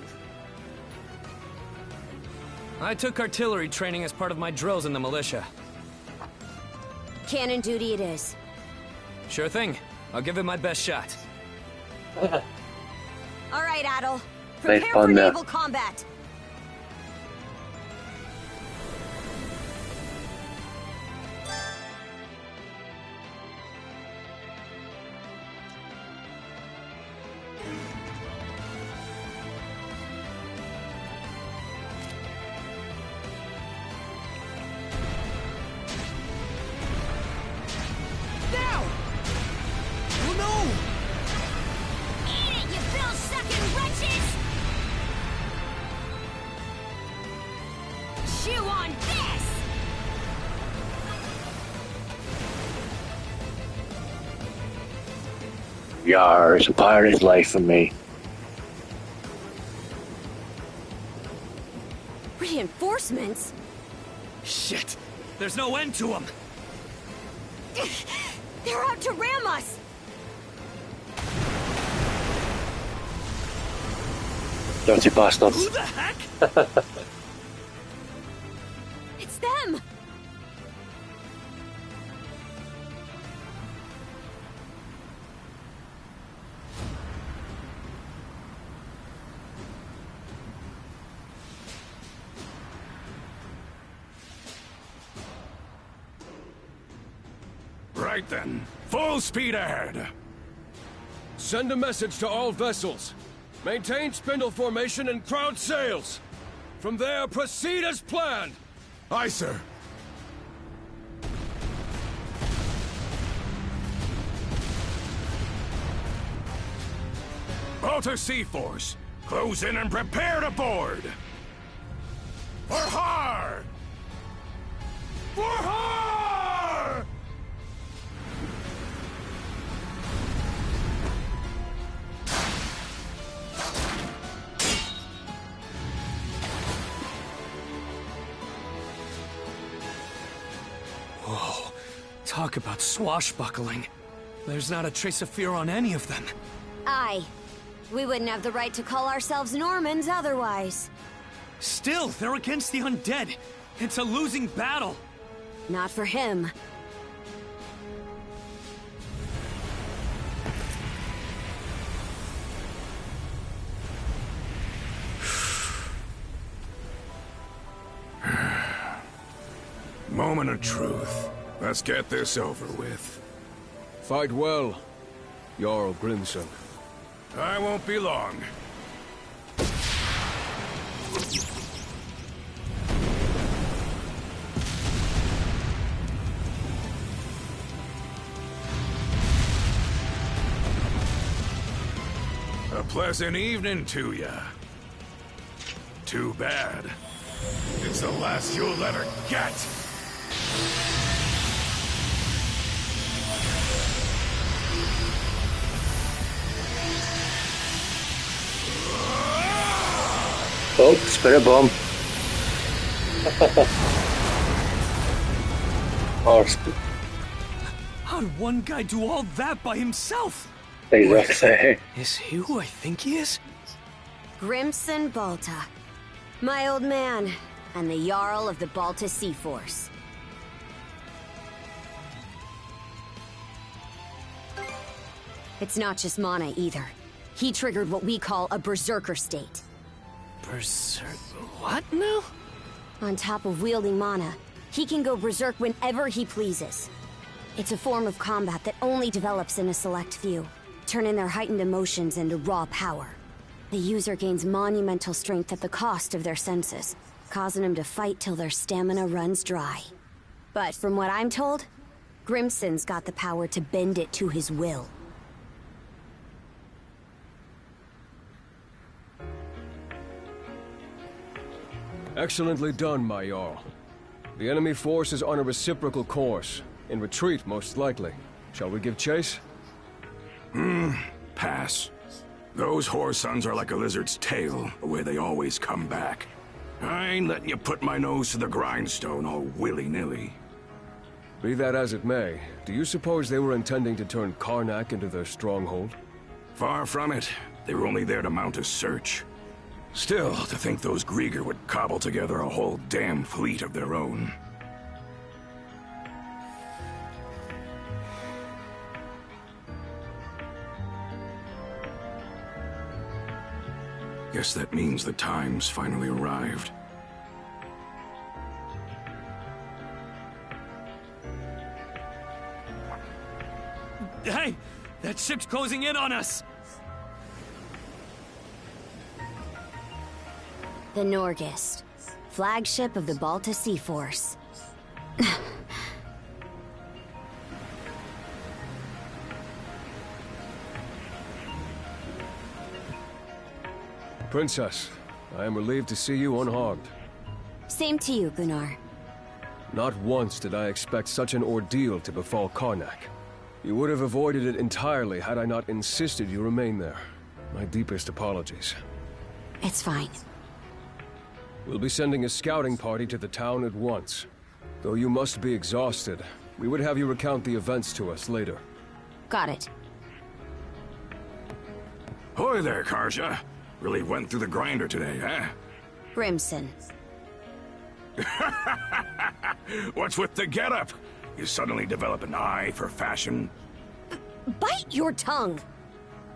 I took artillery training as part of my drills in the militia. Cannon duty it is. Sure thing. I'll give it my best shot. All right, Adol. Nice Prepare fun for there. naval combat. Yar, it's a pirate's life for me. Reinforcements? Shit! There's no end to them! They're out to ram us! Dirty bastards. Who the heck? It's them! right then. Full speed ahead. Send a message to all vessels. Maintain spindle formation and crowd sails. From there, proceed as planned. Aye, sir. Balta Sea Force, close in and prepare to board. For har! For har! Whoa, talk about swashbuckling. There's not a trace of fear on any of them. Aye. We wouldn't have the right to call ourselves Normans otherwise. Still, they're against the undead. It's a losing battle. Not for him. Moment of truth. Let's get this over with. Fight well, Jarl Grimson. I won't be long. A pleasant evening to ya. Too bad. It's the last you'll ever get. Oh, spirit bomb. How'd one guy do all that by himself? Exactly. Is he who I think he is? Grimson Balta. My old man, and the Jarl of the Balta Sea Force. It's not just mana either. He triggered what we call a berserker state. Berserk... what now? On top of wielding mana, he can go berserk whenever he pleases. It's a form of combat that only develops in a select few, turning their heightened emotions into raw power. The user gains monumental strength at the cost of their senses, causing them to fight till their stamina runs dry. But from what I'm told, Grimson's got the power to bend it to his will. Excellently done, my Jarl. The enemy force is on a reciprocal course. In retreat, most likely. Shall we give chase? Pass. Those whore sons are like a lizard's tail, the way they always come back. I ain't letting you put my nose to the grindstone all willy-nilly. Be that as it may, do you suppose they were intending to turn Karnak into their stronghold? Far from it. They were only there to mount a search. Still, to think those Griegr would cobble together a whole damn fleet of their own. Guess that means the time's finally arrived. Hey! That ship's closing in on us! The Nordics, flagship of the Balta Sea Force. Princess, I am relieved to see you unharmed. Same to you, Gunnar. Not once did I expect such an ordeal to befall Karnak. You would have avoided it entirely had I not insisted you remain there. My deepest apologies. It's fine. We'll be sending a scouting party to the town at once. Though you must be exhausted, we would have you recount the events to us later. Got it. Hoy there, Karja. Really went through the grinder today, huh? Grimson. What's with the getup? You suddenly develop an eye for fashion? Bite your tongue!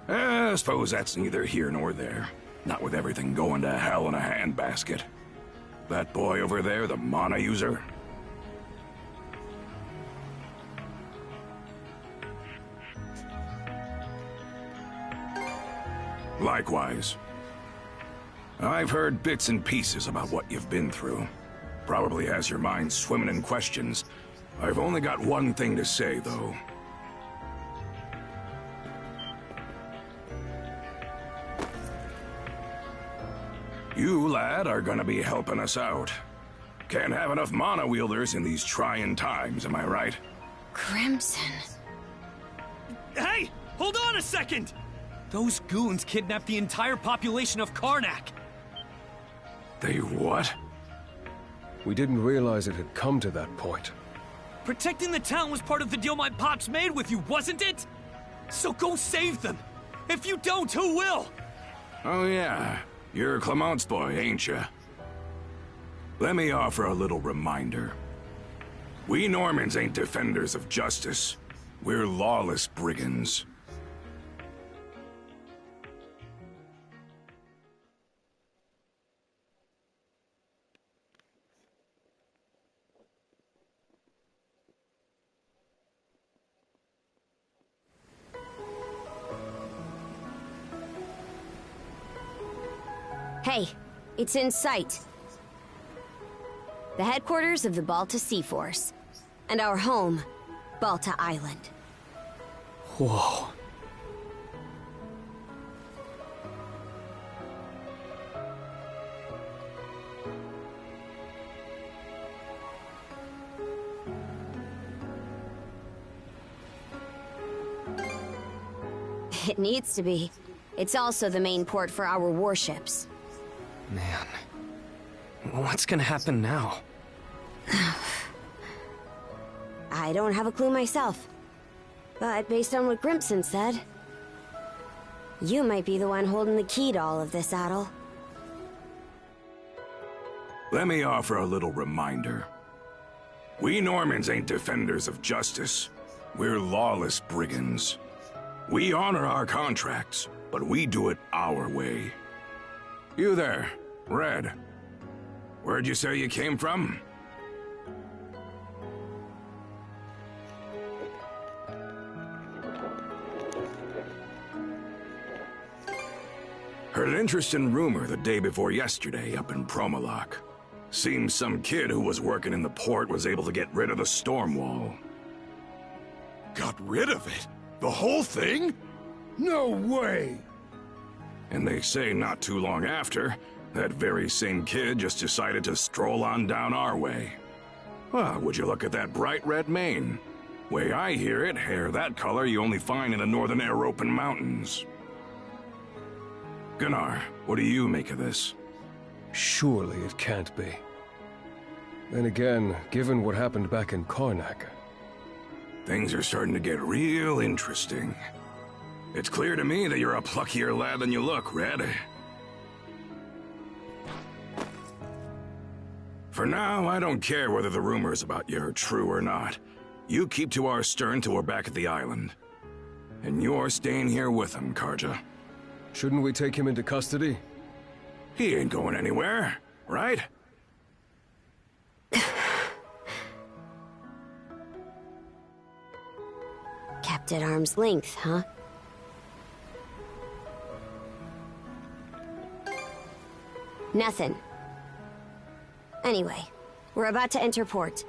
I suppose that's neither here nor there. Not with everything going to hell in a handbasket. That boy over there, the mana user? Likewise. I've heard bits and pieces about what you've been through. Probably has your mind swimming in questions. I've only got one thing to say, though. You, lad, are gonna be helping us out. Can't have enough mana wielders in these trying times, am I right? Crimson. Hey! Hold on a second! Those goons kidnapped the entire population of Karnak. They what? We didn't realize it had come to that point. Protecting the town was part of the deal my pops made with you, wasn't it? So go save them! If you don't, who will? Oh yeah, you're Clement's boy, ain't ya? Let me offer a little reminder. We Normans ain't defenders of justice. We're lawless brigands. Hey, it's in sight. The headquarters of the Balta Sea Force. And our home, Balta Island. Whoa. It needs to be. It's also the main port for our warships. Man. What's gonna happen now? I don't have a clue myself. But based on what Grimson said, you might be the one holding the key to all of this, Adol. Let me offer a little reminder. We Normans ain't defenders of justice. We're lawless brigands. We honor our contracts, but we do it our way. You there, Red. Where'd you say you came from? Heard an interesting rumor the day before yesterday up in Promolok. Seems some kid who was working in the port was able to get rid of the storm wall. Got rid of it? The whole thing? No way! And they say not too long after, that very same kid just decided to stroll on down our way. Well, would you look at that bright red mane? Way I hear it, hair that color you only find in the northern European mountains. Gunnar, what do you make of this? Surely it can't be. Then again, given what happened back in Karnak... Things are starting to get real interesting. It's clear to me that you're a pluckier lad than you look, Red. For now, I don't care whether the rumors about you are true or not. You keep to our stern till we're back at the island. And you're staying here with him, Karja. Shouldn't we take him into custody? He ain't going anywhere, right? Kept at arm's length, huh? Nothing. Anyway, we're about to enter port.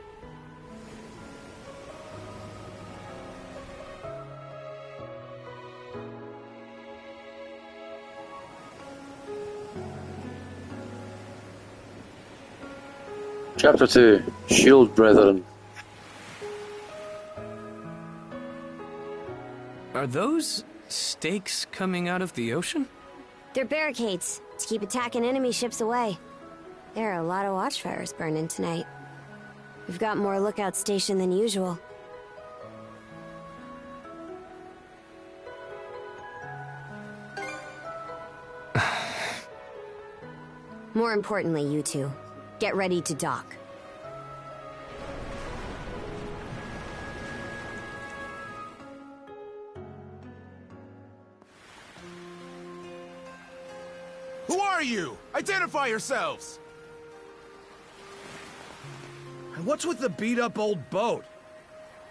Chapter 2, Shield Brethren. Are those stakes coming out of the ocean? They're barricades to keep attacking enemy ships away. There are a lot of watchfires burning tonight. We've got more lookouts stationed than usual. More importantly, you two, get ready to dock. Who are you? Identify yourselves! And what's with the beat-up old boat?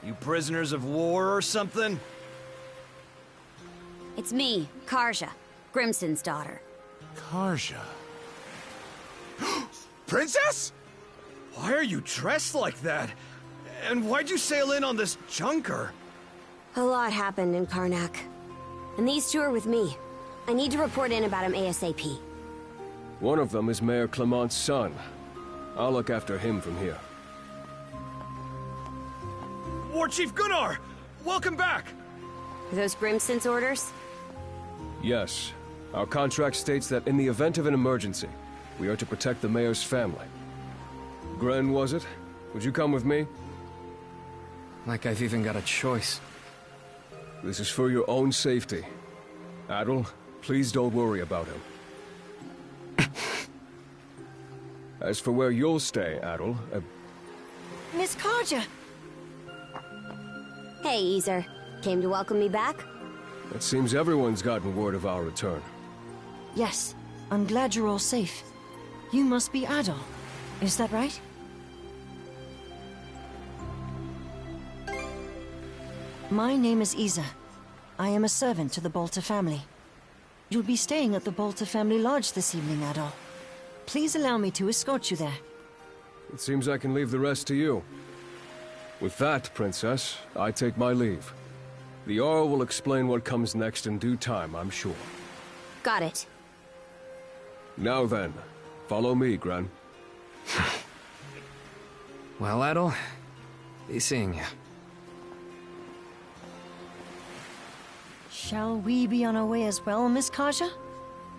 You prisoners of war or something? It's me, Karja. Grimson's daughter. Karja. Princess? Why are you dressed like that? And why'd you sail in on this junker? A lot happened in Karnak. And these two are with me. I need to report in about him ASAP. One of them is Mayor Clement's son. I'll look after him from here. War Chief Gunnar! Welcome back! Are those Grimson's orders? Yes. Our contract states that in the event of an emergency, we are to protect the mayor's family. Gren, was it? Would you come with me? Like I've even got a choice. This is for your own safety. Adol, please don't worry about him. As for where you'll stay, Adol, Miss Karja! Hey, Easer. Came to welcome me back? it seems everyone's gotten word of our return. Yes, I'm glad you're all safe. You must be Adol, is that right? My name is Isa. I am a servant to the Balta family. You'll be staying at the Balta family lodge this evening, Adol. Please allow me to escort you there. It seems I can leave the rest to you. With that, Princess, I take my leave. The Jarl will explain what comes next in due time, I'm sure. Got it. Now then, follow me, Gran. Well, Adol, be seeing you. Shall we be on our way as well, Miss Karja?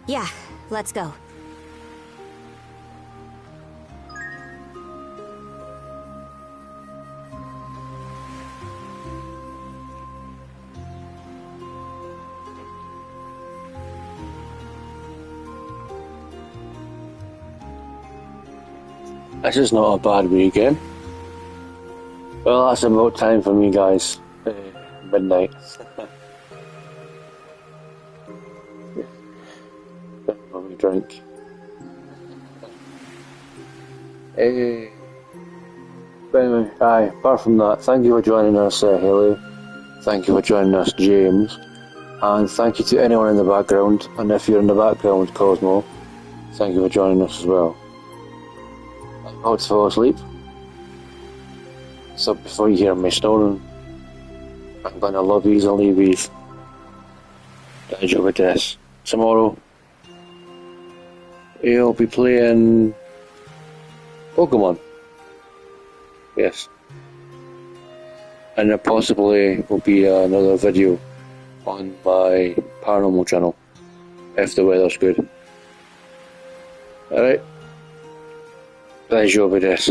Yeah, let's go. This is not a bad weekend. Well, that's about time for me, guys. Midnight. Let me drink. But anyway, apart from that, thank you for joining us, Haley. Thank you for joining us, James. And thank you to anyone in the background. And if you're in the background, Cosmo, thank you for joining us as well. I'm about to fall asleep. So before you hear me snoring, I'm gonna love yous and leave yous. Enjoy this. Tomorrow, you'll be playing Pokemon. Yes. And there possibly will be another video on my paranormal channel, if the weather's good. Alright. Enjoy this.